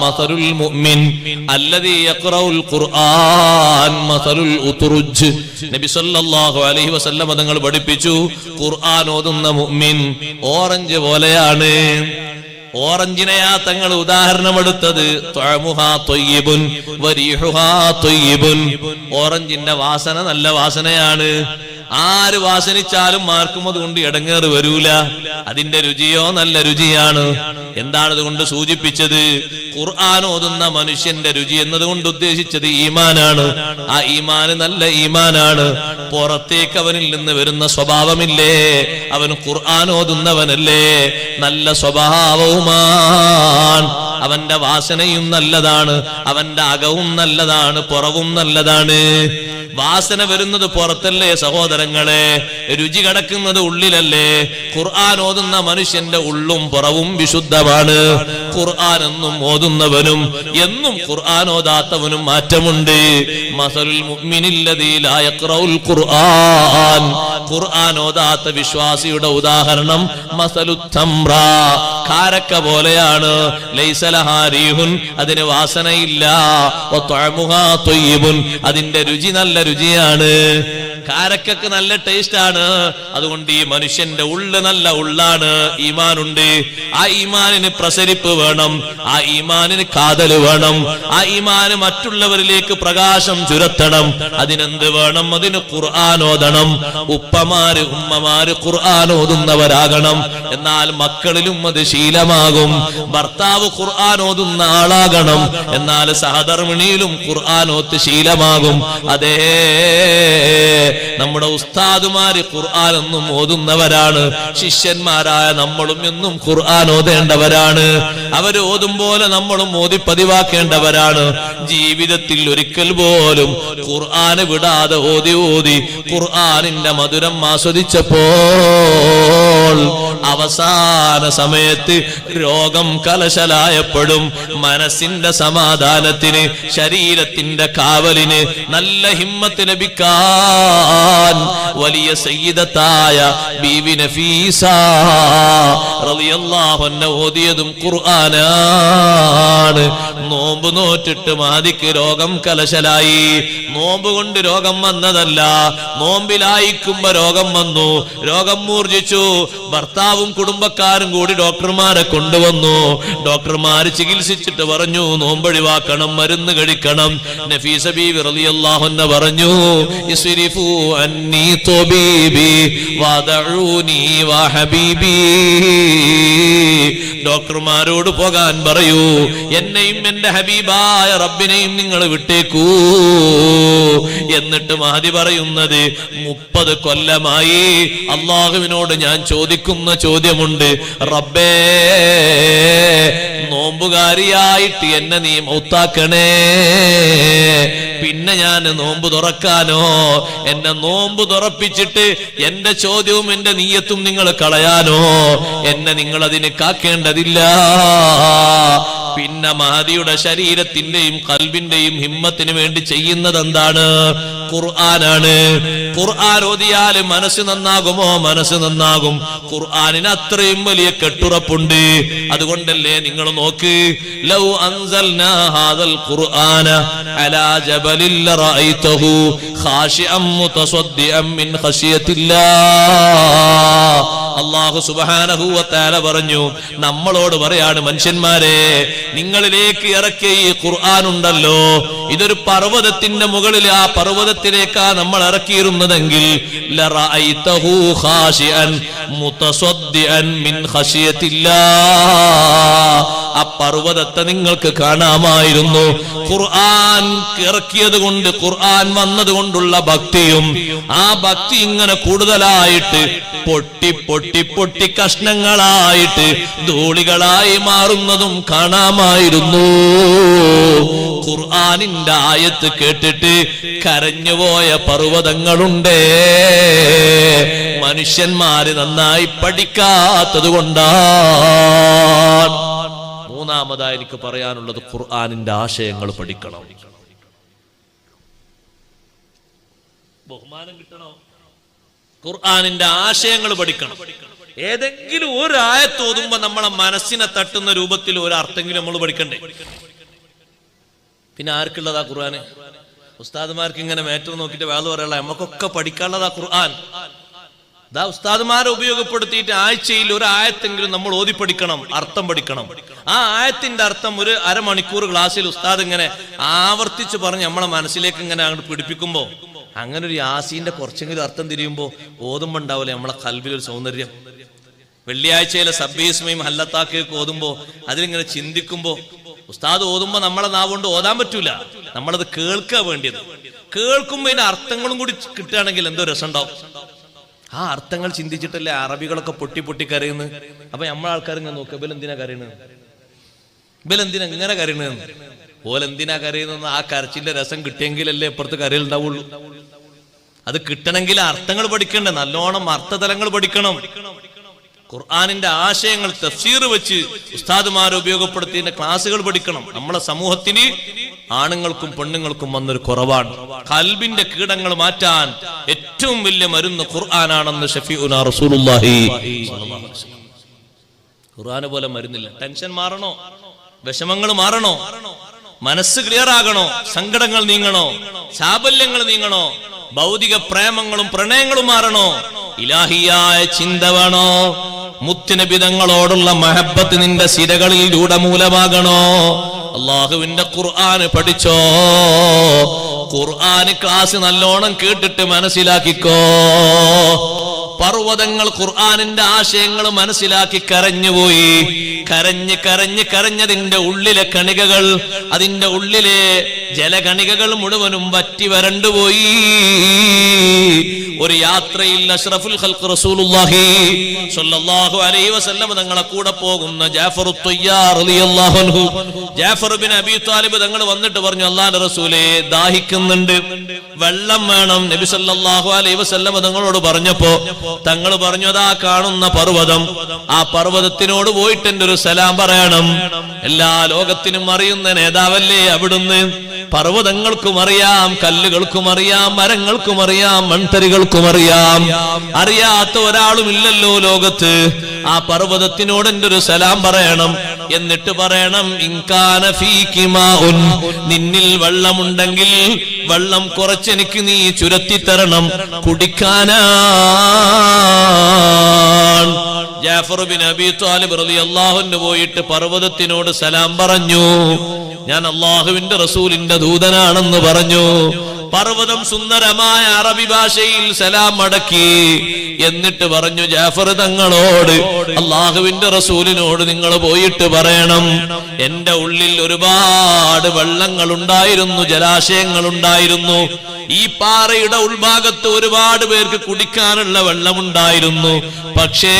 മസലുൽ മുഅ്മിൻ അല്ലദീ യഖറഉൽ ഖുർആൻ മസലുൽ ഉത്റുജ്. നബി സല്ലല്ലാഹു അലൈഹി വസല്ലം തങ്ങൾ പഠിപ്പിച്ചു, ഖുർആൻ ഓതുന്ന മുഅ്മിൻ ഓറഞ്ച് പോലെയാണ്. ഓറഞ്ചിനെയാ തങ്ങൾ ഉദാഹരണമെടുത്തത്. ത്വഅമുഹാ ത്വയ്യിബുൻ വരീഹുഹാ ത്വയ്യിബുൻ. ഓറഞ്ചിന്റെ വാസന നല്ല വാസനയാണ്. ആര് വാസനിച്ചാലും ആർക്കും അതുകൊണ്ട് ഇടങ്ങേറ് വരൂല. അതിന്റെ രുചിയോ നല്ല രുചിയാണ്. എന്താണ് അതുകൊണ്ട് സൂചിപ്പിച്ചത്? ഖുർആൻ ഓതുന്ന മനുഷ്യന്റെ രുചി എന്നതുകൊണ്ട് ഉദ്ദേശിച്ചത് ഈമാനാണ്. ആ ഈമാന് നല്ല ഈമാനാണ്. പുറത്തേക്ക് അവനിൽ നിന്ന് വരുന്ന സ്വഭാവമില്ലേ, അവൻ ഖുർആൻ ഓതുന്നവനല്ലേ, നല്ല സ്വഭാവവുമാണ്. അവന്റെ വാസനയും നല്ലതാണ്, അവന്റെ അകവും നല്ലതാണ്, പുറവും നല്ലതാണ്. വാസന വരുന്നത് പുറത്തല്ലേ സഹോദരങ്ങളെ, രുചി കടക്കുന്നത് ഉള്ളിലല്ലേ. ഖുർആൻ ഓതുന്ന മനുഷ്യന്റെ ഉള്ളും പുറവും വിശുദ്ധമാണ്. ഖുർആൻ എന്നും ഓതുന്നവനും എന്നും ഖുർആൻ ഓതാത്തവനും മാറ്റമുണ്ട്. മസലുൽ മുഅ്മിനില്ലദീ ലാ യഖറഉൽ ഖുർആൻ, ഖുർആൻ ഓതാത്ത വിശ്വാസിയുടെ ഉദാഹരണം മസലുത് തംറ, കാരക്ക പോലെയാണ്. ലൈസ ലഹാ റീഹുൻ, അതിന് വാസനയില്ല. വതഅമുഹാ ത്വയ്യിബുൻ, അതിന്റെ രുചി നല്ല രുചിയാണ്. കാരക്കക്ക് നല്ല ടേസ്റ്റ് ആണ്. അതുകൊണ്ട് ഈ മനുഷ്യന്റെ ഉള്ള് നല്ല ഉള്ളാണ്, ഈമാനുണ്ട്. ആ ഈമാനിന് പ്രസരിപ്പ് വേണം, ആ ഈമാനിന് കാതല് വേണം, ആ ഈമാന് മറ്റുള്ളവരിലേക്ക് പ്രകാശം ചുരത്തണം. അതിനെന്ത് വേണം? അതിന് ഖുർആൻ ഓതണം. ഉപ്പമാര് ഉമ്മമാര് ഖുർആൻ ഓതുന്നവരാകണം. എന്നാൽ മക്കളിലും അത് ശീലമാകും. ഭർത്താവ് ഖുർആൻ ഓതുന്ന ആളാകണം. എന്നാൽ സഹധർമ്മിണിയിലും ഖുർആൻ ഓത്ത് ശീലമാകും. അതേ, നമ്മുടെ ഉസ്താദുമാര് ഖുർആൻ എന്നും ഓതുന്നവരാണ്. ശിഷ്യന്മാരായ നമ്മളും എന്നും ഖുർആൻ ഓതേണ്ടവരാണ്. അവര് ഓതും പോലെ നമ്മളും ഓതി പതിവാക്കേണ്ടവരാണ്. ജീവിതത്തിൽ ഒരിക്കൽ പോലും ഖുർആന് വിടാതെ ഓതി ഓതി ഖുർആനിന്റെ മധുരം ആസ്വദിച്ചപ്പോൾ അവസാന സമയത്ത് രോഗം കലശലായപ്പോഴും മനസ്സിന്റെ സമാധാനത്തിന്, ശരീരത്തിന്റെ കാവലിന്, നല്ല ഹിമ്മത്ത് ലഭിക്കാൻ വലിയ സയ്യിദത്തായ ബീവി നഫീസ റളിയല്ലാഹു അൻഹ ഓതിയതും ഖുർആനാണ്. നോമ്പ് നോറ്റിട്ട് മഹദിക്ക് രോഗം കലശലായി. നോമ്പ് കൊണ്ട് രോഗം വന്നതല്ല, നോമ്പിലായിക്കുമ്പോ രോഗം വന്നു. രോഗം മൂർജിച്ചു. ഭർത്താവും കുടുംബക്കാരും കൂടി ഡോക്ടർമാരെ കൊണ്ടുവന്നു. ഡോക്ടർമാര് ചികിത്സിച്ചിട്ട് പറഞ്ഞു നോമ്പൊഴിവാക്കണം, മരുന്ന് കഴിക്കണം. നഫീസ ബീവി റളിയല്ലാഹു അൻഹ പറഞ്ഞു, ഇസ്രിഫു അന്നി തബീബി വദഊനി വഹബീബി. ഡോക്ടർമാരോട് പോകാൻ പറയൂ, എന്നെയും എന്റെ ഹബീബായ റബ്ബിനെയും നിങ്ങൾ വിട്ടേക്കൂ. എന്നിട്ട് മഹദി പറയുന്നത്, 30 കൊല്ലമായി അള്ളാഹുവിനോട് ഞാൻ ചോദിക്കുന്ന ചോദ്യമുണ്ട്, റബ്ബേ നോമ്പുകാരിയായിട്ട് എന്നെ നീ മൗത്താക്കണേ. പിന്നെ ഞാൻ നോമ്പ് തുറക്കാനോ? എന്നെ നോമ്പ് തുറപ്പിച്ചിട്ട് എന്റെ ചോദ്യവും എന്റെ നീയത്തും നിങ്ങൾ കളയാനോ? എന്നെ നിങ്ങൾ അതിന് കാക്കേണ്ടതില്ല. പിന്നെ മഹദിയുടെ ശരീരത്തിന്റെയും ഖൽബിന്റെയും ഹിമ്മത്തിന് വേണ്ടി ചെയ്യുന്നത് എന്താണ്? ഖുർആനാണ്. ഖുർആൻ ഓതിയാൽ മനസ്സ് നന്നാകുമോ? മനസ്സ് നന്നാകും. ഖുർആനിന് അത്രയും വലിയ കെട്ടുറപ്പുണ്ട്. അതുകൊണ്ടല്ലേ നിങ്ങൾ നോക്ക്, ലൗ അൻസൽനാ ഹാദൽ ഖുർആന അലാ ജബലിൽ ലറഅയ്തഹു ഖാശിഅൻ മുതസദ്ദിഅൻ മിൻ ഖശിയത്തില്ലാഹ്. അല്ലാഹു സുബ്ഹാനഹു വ തആല പറഞ്ഞു, നമ്മളോട് പറയാണ്, മനുഷ്യന്മാരെ നിങ്ങളിലേക്ക് ഇറക്കിയ ഈ ഖുർആൻ ഉണ്ടല്ലോ, ഇതൊരു പർവ്വതത്തിന്റെ മുകളിൽ, ആ പർവ്വതത്തിലേക്കാ നമ്മൾ ഇറക്കിയിരുന്നതെങ്കിൽ ലറഅയ്തഹു ഖാശിഅൻ മുതസദ്ദിഅൻ മിൻ ഖശിയത്തില്ലാഹ്, ആ പർവ്വതത്തെ നിങ്ങൾക്ക് കാണാമായിരുന്നു. ഖുർആൻ ഇറക്കിയത് കൊണ്ട്, ഖുർആൻ വന്നത് കൊണ്ടുള്ള ഭക്തിയും ആ ഭക്തി ഇങ്ങനെ കൂടുതലായിട്ട് പൊട്ടി പൊട്ടി പൊട്ടി കഷ്ണങ്ങളായിട്ട് ധൂളികളായി മാറുന്നതും കാണാമായിരുന്നു. ഖുർആനിന്റെ ആയത്ത് കേട്ടിട്ട് കരഞ്ഞുപോയ പർവ്വതങ്ങളുണ്ടേ. മനുഷ്യന്മാര് നന്നായി പഠിക്കാത്തത് കൊണ്ടാണ്. മൂന്നാമതായി എനിക്ക് പറയാനുള്ളത്, ഖുർആനിന്റെ ആശയങ്ങൾ പഠിക്കണം. ബഹുമാനം കിട്ടണോ? ഖുർആനിന്റെ ആശയങ്ങൾ പഠിക്കണം. ഏതെങ്കിലും ഒരു ആയത്ത് ഓതുമ്പോ നമ്മളെ മനസ്സിനെ തട്ടുന്ന രൂപത്തിൽ ഒരു അർത്ഥമെങ്കിലും നമ്മൾ പഠിക്കണ്ടേ? പിന്നെ ആർക്കുള്ളതാ ഖുർആന്? ഉസ്താദുമാർക്ക് ഇങ്ങനെ മേറ്റർ നോക്കിയിട്ട് വേള പറയാനുള്ള, നമുക്കൊക്കെ പഠിക്കാനുള്ളതാ ഖുർആൻ. ദാ ഉസ്താദുമാരെ ഉപയോഗപ്പെടുത്തിയിട്ട് ആഴ്ചയിൽ ഒരു ആയത്തെങ്കിലും നമ്മൾ ഓതി പഠിക്കണം, അർത്ഥം പഠിക്കണം. ആ ആയത്തിന്റെ അർത്ഥം ഒരു അരമണിക്കൂർ ക്ലാസ്സിൽ ഉസ്താദ് ഇങ്ങനെ ആവർത്തിച്ച് പറഞ്ഞ് നമ്മളെ മനസ്സിലേക്ക് ഇങ്ങനെ അങ്ങോട്ട് പിടിപ്പിക്കുമ്പോ, അങ്ങനെ ഒരു യാസീന്റെ കുറച്ചെങ്കിലും അർത്ഥം തിരിയുമ്പോ ഓതുമ്പോ ഉണ്ടാവില്ലേ നമ്മളെ ഖൽബിലൊരു സൗന്ദര്യം. വെള്ളിയാഴ്ചയിലെ സബ്ബീസ്മയും ഹല്ലത്താക്കിയൊക്കെ ഓതുമ്പോ അതിലിങ്ങനെ ചിന്തിക്കുമ്പോ, ഉസ്താദ് ഓതുമ്പോ നമ്മളെ നാവുകൊണ്ട് ഓതാൻ പറ്റൂല, നമ്മളത് കേൾക്കുക വേണ്ടിയത്. കേൾക്കുമ്പോ അതിന്റെ അർത്ഥങ്ങളും കൂടി കിട്ടുകയാണെങ്കിൽ എന്തോ രസമുണ്ടാവും. ആ അർത്ഥങ്ങൾ ചിന്തിച്ചിട്ടല്ലേ അറബികളൊക്കെ പൊട്ടി പൊട്ടി കരയുന്നത്. അപ്പൊ നമ്മളെ ആൾക്കാർ ഇങ്ങനെ നോക്കുക, എന്തിനാ കരയുന്നത്? ഇവലെന്തിനാ ഇങ്ങനെ കരയണെന്ന്? ഓലെന്തിനാ കരയുന്ന? ആ കരച്ചിന്റെ രസം കിട്ടിയെങ്കിലല്ലേ ഇപ്പുറത്ത് കരയുണ്ടാവുള്ളൂ. അത് കിട്ടണമെങ്കിൽ അർത്ഥങ്ങൾ പഠിക്കണ്ടേ, നല്ലോണം അർത്ഥതലങ്ങൾ പഠിക്കണം. ഖുർആനിന്റെ ആശയങ്ങൾ തഫ്സീർ വെച്ച് ഉസ്താദുമാരെ ഉപയോഗപ്പെടുത്തിയ ക്ലാസുകൾ പഠിക്കണം. നമ്മളെ സമൂഹത്തിന് ആണുങ്ങൾക്കും പെണ്ണുങ്ങൾക്കും വന്നൊരു കുറവാണ്. ഖൽബിന്റെ കീടങ്ങൾ മാറ്റാൻ ഏറ്റവും വലിയ മരുന്ന് ഖുർആനാണെന്ന് ഷഫീഉനാ റസൂലുള്ളാഹി സ്വല്ലല്ലാഹു അലൈഹി വസല്ലം. ഖുർആന് പോലെ മരുന്നില്ല. ടെൻഷൻ മാറണോ, വിഷമങ്ങൾ മാറണോ, മനസ്സ് ക്ലിയർ ആകണോ, സങ്കടങ്ങൾ നീങ്ങണോ, ചാബല്യങ്ങൾ നീങ്ങണോ, ഭൗതിക പ്രേമങ്ങളും പ്രണയങ്ങളും മാറണോ, ഇലാഹിയായ ചിന്ത വേണോ, മുത്തുനബിതങ്ങളോടുള്ള മഹബത്ത് നിന്റെ സിരകളിൽ രൂഢമൂലമാകണോ, അള്ളാഹുവിന്റെ ഖുർആന് പഠിച്ചോ, ഖുർആന് ക്ലാസ് നല്ലോണം കേട്ടിട്ട് മനസ്സിലാക്കിക്കോ. പർവ്വതങ്ങൾ ഖുർആനിന്റെ ആശയങ്ങൾ മനസ്സിലാക്കി കരഞ്ഞുപോയി. കരഞ്ഞ് കരഞ്ഞ് കരഞ്ഞതിന്റെ ഉള്ളിലെ കണികകൾ, അതിന്റെ ഉള്ളിലെ ജലകണികകൾ മുഴുവനും വറ്റി വരണ്ടുപോയി. ഒരു യാത്രയിൽ അഷ്റഫുൽ ഖൽഖ് റസൂലുള്ളാഹി സ്വല്ലല്ലാഹു അലൈഹി വസല്ലം തങ്ങളെ കൂടെ പോകുന്ന ജാഫർ ത്വയ്യാർ റളിയല്ലാഹു അൻഹു, ജാഫർ ബിൻ അബീ ത്വാലിബ് തങ്ങൾ വന്നിട്ട് പറഞ്ഞു, അല്ലാഹുവിന്റെ റസൂലേ ദാഹിക്കുന്നുണ്ട്, വെള്ളം വേണം. നബി സല്ലല്ലാഹു അലൈഹി വസല്ലം തങ്ങളോട് പറഞ്ഞപ്പോ തങ്ങൾ പറഞ്ഞു, അതാ കാണുന്ന പർവ്വതം, ആ പർവ്വതത്തിനോട് പോയിട്ട് എന്റെ ഒരു സലാം പറയണം. എല്ലാ ലോകത്തിനും അറിയുന്ന നേതാവല്ലേ അവിടുന്ന്. പർവ്വതങ്ങൾക്കും അറിയാം, കല്ലുകൾക്കും അറിയാം, മരങ്ങൾക്കും അറിയാം, മൺതരികൾക്കും അറിയാം. അറിയാത്ത ഒരാളും ഇല്ലല്ലോ ലോകത്ത്. ആ പർവ്വതത്തിനോട് എന്റെ ഒരു സലാം പറയണം. എന്നിട്ട് പറയണം, ഇൻകാന ഫീകി മാഉൻ, നിന്നിൽ വെള്ളമുണ്ടെങ്കിൽ വെള്ളം കുറച്ചെനിക്ക് നീ ചുരത്തിത്തരണം, കുടിക്കാനാ. ജാഫർ ബിൻ അബീ ത്വാലിബ് റളിയല്ലാഹു അൻഹു പോയിട്ട് പർവ്വതത്തിനോട് സലാം പറഞ്ഞു. ഞാൻ അള്ളാഹുവിന്റെ റസൂലിന്റെ ദൂതനാണെന്ന് പറഞ്ഞു. പർവ്വതം സുന്ദരമായ അറബി ഭാഷയിൽ സലാം മടക്കി. എന്നിട്ട് പറഞ്ഞു, ജാഫർ തങ്ങളോട്, അള്ളാഹുവിന്റെ റസൂലിനോട് നിങ്ങൾ പോയിട്ട് പറയണം, എന്റെ ഉള്ളിൽ ഒരുപാട് വെള്ളങ്ങൾ ഉണ്ടായിരുന്നു, ജലാശയങ്ങൾ ഉണ്ടായിരുന്നു. ഈ പാറയുടെ ഉൾഭാഗത്ത് ഒരുപാട് പേർക്ക് കുടിക്കാനുള്ള വെള്ളമുണ്ടായിരുന്നു. പക്ഷേ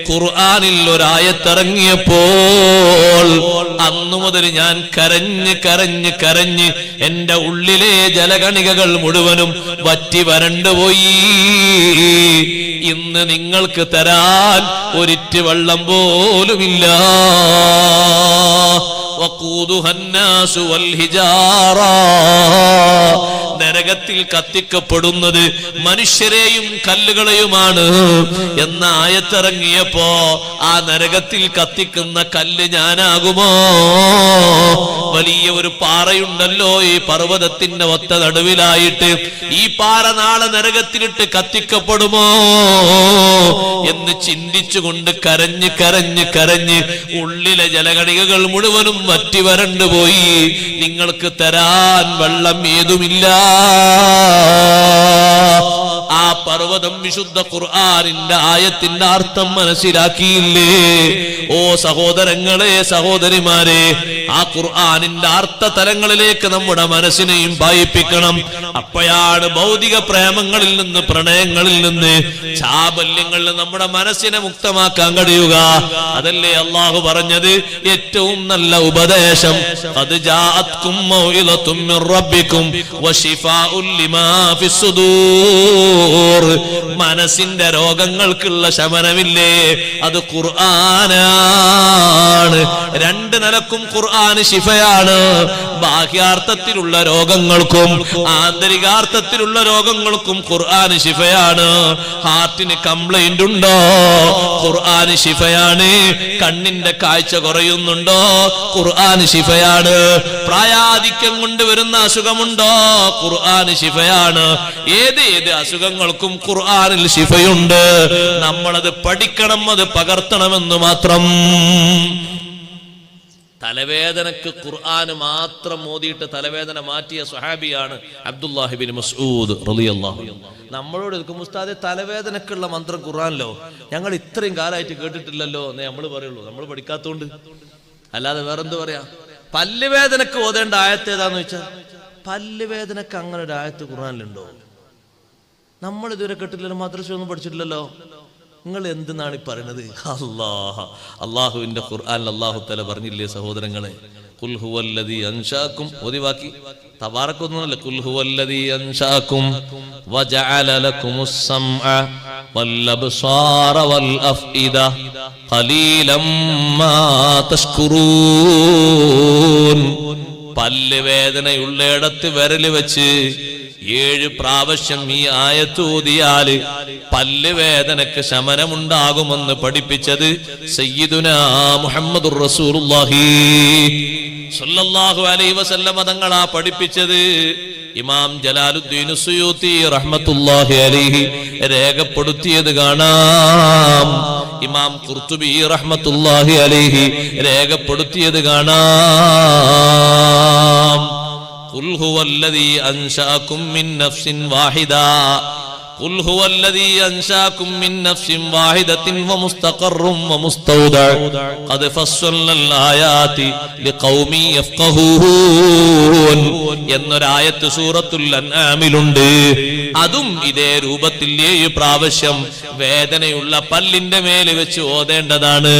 ഖുർആനിൽ ഒരായത്തിറങ്ങിയപ്പോൾ അന്നു മുതൽ ഞാൻ കരഞ്ഞ് കരഞ്ഞ് കരഞ്ഞ് എന്റെ ഉള്ളിലെ ജലകണികകൾ മുഴുവനും വറ്റി വരണ്ടുപോയി. ഇന്ന് നിങ്ങൾക്ക് തരാൻ ഒരിറ്റ് വെള്ളം പോലുമില്ല. നരകത്തിൽ കത്തിക്കപ്പെടുന്നത് മനുഷ്യരെയും കല്ലുകളെയുമാണ് എന്ന ആയത്തിറങ്ങിയപ്പോ ആ നരകത്തിൽ കത്തിക്കുന്ന കല്ല് ഞാനാകുമോ? വലിയ ഒരു പാറയുണ്ടല്ലോ ഈ പർവ്വതത്തിന്റെ ഒത്ത നടുവിലായിട്ട്, ഈ പാറ നാളെ നരകത്തിലിട്ട് കത്തിക്കപ്പെടുമോ എന്ന് ചിന്തിച്ചുകൊണ്ട് കരഞ്ഞ് കരഞ്ഞ് കരഞ്ഞ് ഉള്ളിലെ ജലകണികകൾ മുഴുവനും വറ്റി വരണ്ടുപോയി. നിങ്ങൾക്ക് തരാൻ വെള്ളം ഏതുമില്ല. ആ പർവ്വതം വിശുദ്ധ ഖുർആനിന്റെ ആയത്തിന്റെ അർത്ഥം മനസ്സിലാക്കിയില്ലേ? ഓ സഹോദരങ്ങളെ, സഹോദരിമാരെ, ആ ഖുർആനിന്റെ അർത്ഥ തലങ്ങളിലേക്ക് നമ്മുടെ മനസ്സിനെയും പായിപ്പിക്കണം. അപ്പോഴാണ് ഭൗതിക പ്രേമങ്ങളിൽ നിന്ന്, പ്രണയങ്ങളിൽ നിന്ന്, ചാബല്യങ്ങളിൽ നിന്ന് നമ്മുടെ മനസ്സിനെ മുക്തമാക്കാൻ കഴിയുക. അതല്ലേ അള്ളാഹു പറഞ്ഞത്, ഏറ്റവും നല്ല ഉപദേശം, ഖദ് ജാഅത്കും മൗഇദത്തും മിർ റബ്ബിക്കും വശിഫാഉൻ ലിമാ ഫിസ്സുദൂർ. മനസ്സിന്റെ രോഗങ്ങൾക്കുള്ള ശമനമില്ലേ, അത് ഖുർആനാണ്. രണ്ട് നിലക്കും ഖുർആൻ ശിഫയാണ്. ബാഹ്യാർത്ഥത്തിലുള്ള രോഗങ്ങൾക്കും ആന്തരികാർത്ഥത്തിലുള്ള രോഗങ്ങൾക്കും ഖുർആൻ ശിഫയാണ്. ഹാർട്ടിന് കംപ്ലൈന്റ് ഉണ്ടോ, ഖുർആൻ ശിഫയാണ്. കണ്ണിന്റെ കാഴ്ച കുറയുന്നുണ്ടോ, ഖുർആൻ ശിഫയാണ്. പ്രായാധിക്യം കൊണ്ടുവരുന്ന അസുഖമുണ്ടോ, ഖുർആൻ ശിഫയാണ്. ഏത് അസുഖങ്ങൾക്കും ഖുർആനിൽ ശിഫയുണ്ട്. നമ്മളത് പഠിക്കണം, അത് പകർത്തണമെന്ന് മാത്രം. തലവേദനക്ക് ഖുർആൻ മാത്രം ഓതിയിട്ട് തലവേദന മാറ്റിയ സ്വഹാബിയാണ് അബ്ദുല്ലാഹി ബിൻ മസ്ഊദ് റളിയല്ലാഹു അൻഹു. നമ്മളോട് ഉസ്താദേ തലവേദനക്കുള്ള മന്ത്രം ഖുർആനിലോ, ഞങ്ങൾ ഇത്രയും കാലമായിട്ട് കേട്ടിട്ടില്ലല്ലോ എന്നേ നമ്മൾ പറയുള്ളൂ. നമ്മൾ പഠിക്കാത്തോണ്ട്, അല്ലാതെ വേറെന്ത് പറയാ. പല്ലുവേദനക്ക് ഓതേണ്ട ആയത്ത് ഏതാന്ന് വെച്ചാൽ, പല്ലുവേദനക്ക് അങ്ങനെ ഒരു ആയത്ത് ഖുർആനിലുണ്ടോ? നമ്മൾ ഇതുവരെ കേട്ടില്ലല്ലോ, മദ്രസ ഒന്നും പഠിച്ചിട്ടില്ലല്ലോ. നിങ്ങൾ എന്തെന്നാണ് പറയുന്നത്? അള്ളാഹുവിന്റെ ഖുർആനിൽ അല്ലാഹു തആല പറഞ്ഞില്ലേ സഹോദരങ്ങളെ, ഖുൽ ഹുവല്ലദീ അൻശാകും, ഓതിവാക്കി തബാറക്കൊന്നുമല്ല, ഖുൽ ഹുവല്ലദീ അൻശാകും വജഅല ലക്കുമുസ് സമഅ വൽ അബ്സാറ വൽ അഫ്ഇദ ഖലീലം മാ തഷ്കുറൂൻ. പല്ല് വേദനയുള്ളയിടത്ത് വിരല് വെച്ച് 7 പ്രാവശ്യം ഈ ആയത്ത് ഓതിയാല് പല്ല് വേദനക്ക് ശമനമുണ്ടാകുമെന്ന് പഠിപ്പിച്ചത് സയ്യിദുനാ മുഹമ്മദുർ റസൂലുള്ളാഹി സ്വല്ലല്ലാഹു അലൈഹി വസല്ലം തങ്ങളാ പഠിപ്പിച്ചത്. ഇമാം ജലാലുദ്ദീൻ സുയൂത്തി റഹ്മത്തുള്ളാഹി അലൈഹി രേഖപ്പെടുത്തിയത് കാണാം. ഇമാം ഖുർത്തുബി റഹ്മത്തുള്ളാഹി അലൈഹി രേഖപ്പെടുത്തിയത് കാണാം. ഖുൽ ഹുവല്ലദീ അൻശഅകും മിൻ നഫ്സിൻ വാഹിദ ഖുൽ ഹുവല്ലദീ അൻശഅകും മിൻ നഫ്സിൻ വാഹിദത്തിൻ വമുസ്തഖറും വമുസ്തൗദഅ ഖദ് ഫസ്സൽനൽ ആയാതി ലിഖൗമി യഫ്ഖഹൂൻ എന്നൊരായത്ത് സൂറത്തുൽ അൻആമിലുണ്ട്. അതും ഇതേ രൂപത്തിൽ 7 പ്രാവശ്യം വേദനയുള്ള പല്ലിന്റെ മേൽ വെച്ച് ഓതേണ്ടതാണ്.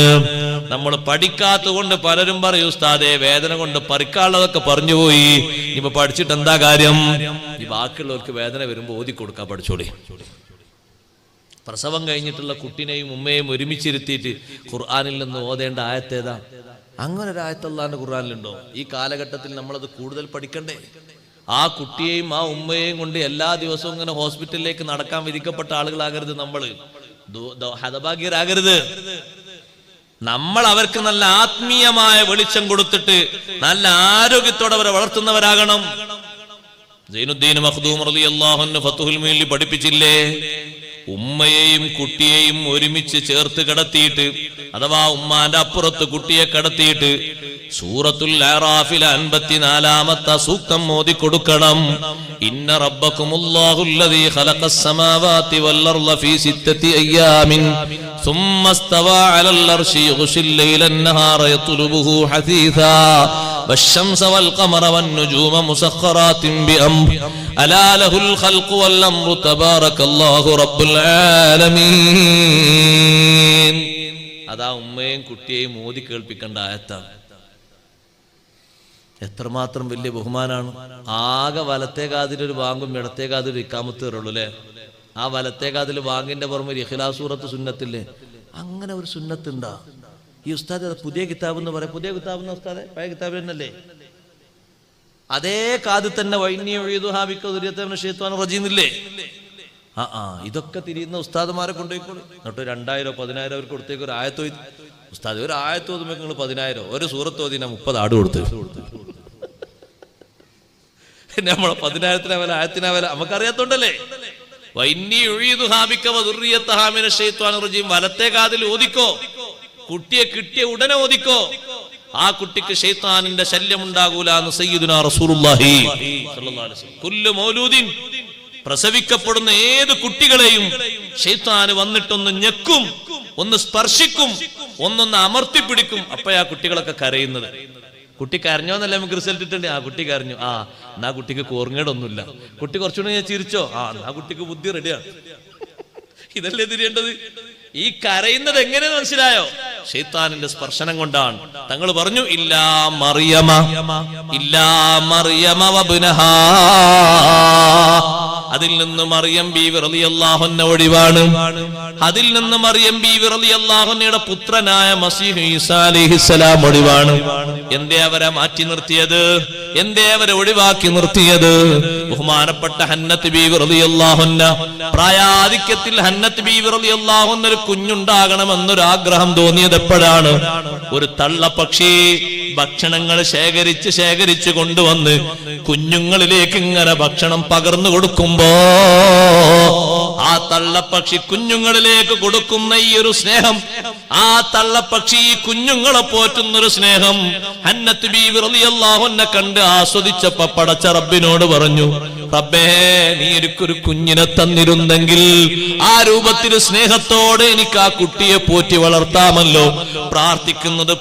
നമ്മൾ പഠിക്കാത്തതുകൊണ്ട് പലരും പറയും ഉസ്താദേ വേദന കൊണ്ട് പറിക്കാനുള്ളതൊക്കെ പറഞ്ഞുപോയി, ഇപ്പൊ പഠിച്ചിട്ട് എന്താ കാര്യം? ഈ ബാക്കിയുള്ളവർക്ക് വേദന വരുമ്പോ ഓതി കൊടുക്കാൻ പഠിച്ചോളി. പ്രസവം കഴിഞ്ഞിട്ടുള്ള കുട്ടിനെയും ഉമ്മയെയും ഒരുമിച്ചിരുത്തിയിട്ട് ഖുർആനിൽ നിന്ന് ഓതേണ്ട ആയത്തേതാ? അങ്ങനെ ഒരു ആയത്ത് അല്ലാഹുവിന്റെ ഖുർആനിലുണ്ടോ? ഈ കാലഘട്ടത്തിൽ നമ്മളത് കൂടുതൽ പഠിക്കണ്ടേ? ആ കുട്ടിയെയും ആ ഉമ്മയെയും കൊണ്ട് എല്ലാ ദിവസവും ഇങ്ങനെ ഹോസ്പിറ്റലിലേക്ക് നടക്കാൻ വിധിക്കപ്പെട്ട ആളുകളാകരുത്, നമ്മള് ഹതഭാഗ്യരാകരുത്. നമ്മൾ അവർക്ക് നല്ല ആത്മീയമായ വെളിച്ചം കൊടുത്തിട്ട് നല്ല ആരോഗ്യത്തോടെ അവരെ വളർത്തുന്നവരാകണം. സൈനുദ്ദീൻ മഖ്ദൂം റളിയല്ലാഹു അൻഹു ഫത്ഹുൽ മുഈനിൽ പഠിപ്പിച്ചില്ലേ, ഉമ്മയെയും കുട്ടിയെയും ഒരുമിച്ച് ചേർത്ത് കിടത്തിയിട്ട്, അഥവാ ഉമ്മാന്റെ അപ്പുറത്ത് കുട്ടിയെ കിടത്തിയിട്ട് സൂറത്തുൽ അറാഫിലെ 54-ാമത്തെ സൂക്തം ഓതി കൊടുക്കണം. ഇന്ന റബ്ബകുമുല്ലാഹുല്ലദീ ഖലഖസ് സമാവാതി വൽ അർള ഫീ 6 അയ്യാമിൻ ثم استوى على العرش يغشي الليل النهار يطلبه حثيثا والشمس والقمر والنجوم مسخرات بأمره ألا له الخلق والأمر تبارك الله رب العالمين. അതാ ഉമ്മയും കുട്ടിയെയും ഓതി കേൾപ്പിക്കേണ്ട ആയത്താണ്. എത്രമാത്രം വലിയ ബഹുമാനാണ്. ആകെ വലത്തേ കാതിലൊരു ബാങ്കും ഇടത്തേ കാതിൽ ഇഖാമത്ത് വരുള്ളൂ അല്ലേ? ആ വലത്തേ കാതിൽ ബാങ്കിന്റെ പുറമെ ഇഖ്ലാസ് സൂറത്ത് സുന്നത്തില്ലേ? അങ്ങനെ ഒരു സുന്നത്തുണ്ടാ? ഈ ഉസ്താദ് പുതിയ കിതാബ് എന്ന് പറയാം. പുതിയ കിതാബ് എന്ന ഉസ്താദെ പഴയ കിതാബ് തന്നെയല്ലേ? അതേ കാതിൽ തന്നെ റജീന്നില്ലേ? ഇതൊക്കെ തിരിയുന്ന ഉസ്താദുമാരെ കൊണ്ടുപോയിക്കോളൂ. എന്നിട്ട് 2000 10,000 അവർക്ക് കൊടുത്തേക്ക് ഒരു ആയത്തോ. ഉസ്താദ് ഒരു ആയത്ത് ഓതുമ്പോൾ നിങ്ങൾ 10,000, ഒരു സൂറത്ത് ഓതിന 30 ആട് കൊടുത്തു. നമ്മളെ 10,000 വില 1000 വില നമുക്കറിയാത്തോണ്ടല്ലേ. വലത്തെ കാതിൽ ഓദിക്കോ, കുട്ടിയെ കിട്ടിയ ഉടനെ ഓദിക്കോ, ആ കുട്ടിക്ക് ശൈത്താനിന്റെ ശല്യം ഉണ്ടാകൂല എന്ന് സയ്യിദുനാ റസൂലുള്ളാഹി സ്വല്ലല്ലാഹു അലൈഹി വസല്ലം. കുല്ലു മൗലൂദിൻ, പ്രസവിക്കപ്പെടുന്ന ഏത് കുട്ടികളെയും ശൈത്താന് വന്നിട്ടൊന്ന് ഞെക്കും, ഒന്ന് സ്പർശിക്കും, ഒന്നൊന്ന് അമർത്തിപ്പിടിക്കും. അപ്പോഴാ കുട്ടികളൊക്കെ കരയുന്നത്. കുട്ടി കരഞ്ഞോന്നല്ല നമുക്ക് റിസൾട്ട് ഇട്ടുണ്ട്. ആ കുട്ടി കരഞ്ഞു, ആ എന്നാ കുട്ടിക്ക് കോർങ്ങേടൊന്നുമില്ല. കുട്ടി കുറച്ചുകൂടെ ഞാൻ ചിരിച്ചോ, ആ എന്നാ കുട്ടിക്ക് ബുദ്ധി റെഡിയാണ്. ഇതല്ലേ തിരിയേണ്ടത്. ഈ കരയുന്നത് എങ്ങനെ മനസ്സിലായോ? ശൈത്താനിന്റെ സ്പർശനം കൊണ്ടാണ്. തങ്ങൾ പറഞ്ഞു ഇല്ലാ മറിയമ വബ്നഹാ, അതിൽ നിന്ന് മറിയം ബീവി റളിയല്ലാഹു അൻഹ ഒഴിവാണ്. അതിൽ നിന്ന് മറിയം ബീവി റളിയല്ലാഹു അൻഹയുടെ പുത്രനായ മസീഹ് ഈസാ അലൈഹിസ്സലാം ഒഴിവാണ്. എന്തേ അവരെ മാറ്റി നിർത്തിയത്? എന്തേ അവരെ ഒഴിവാക്കി നിർത്തിയത്? ബഹുമാനപ്പെട്ട ഹന്നത്ത് ബീവി റളിയല്ലാഹു അൻഹ പ്രായാധിക്യത്തിൽ ഹന്നത്ത് ബീവി റളിയല്ലാഹു അൻഹ ഒരു കുഞ്ഞുണ്ടാകണമെന്നൊരു ആഗ്രഹം തോന്നിയത് എപ്പോഴാണ്? ഒരു തള്ളപ്പക്ഷി ഭക്ഷണങ്ങൾ ശേഖരിച്ച് കൊണ്ടുവന്ന് കുഞ്ഞുങ്ങളിലേക്ക് ഇങ്ങനെ ഭക്ഷണം പകർന്നു കൊടുക്കുമ്പോ ആ തള്ളപ്പക്ഷി കുഞ്ഞുങ്ങളിലേക്ക് കൊടുക്കുന്ന ഈ ഒരു സ്നേഹം, ആ തള്ളപ്പക്ഷി ഈ കുഞ്ഞുങ്ങളെ പോറ്റുന്നൊരു സ്നേഹം ഹന്നത്ത് ബീവി റളിയല്ലാഹു അൻഹ കണ്ട് ആസ്വദിച്ചപ്പോ പടച്ച റബ്ബിനോട് പറഞ്ഞു, റബ്ബേ നീ എനിക്കൊരു കുഞ്ഞിനെ തന്നിരുന്നെങ്കിൽ ആ രൂപത്തിൽ സ്നേഹത്തോടെ എനിക്ക് ആ കുട്ടിയെ പോറ്റി വളർത്താമല്ലോ. പ്രാർത്ഥിക്കുന്നത്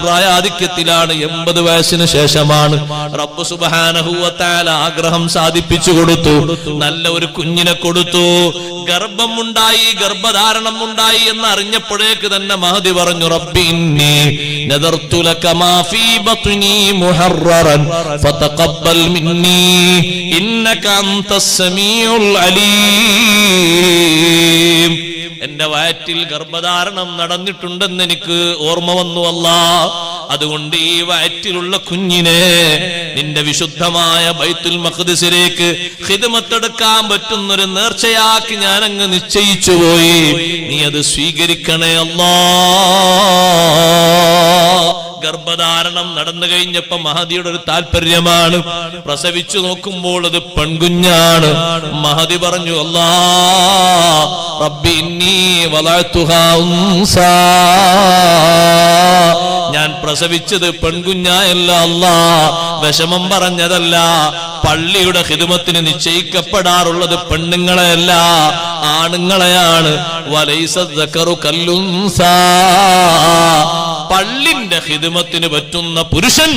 പ്രായാധിക്യത്തിലാണ്, 80 വയസ്സിന് ശേഷമാണ്. റബ്ബ് സുബ്ഹാനഹു വ തആല ആഗ്രഹം സാധിപ്പിച്ചു കൊടുത്തു, നല്ല ഒരു കുഞ്ഞിനെ കൊടുത്തു. ഗർഭമുണ്ടായി, ഗർഭധാരണം ഉണ്ടായി എന്ന് അറിഞ്ഞപ്പോഴേക്ക് തന്നെ മഹദി പറഞ്ഞു, റബ്ബി ഇന്നി നദർതു ലക മാ ഫീ ബത്നി മുഹററൻ ഫതഖബ്ബൽ മിന്നി ഇന്നക അൻതസ് സമീഉൽ അലീം. എന്റെ വയറ്റിൽ ഗർഭധാരണം നടന്നിട്ടുണ്ടെന്ന് എനിക്ക് ഓർമ്മ വന്നു അല്ലാഹ്. അതുകൊണ്ട് ഈ വയറ്റിലുള്ള കുഞ്ഞിനെ നിന്റെ വിശുദ്ധമായ ബൈത്തുൽ മഖ്ദിസിലേക്ക് ഖിദ്മത്തെടുക്കാൻ പറ്റുന്നൊരു നേർച്ചയാക്കി ഞാൻ അങ്ങ് നിശ്ചയിച്ചു പോയി. നീ അത് സ്വീകരിക്കണേ അല്ലാഹ്. ഗർഭധാരണം നടന്നു കഴിഞ്ഞപ്പോ മഹദിയുടെ ഒരു താല്പര്യമാണ്, പ്രസവിച്ചു നോക്കുമ്പോൾ അത് പെൺകുഞ്ഞാണ്. മഹദി പറഞ്ഞു, അല്ലാഹ് റബ്ബി ഇന്നി വളഅതുഹാ ഉൻസാ, ഞാൻ പ്രസവിച്ചത് പെൺകുഞ്ഞായല്ല അല്ലാഹ്, വിഷമം പറഞ്ഞതല്ല. പള്ളിയുടെ ഖിദ്മത്തിന് നിശ്ചയിക്കപ്പെടാറുള്ളത് പെണ്ണുങ്ങളെയല്ല, ആണുങ്ങളെയാണ്. വലൈസ ദക്കറു കല്ലുൻസാ, പള്ളിന്റെ ഖിദ്മത്തിന് പറ്റുന്ന പുരുഷൻ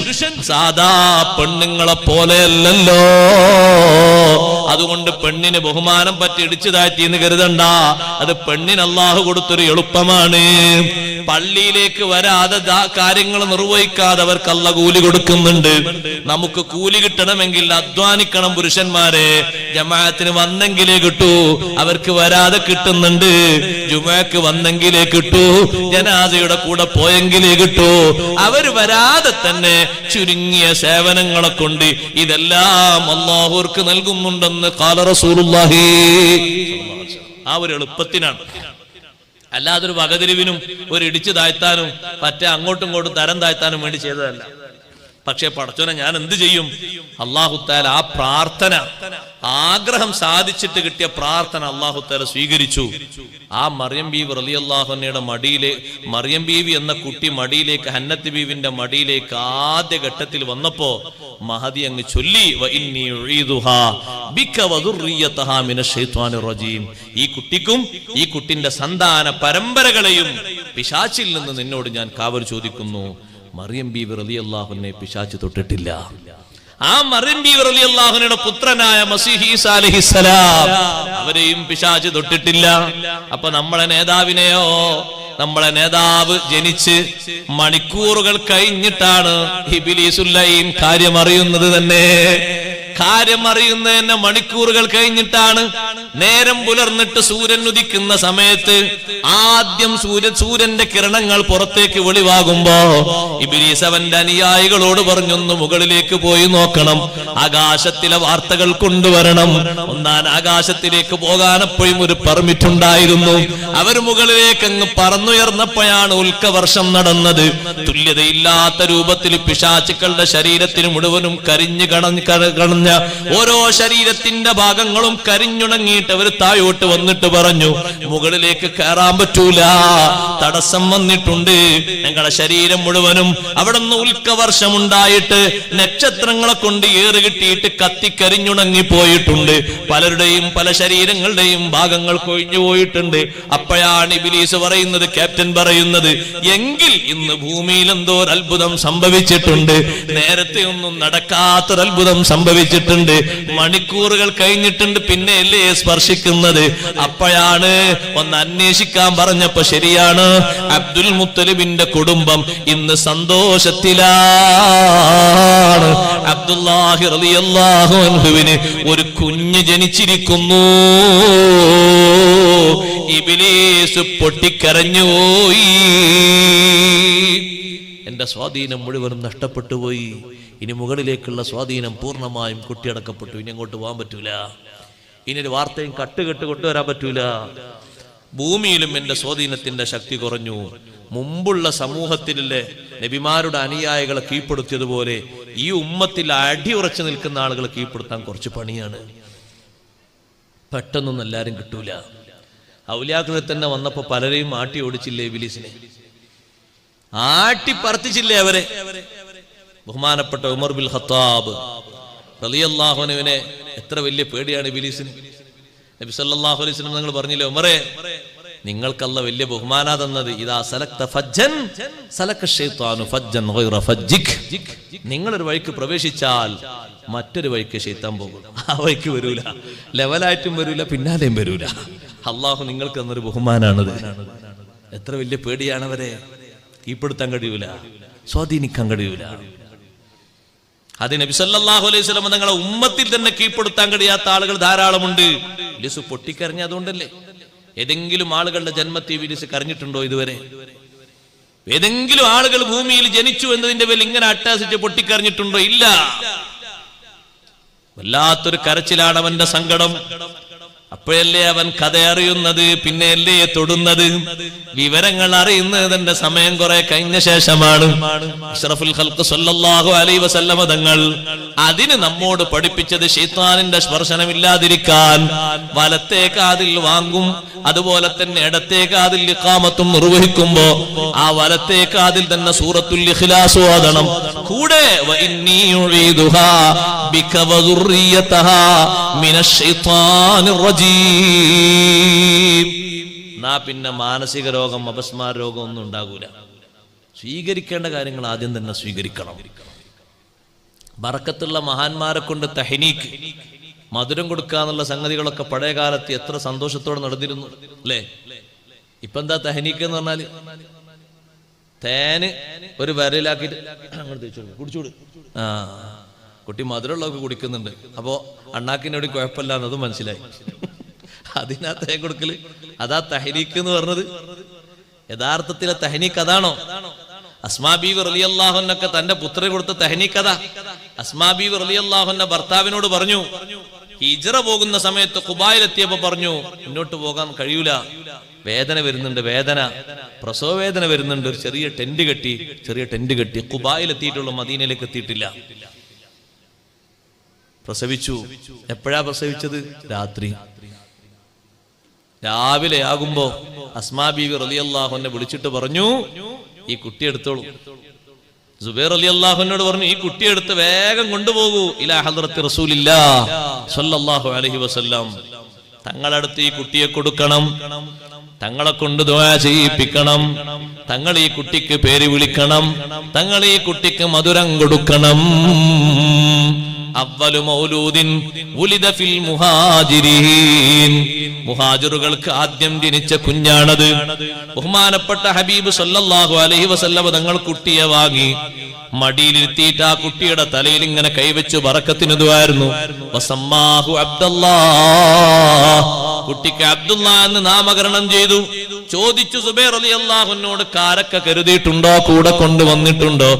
സാധാ പെണ്ണുങ്ങളെ പോലെയല്ലല്ലോ. അതുകൊണ്ട് പെണ്ണിന് ബഹുമാനം പറ്റി ഇടിച്ചു താഴ്ത്തി എന്ന് കരുതണ്ട. അത് പെണ്ണിന് അല്ലാഹു കൊടുത്തൊരു എളുപ്പമാണ്. പള്ളിയിലേക്ക് വരാതെ കാര്യങ്ങൾ നിർവഹിക്കാതെ അവർക്ക് അല്ലാഹു കൂലി കൊടുക്കുന്നുണ്ട്. നമുക്ക് കൂലി കിട്ടണമെങ്കിൽ അധ്വാനിക്കണം പുരുഷന്മാരെ. ജമാഅത്തിന് വന്നെങ്കിലേ കിട്ടൂ, അവർക്ക് വരാതെ കിട്ടുന്നുണ്ട്. ജുമുഅക്ക് വന്നെങ്കിലേ കിട്ടൂ, ജനാസയുടെ കൂടെ പോയെങ്കിലേ കിട്ടൂ. അവർ വരാതെ തന്നെ ചുരുങ്ങിയ സേവനങ്ങളെ കൊണ്ട് ഇതെല്ലാം അല്ലാഹുർക്ക് നൽകുന്നുണ്ടെന്ന് ഖാല റസൂലുള്ളാഹി. ആ ഒരു എളുപ്പത്തിനാണ്, അല്ലാതൊരു വകതിരിവിനും ഒരു ഇടിച്ചു താഴ്ത്താനും മറ്റേ അങ്ങോട്ടും ഇങ്ങോട്ടും തരം താഴ്ത്താനും വേണ്ടി ചെയ്തതല്ല. പക്ഷെ പടച്ചോനെ ഞാൻ എന്ത് ചെയ്യും? അല്ലാഹു തആല ആ പ്രാർത്ഥന, ആഗ്രഹം സാധിച്ചിട്ട് കിട്ടിയ പ്രാർത്ഥന അല്ലാഹു തആല സ്വീകരിച്ചു. ആ മറിയം ബീവി റളിയല്ലാഹു അൻഹയുടെ മടിയിലെ, മറിയം ബീവി എന്ന കുട്ടി മടിയിലേക്ക്, ഹന്നത്ത് ബീവിന്റെ മടിയിലേക്ക് ആദ്യ ഘട്ടത്തിൽ വന്നപ്പോ മഹദി അങ്ങ് ചൊല്ലി, വ ഇന്നി ഉഈദുഹാ ബിക വ ദുർരിയതഹാ മിനശ് ശൈത്വാനിർ റജീം, ഈ കുട്ടിക്കും ഈ കുട്ടിന്റെ സന്താന പരമ്പരകളെയും പിശാചിൽ നിന്ന് നിന്നോട് ഞാൻ കാവൽ ചോദിക്കുന്നു. മറിയം ബീവി റളിയല്ലാഹു അൻഹയെ പിശാച് തൊട്ടിട്ടില്ല. ആ മറിയം ബീവി റളിയല്ലാഹു അൻഹയുടെ പുത്രനായ മസീഹ് ഈസാ അലൈഹിസ്സലാം, അവരെയും പിശാച് തൊട്ടിട്ടില്ല. അപ്പൊ നമ്മളെ നേതാവിനെയോ, നമ്മളെ നേതാവ് ജനിച്ച് മണിക്കൂറുകൾ കഴിഞ്ഞിട്ടാണ് ഇബ്ലീസുൽ ലഈൻ കാര്യമറിയുന്നത് തന്നെ. കാര്യമറിയുന്നതന്നെ മണിക്കൂറുകൾ കഴിഞ്ഞിട്ടാണ്. നേരം പുലർന്നിട്ട് സൂര്യൻ ഉദിക്കുന്ന സമയത്ത് ആദ്യം സൂര്യന്റെ കിരണങ്ങൾ പുറത്തേക്ക് വെളിവാകുമ്പോ ഇബ്ലീസ് അവന്റെ അനുയായികളോട് പറഞ്ഞൊന്ന് മുകളിലേക്ക് പോയി നോക്കണം, ആകാശത്തിലെ വാർത്തകൾ കൊണ്ടുവരണം. ഒന്നാൻ ആകാശത്തിലേക്ക് പോകാൻ അപ്പോഴും ഒരു പെർമിറ്റ് ഉണ്ടായിരുന്നു. അവർ മുകളിലേക്ക് അങ്ങ് പറന്നുയർന്നപ്പോഴാണ് ഉൽക്കവർഷം നടന്നത്. തുല്യതയില്ലാത്ത രൂപത്തിൽ പിശാചുക്കളുടെ ശരീരത്തിന് മുഴുവനും കരിഞ്ഞു കടഞ്ഞ ഓരോ ശരീരത്തിന്റെ ഭാഗങ്ങളും കരിഞ്ഞുണങ്ങിയിട്ട് അവർ താഴോട്ട് വന്നിട്ട് പറഞ്ഞു, മുകളിലേക്ക് കയറാൻ പറ്റൂല, തടസ്സം വന്നിട്ടുണ്ട്. ഞങ്ങളുടെ ശരീരം മുഴുവനും അവിടെ നിന്ന് ഉൽക്കവർഷം ഉണ്ടായിട്ട് നക്ഷത്രങ്ങളെ കൊണ്ട് ഏറ് കിട്ടിയിട്ട് കത്തിക്കരിഞ്ഞുണങ്ങി പോയിട്ടുണ്ട്. പലരുടെയും പല ശരീരങ്ങളുടെയും ഭാഗങ്ങൾ കൊഴിഞ്ഞു പോയിട്ടുണ്ട്. അപ്പോഴാണ് ഇബ്ലീസ് പറയുന്നത്, ക്യാപ്റ്റൻ പറയുന്നത്, എങ്കിൽ ഇന്ന് ഭൂമിയിൽ എന്തോ ഒരു അത്ഭുതം സംഭവിച്ചിട്ടുണ്ട്, നേരത്തെ ഒന്നും നടക്കാത്തൊരു അത്ഭുതം സംഭവിച്ചിട്ടുണ്ട്, മണിക്കൂറുകൾ കഴിഞ്ഞിട്ടുണ്ട്, പിന്നെ അല്ലേ സ്പർശിക്കുന്നത്. അപ്പോഴാണ് ഒന്ന് അന്വേഷിക്കാൻ പറഞ്ഞപ്പോ ശരിയാണ്, അബ്ദുൽ മുത്തലിബിന്റെ കുടുംബം ഇന്ന് സന്തോഷത്തിലാണ്. അബ്ദുല്ലാഹി റളിയല്ലാഹു അൻഹുവിന് ഒരു കുഞ്ഞ് ജനിച്ചിരിക്കുന്നു. ഇബ്ലീസ് പൊട്ടിക്കരഞ്ഞുപോയി. എന്റെ സ്വാധീനം മുഴുവനും നഷ്ടപ്പെട്ടു പോയി. ഇനി മുകളിലേക്കുള്ള സ്വാധീനം പൂർണ്ണമായും കുട്ടിയടക്കപ്പെട്ടു. ഇനി അങ്ങോട്ട് പോകാൻ പറ്റൂല. ഇനി ഒരു വാർത്തയും കട്ടുകെട്ട് കൊണ്ടുവരാൻ പറ്റൂല. ഭൂമിയിലും എന്റെ സ്വാധീനത്തിന്റെ ശക്തി കുറഞ്ഞു. മുമ്പുള്ള സമൂഹത്തിലെ നബിമാരുടെ അനുയായികളെ കീഴ്പ്പെടുത്തിയതുപോലെ ഈ ഉമ്മത്തിൽ അടിയുറച്ചു നിൽക്കുന്ന ആളുകളെ കീഴ്പ്പെടുത്താൻ കുറച്ച് പണിയാണ്. പെട്ടെന്നൊന്നും എല്ലാരും കിട്ടൂല. ഔലിയാക്കളിൽ തന്നെ വന്നപ്പോ പലരെയും ആട്ടി ഓടിച്ചില്ലേ ഇബ്ലീസിനെ? ആട്ടി പറത്തിച്ചില്ലേ അവരെ? ബഹുമാനപ്പെട്ട ഉമർ ബിൻ ഖത്താബ് റളിയല്ലാഹു അൻഹുവിനെ എത്ര വലിയ പേടിയാണ് ഇബ്ലീസിന്. നബി സല്ലല്ലാഹു അലൈഹി വസല്ലം നിങ്ങൾ പറഞ്ഞില്ലേ, ഉമറേ നിങ്ങൾക്കല്ല വലിയ ബഹുമാന തന്നത്, ഇദാ സലക്ത ഫജ്ജൻ സലക ശൈത്താനു ഫജ്ജൻ ഗൈറ ഫജ്ജിക്, നിങ്ങളൊരു വഴിക്ക് പ്രവേശിച്ചാൽ മറ്റൊരു വഴിക്ക് ശൈത്താൻ പോകും. ആ വഴിക്ക് വരൂല, ലെവലായിട്ടും വരൂല, പിന്നാലെയും വരൂല. അള്ളാഹു നിങ്ങൾക്ക് തന്നൊരു ബഹുമാനാണത്. എത്ര വലിയ പേടിയാണവരെ. കീഴ്പ്പെടുത്താൻ കഴിയൂല, സ്വാധീനിക്കാൻ കഴിയൂല. അത് നബി സല്ലല്ലാഹു അലൈഹി വസല്ലം തങ്ങളെ ഉമ്മത്തിൽ തന്നെ കീഴ്പ്പെടുത്താൻ കഴിയാത്ത ആളുകൾ ധാരാളമുണ്ട്. ഇബ്ലീസ് പൊട്ടിക്കരഞ്ഞ അതുകൊണ്ടല്ലേ. ഏതെങ്കിലും ആളുകളുടെ ജന്മത്തെ ഇബ്ലീസ് കരഞ്ഞിട്ടുണ്ടോ ഇതുവരെ? ഏതെങ്കിലും ആളുകൾ ഭൂമിയിൽ ജനിച്ചു എന്നതിന്റെ പേരിൽ ഇങ്ങനെ അട്ടഹസിച്ച് പൊട്ടിക്കരഞ്ഞിട്ടുണ്ടോ? ഇല്ല. വല്ലാത്തൊരു കരച്ചിലാണ് അവന്റെ സങ്കടം. അപ്പോഴല്ലേ അവൻ കഥ അറിയുന്നത്, പിന്നെയല്ലേ തൊടുന്നത്. വിവരങ്ങൾ അറിയുന്നത് തന്റെ സമയം കുറെ കഴിഞ്ഞ ശേഷമാണ്. അഷ്റഫുൽ ഖൽഖ് സല്ലല്ലാഹു അലൈഹി വസല്ലമ തങ്ങൾ അതിന് നമ്മോട് പഠിപ്പിച്ചത് ശൈത്താനിന്റെ സ്പർശനമില്ലാതിരിക്കാൻ വലത്തെ കാതിൽ വാങ്ങും, അതുപോലെ തന്നെ ഇടത്തെ കാതിൽ ഇഖാമത്തും നിർവഹിക്കുമ്പോ ആ വലത്തെ കാതിൽ തന്നെ സൂറത്തുൽ ഇഖ്ലാസ് ഓതണം. കൂടെ വഇന്നീ ഉഈദുഹാ ബിക വദുർരിയതഹാ മിനശ് ശൈത്താനിർ റജീം. നാ പിന്നെ മാനസിക രോഗം, അപസ്മാര രോഗം ഒന്നും ഉണ്ടാകൂല. സ്വീകരിക്കേണ്ട കാര്യങ്ങൾ ആദ്യം തന്നെ സ്വീകരിക്കണം. ബറക്കത്തുള്ള മഹാന്മാരെ കൊണ്ട് തഹ്നീക്ക്, മധുരം കൊടുക്കുക എന്നുള്ള സംഗതികളൊക്കെ പഴയ കാലത്ത് എത്ര സന്തോഷത്തോടെ നടന്നിരുന്നു അല്ലേ? ഇപ്പൊ എന്താ തഹ്നീക്ക് എന്ന് പറഞ്ഞാല് തേന് ഒരു വിരലാക്കിയിട്ട് കുടിച്ചൂട്. ആ, കുട്ടി മധുരമുള്ളതൊക്കെ കുടിക്കുന്നുണ്ട്, അപ്പോ അണ്ണാക്കിനോട് കുഴപ്പമില്ല എന്നത് മനസ്സിലായി. അതിനാ തേൻ കൊടുക്കല്. അതാ തഹ്നീക്ക് എന്ന് പറഞ്ഞത്. യഥാർത്ഥത്തിലെ തഹ്നീക്ക് അതാണോ? അസ്മാ ബീവി റളിയല്ലാഹു അൻഹയ്ക്ക് തന്റെ പുത്രന് കൊടുത്ത തഹ്നീക്ക് അതാ. അസ്മാ ബീവി റളിയല്ലാഹു അൻഹ ഭർത്താവിനോട് പറഞ്ഞു, ഹിജ്റ പോകുന്ന സമയത്ത് ഖുബായിലെത്തിയപ്പോ പറഞ്ഞു, മുന്നോട്ട് പോകാൻ കഴിയൂല, വേദന വരുന്നുണ്ട്, വേദന, പ്രസവ വേദന വരുന്നുണ്ട്. ഒരു ചെറിയ ടെന്റ് കെട്ടി ഖുബായിലെത്തിയിട്ടുള്ള, മദീനയിലേക്ക് എത്തിയിട്ടില്ല. പ്രസവിച്ചു. എപ്പോഴാ പ്രസവിച്ചത്? രാത്രി. രാവിലെ ആകുമ്പോ അസ്മാ ബീവി റളിയല്ലാഹു അൻഹ വിളിച്ചിട്ട് പറഞ്ഞു, ഈ കുട്ടി എടുത്തോളൂ. സുബൈർ റളിയല്ലാഹു അൻഹയോട് പറഞ്ഞു, ഈ കുട്ടിയെടുത്ത് വേഗം കൊണ്ടുപോകൂ ഇലാ ഹദ്റത്തി റസൂലില്ലാഹ് സ്വല്ലല്ലാഹു അലൈഹി വസല്ലം. തങ്ങളടുത്ത് ഈ കുട്ടിയെ കൊടുക്കണം, തങ്ങളെ കൊണ്ട് ദുആ ചെയ്യിപ്പിക്കണം, തങ്ങൾ ഈ കുട്ടിക്ക് പേര് വിളിക്കണം, തങ്ങൾ ഈ കുട്ടിക്ക് മധുരം കൊടുക്കണം. അവ്വലു മൗലൂദിൻ ഉലിദ ഫിൽ മുഹാജിരീൻ. മുഹാജിറുകൾക്ക് ആദ്യം ജനിച്ച കുഞ്ഞാണത്. ബഹുമാനപ്പെട്ട ഹബീബ് സല്ലല്ലാഹു അലൈഹി വസല്ലം തങ്ങൾ കുട്ടിയെ വാങ്ങി മടിയിലിരുത്തിയിട്ട് ആ കുട്ടിയുടെ തലയിൽ ഇങ്ങനെ കൈവച്ചു ബറക്കത്തിന് ദുആയിരുന്നു. വസമ്മാഹു അബ്ദുല്ലാഹ്. കുട്ടിക്ക് അബ്ദുല്ലാ എന്ന് നാമകരണം ചെയ്തു. ചോദിച്ചു സുബൈർ റളിയല്ലാഹു അൻഹുവോട്, കാരക്ക കരുതിയിട്ടുണ്ടോ, കൂടെ കൊണ്ടുവന്നിട്ടുണ്ടോ?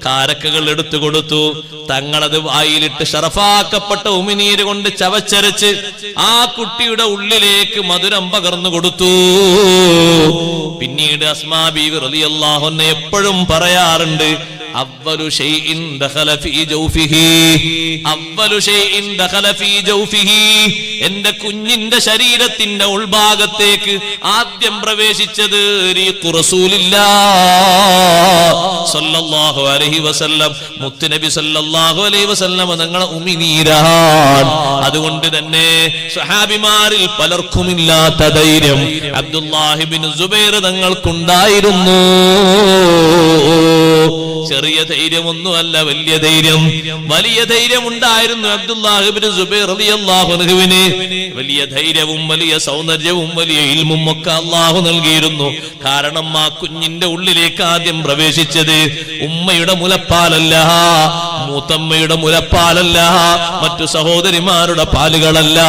കാരക്കകൾ എടുത്തു കൊടുത്തു. തങ്ങളത് വായിലിട്ട് ഷറഫാക്കപ്പെട്ട ഉമിനീര് കൊണ്ട് ചവച്ചരച്ച് ആ കുട്ടിയുടെ ഉള്ളിലേക്ക് മധുരം പകർന്നു കൊടുത്തു. പിന്നീട് അസ്മാ ബീവി റളിയല്ലാഹു അൻഹ എപ്പോഴും പറയാറുണ്ട്, അവ്വലു ശൈഇൻ ദഖല ഫീ ജൗഫിഹി, അവ്വലു ശൈഇൻ ദഖല ഫീ ജൗഫിഹി. എന്റെ കുഞ്ഞിന്റെ ശരീരത്തിന്റെ ഉൾഭാഗത്തേക്ക് ആദ്യം പ്രവേശിച്ചത് റീഖു റസൂലില്ലാഹ് സ്വല്ലല്ലാഹു അലൈഹി വസല്ലം, മുത്തുനബി സ്വല്ലല്ലാഹു അലൈഹി വസല്ലം തങ്ങളെ ഉമിനീരാണ്. അതുകൊണ്ട് തന്നെ സ്വഹാബിമാരിൽ പലർക്കുമില്ലാത്ത ധൈര്യം അബ്ദുല്ലാഹി ഇബ്നു സുബൈർ തങ്ങൾക്കുണ്ടായിരുന്നു. ചെറിയ ധൈര്യമൊന്നുമല്ല, വലിയ ധൈര്യം. വലിയ ധൈര്യം ഉണ്ടായിരുന്നു അബ്ദുല്ലാഹി ഇബ്നു സുബൈർ റളിയല്ലാഹു അൻഹുവിന്. വലിയ ധൈര്യവും വലിയ സൗന്ദര്യവും വലിയ ഇൽമും ഒക്കെ അല്ലാഹു നൽകിയിരുന്നു. കാരണം ആ കുഞ്ഞിന്റെ ഉള്ളിലേക്ക് ആദ്യം പ്രവേശിച്ചത് ഉമ്മയുടെ മുലപ്പാലല്ല, മൂത്തമ്മയുടെ മുലപ്പാലല്ല, മറ്റു സഹോദരിമാരുടെ പാലുകളല്ല.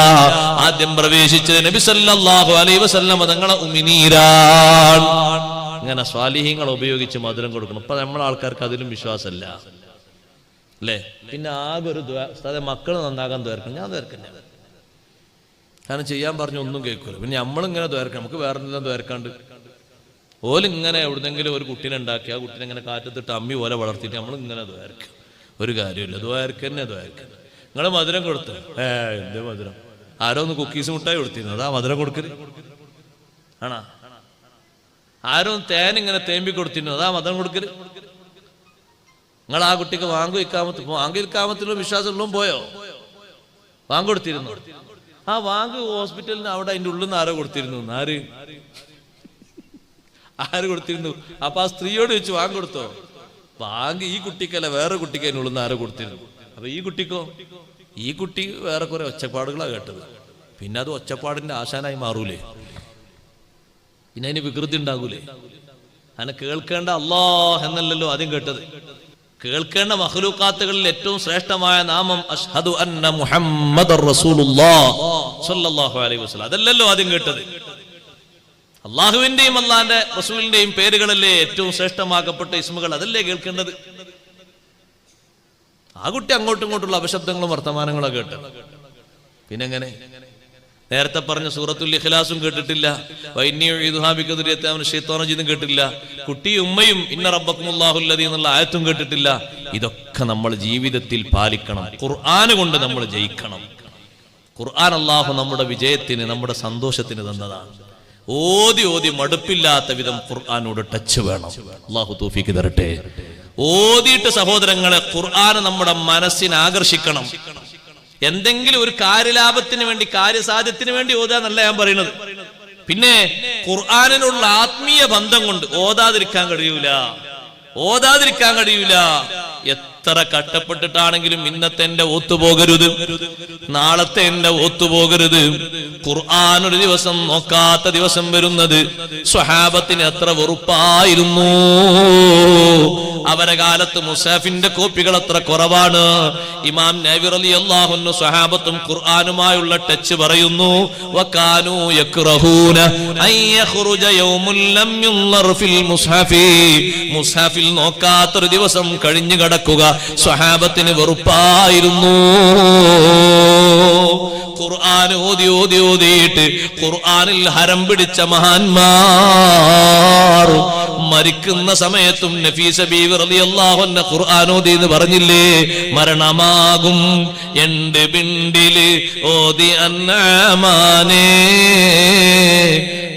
ആദ്യം പ്രവേശിച്ചത് നബി സല്ലല്ലാഹു അലൈഹി വസല്ലം തങ്ങളെ ഉമിനീരാണ്. ഇങ്ങനെ സ്വാലിഹീങ്ങൾ ഉപയോഗിച്ച് മധുരം കൊടുക്കണം. ഇപ്പൊ നമ്മളെ ആൾക്കാർക്ക് അതിലും വിശ്വാസമല്ല അല്ലേ? പിന്നെ ആകെ ഒരു മക്കള് നന്നാകാൻ ദ്വാർക്കണം. ഞാൻ ദ്വാർക്കണ്ട, കാരണം ചെയ്യാൻ പറഞ്ഞു ഒന്നും കേൾക്കൂല. പിന്നെ നമ്മളിങ്ങനെ ദ്വാർക്കണം, നമുക്ക് വേറെ എന്തെല്ലാം ദ്വാർക്കാണ്ട്. ഓലിങ്ങനെ എവിടെന്നെങ്കിലും ഒരു കുട്ടീനെ ഉണ്ടാക്കി ആ കുട്ടീനെ ഇങ്ങനെ കാറ്റത്തിട്ട് അമ്മി പോലെ വളർത്തിയിട്ട് നമ്മളിങ്ങനെ ദ്വാർക്കും. ഒരു കാര്യമില്ല, ദ്വാർക്കന്നെ ദ്വാർക്കന്നെ. നിങ്ങള് മധുരം കൊടുത്തു, എന്ത് മധുരം? ആരോ ഒന്ന് കുക്കീസ് മുട്ടായി കൊടുത്തിരുന്നു, അതാ മധുരം കൊടുക്കല് ആണാ? ആരോ തേനിങ്ങനെ തേമ്പി കൊടുത്തിരുന്നു, അതാ മധുരം കൊടുക്കല്? നിങ്ങൾ ആ കുട്ടിക്ക് വാങ്ങിക്കാമത്തിലും വിശ്വാസമുള്ളതും പോയോ? വാങ്ങ് കൊടുത്തിരുന്നു. ആ വാങ്ങ് ഹോസ്പിറ്റലിന് അവിടെ അതിന്റെ ഉള്ളിൽ നിന്ന് ആരോ കൊടുത്തിരുന്നു. ആര് കൊടുത്തിരുന്നു? അപ്പൊ ആ സ്ത്രീയോട് ചോദിച്ചു, വാങ്ങ് കൊടുത്തോ? വാങ്ങി ഈ കുട്ടിക്കല്ല, വേറെ കുട്ടിക്ക് അതിനുള്ളിൽ നിന്ന് ആരോ കൊടുത്തിരുന്നു. അപ്പൊ ഈ കുട്ടിക്കോ? ഈ കുട്ടി വേറെ കുറെ ഒച്ചപ്പാടുകളാണ് കേട്ടത്. പിന്നെ അത് ഒച്ചപ്പാടിന്റെ ആശാനായി മാറൂലേ, പിന്നെ അതിന് വികൃതി ഉണ്ടാകൂലേ? അങ്ങനെ കേൾക്കേണ്ട അല്ലാഹ് എന്നല്ലല്ലോ ആദ്യം കേട്ടത്. കേൾക്കേണ്ട മഖ്ലൂഖാത്തുകളിൽ ഏറ്റവും ശ്രേഷ്ഠമായ നാമം അഷ്ഹദു അന്ന മുഹമ്മദർ റസൂലുള്ളാഹ് സ്വല്ലല്ലാഹു അലൈഹി വസല്ലം, അതല്ലല്ലോ ആദ്യം കേട്ടത്. അള്ളാഹുവിന്റെയും അള്ളാന്റെ റസൂലിന്റെയും പേരുകളല്ലേ ഏറ്റവും ശ്രേഷ്ഠമാക്കപ്പെട്ട ഇസ്മുകൾ, അതല്ലേ കേൾക്കേണ്ടത്. ആ കുട്ടി അങ്ങോട്ടും ഇങ്ങോട്ടുള്ള അപശബ്ദങ്ങളും വർത്തമാനങ്ങളോ കേട്ടത്. പിന്നെങ്ങനെ? നേരത്തെ പറഞ്ഞ സൂറത്തുൽ ഇഖ്ലാസും കേട്ടിട്ടില്ല, കേട്ടില്ല, കുട്ടിയും ഉമ്മയും ഇന്ന റബ്ബക്കുമുല്ലാഹുല്ലദീ എന്നുള്ള ആയത്തും കേട്ടിട്ടില്ല. ഇതൊക്കെ നമ്മൾ ജീവിതത്തിൽ പാലിക്കണം. ഖുർആൻ കൊണ്ട് നമ്മൾ ജയിക്കണം. ഖുർആൻ അല്ലാഹു നമ്മുടെ വിജയത്തിന്, നമ്മുടെ സന്തോഷത്തിന് തന്നതാണ്. ഓതി ഓതി മടുപ്പില്ലാത്ത വിധം ഖുർആനോട് ടച്ച് വേണം. അല്ലാഹു തൗഫീഖ് തരട്ടെ. ഓതിയിട്ട് സഹോദരങ്ങളെ ഖുർആൻ നമ്മുടെ മനസ്സിനെ ആകർഷിക്കണം. എന്തെങ്കിലും ഒരു കാര്യലാഭത്തിന് വേണ്ടി, കാര്യസാധ്യത്തിന് വേണ്ടി ഓതാന്നല്ല ഞാൻ പറയുന്നത്. പിന്നെ ഖുർആനിനുള്ള ആത്മീയ ബന്ധം കൊണ്ട് ഓതാതിരിക്കാൻ കഴിയൂല. എത്ര കഷ്ടപ്പെട്ടിട്ടാണെങ്കിലും ഇന്നത്തെ എന്റെ ഒത്തുപോകരുത്, നാളത്തെ എന്റെ ഒത്തുപോകരുത്. ഖുർആൻ ഒരു ദിവസം നോക്കാത്ത ദിവസം വരുന്നത് സ്വഹാബത്തിന് എത്ര വെറുപ്പായിരുന്നു. അവരെ കാലത്ത് മുസാഫിന്റെ കോപ്പികൾ എത്ര കുറവാണ്. ഇമാം നവവി റളിയല്ലാഹു അൻഹു സ്വഹാബത്തും ഖുർആനുമായുള്ള ടച്ച് പറയുന്നു, വകാനൂ യക്റഹൂന അൻ യഖ്റുജ യൗമുൻ ലം യുൻളർ ഫിൽ മുസ്ഹഫി, മുസ്ഹഫിൽ നോക്കാത്തൊരു ദിവസം കഴിഞ്ഞു കിടക്കുക സ്വഹാബത്തിന് വെറുപ്പായിരുന്നു. ഖുർആൻ ഓതി ഓതി ഓതിയിട്ട് ഖുർആനിൽ ഹരം പിടിച്ച മഹാന്മാർ മരിക്കുന്ന സമയത്തും നഫീസ ബീവി റളിയല്ലാഹു അൻഹ ഖുർആൻ ഓതി എന്ന് പറഞ്ഞില്ലേ? മരണമാകും എന്റെ ബിണ്ടില് ഓതി അന്നാമാനേ,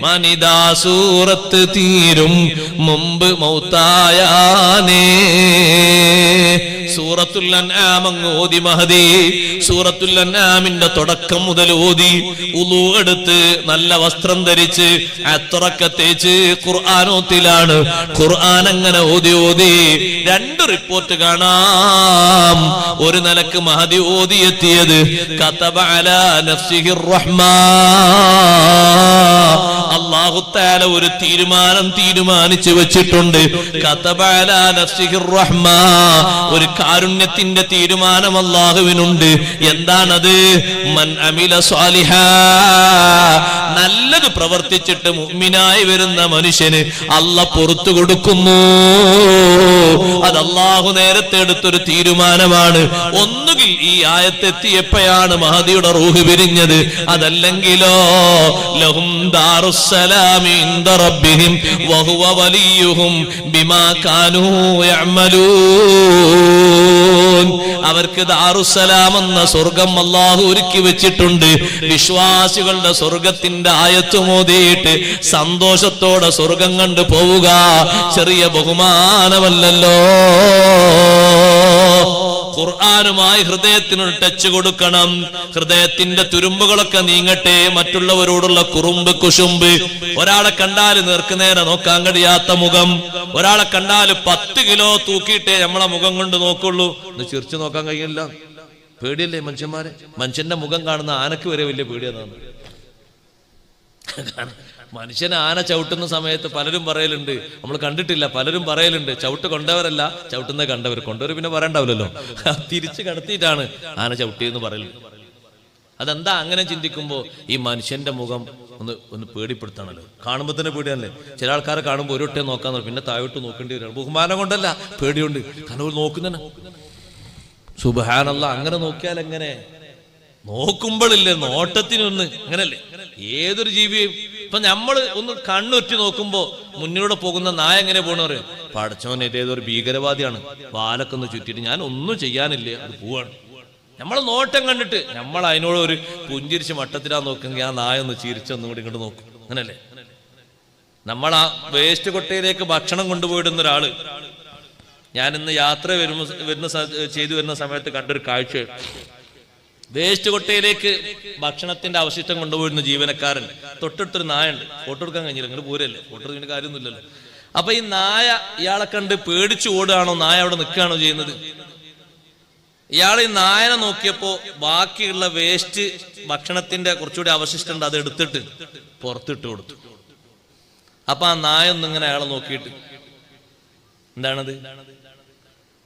മനിദാ സൂറത്ത് തീരും മുമ്പ് മൗത്തായാനേ. സൂറത്തുൽ അൻആം അങ്ങ് ഓതി മഹദി. സൂറത്തുൽ അൻആമിന്റെ തുടക്കം മുതൽ ഓതി, ഉളൂ എടുത്ത് നല്ല വസ്ത്രം ധരിച്ച് അത്രക്ക തേച്ച് ഖുർആനോത്തിലാണ്. ഖുർആൻ അങ്ങനെ ഓതി ഓതി രണ്ട് റിപ്പോർട്ട് കാണാം. ഒരു നിലക്ക് മഹദി ഓതി എത്തിയത് കതബ അലാ നഫ്സിഹിർ റഹ്മാ, അല്ലാഹു തആല ഒരു തീരുമാനിച്ചു വെച്ചിട്ടുണ്ട്. കതബ അലാ നഫ്സിഹിർ റഹ്മാ, ഒരു കാരുണ്യത്തിന്റെ തീരുമാനം അല്ലാഹുവിനുണ്ട്. എന്താണത്? മൻ അമില സ്വാലിഹാ, നല്ലത് പ്രവർത്തിച്ചിട്ട് മുഅ്മിനായി വരുന്ന മനുഷ്യന് അല്ലാഹ് പുറത്തു കൊടുക്കുന്നു. അത് അല്ലാഹു നേരത്തെ എടുത്തൊരു തീരുമാനമാണ്. ഒന്നുകിൽ ഈ ആയത്തെത്തിയപ്പോഴാണ് മഹദിയുടെ റൂഹ് പിരിഞ്ഞത്, അതല്ലെങ്കിലോ ലഹും ദാറുസ്സലാമി ഇൻദ റബ്ബിഹിം വഹുവ വലിയുഹും ബിമാ കാനൂ യഅമലൂൻ. അവർക്ക് ദാറുസ്സലാം എന്ന സ്വർഗം അല്ലാഹു ഒരുക്കി വെച്ചിട്ടുണ്ട്. വിശ്വാസികളുടെ സ്വർഗത്തിന്റെ ആയത്ത് മോദിയിട്ട് സന്തോഷത്തോടെ സ്വർഗം കണ്ടു പോവുക ചെറിയ ബഹുമാനമല്ലല്ലോ. ഖുർആനുമായി ഹൃദയത്തിനൊരു ടച്ച് കൊടുക്കണം. ഹൃദയത്തിന്റെ തുരുമ്പുകളൊക്കെ നീങ്ങട്ടെ. മറ്റുള്ളവരോടുള്ള കുറുമ്പ് കുശുമ്പ്, ഒരാളെ കണ്ടാൽ നേർക്കുനേരെ നോക്കാൻ കഴിയാത്ത മുഖം, ഒരാളെ കണ്ടാൽ 10 കിലോ തൂക്കിയിട്ടേ നമ്മളെ മുഖം കൊണ്ട് നോക്കുള്ളൂ. ഒന്ന് ചിരിച്ചു നോക്കാൻ കഴിയില്ല. പേടിയല്ലേ മനുഷ്യന്മാരെ? മനുഷ്യന്റെ മുഖം കാണുന്ന ആനക്ക് വരെ വലിയ പേടിയാണ്. മനുഷ്യനെ ആന ചവിട്ടുന്ന സമയത്ത് പലരും പറയലുണ്ട്, നമ്മൾ കണ്ടിട്ടില്ല, പലരും പറയലുണ്ട് ചവിട്ട് കൊണ്ടവരല്ല, ചവിട്ടുന്ന കണ്ടവർ. കൊണ്ടവർ പിന്നെ പറയണ്ടാവില്ലല്ലോ, തിരിച്ചു കടത്തിയിട്ടാണ് ആന ചവിട്ടിയെന്ന് പറയലുണ്ട്. അതെന്താ അങ്ങനെ ചിന്തിക്കുമ്പോ ഈ മനുഷ്യന്റെ മുഖം ഒന്ന് പേടിപ്പെടുത്താണല്ലോ. കാണുമ്പോ തന്നെ പേടിയാണല്ലേ. ചില ആൾക്കാരെ കാണുമ്പോൾ ഒരു ഒട്ടേ നോക്കാൻ, പിന്നെ താഴോട്ട് നോക്കേണ്ടി വരും. ബഹുമാനം കൊണ്ടല്ല, പേടിയുണ്ട്. കാരണം നോക്കുന്ന സുബ്ഹാനല്ലാഹ്. അങ്ങനെ നോക്കിയാൽ എങ്ങനെ? നോക്കുമ്പോഴില്ലേ നോട്ടത്തിനൊന്ന് അങ്ങനല്ലേ. ഏതൊരു ജീവിയും ഇപ്പൊ നമ്മള് ഒന്ന് കണ്ണുറ്റി നോക്കുമ്പോ മുന്നിലൂടെ പോകുന്ന നായ എങ്ങനെ പോകണമെന്ന് പറയും. പടച്ചോൻ ഏതൊരു ഭീകരവാദിയാണ്, വാലൊക്കെ ഒന്ന് ചുറ്റിട്ട് ഞാൻ ഒന്നും ചെയ്യാനില്ലേ, അത് പോവാണ്. നമ്മളെ നോട്ടം കണ്ടിട്ട് നമ്മൾ അതിനോട് ഒരു പുഞ്ചിരിച്ച് മട്ടത്തിലാ നോക്കുമെങ്കിൽ ആ നായ ഒന്ന് ചിരിച്ചൊന്നും കൂടി ഇങ്ങോട്ട് നോക്കും. അങ്ങനല്ലേ. നമ്മൾ ആ വേസ്റ്റ് കൊട്ടയിലേക്ക് ഭക്ഷണം കൊണ്ടുപോയിടുന്ന ഒരാള്, ഞാനിന്ന് യാത്ര ചെയ്തു വരുന്ന സമയത്ത് കണ്ടൊരു കാഴ്ച. വേസ്റ്റ് കൊട്ടയിലേക്ക് ഭക്ഷണത്തിന്റെ അവശിഷ്ടം കൊണ്ടുപോയിരുന്ന ജീവനക്കാരൻ, തൊട്ടടുത്തൊരു നായ ഉണ്ട്. ഫോട്ടോ എടുക്കാൻ കഴിഞ്ഞില്ല, ഇങ്ങനെ പോരല്ലേ, ഫോട്ടോ എടുക്കുന്ന കാര്യമൊന്നുമില്ലല്ലോ. അപ്പൊ ഈ നായ ഇയാളെ കണ്ട് പേടിച്ചു ഓടുകയാണോ, നായ അവിടെ നിൽക്കുകയാണോ ചെയ്യുന്നത്? ഇയാൾ ഈ നായനെ നോക്കിയപ്പോ ബാക്കിയുള്ള വേസ്റ്റ് ഭക്ഷണത്തിന്റെ കുറച്ചുകൂടി അവശിഷ്ടമുണ്ട്, അത് എടുത്തിട്ട് പുറത്തിട്ട് കൊടുത്തു. അപ്പൊ ആ നായ ഒന്നിങ്ങനെ അയാളെ നോക്കിയിട്ട്, എന്താണത്?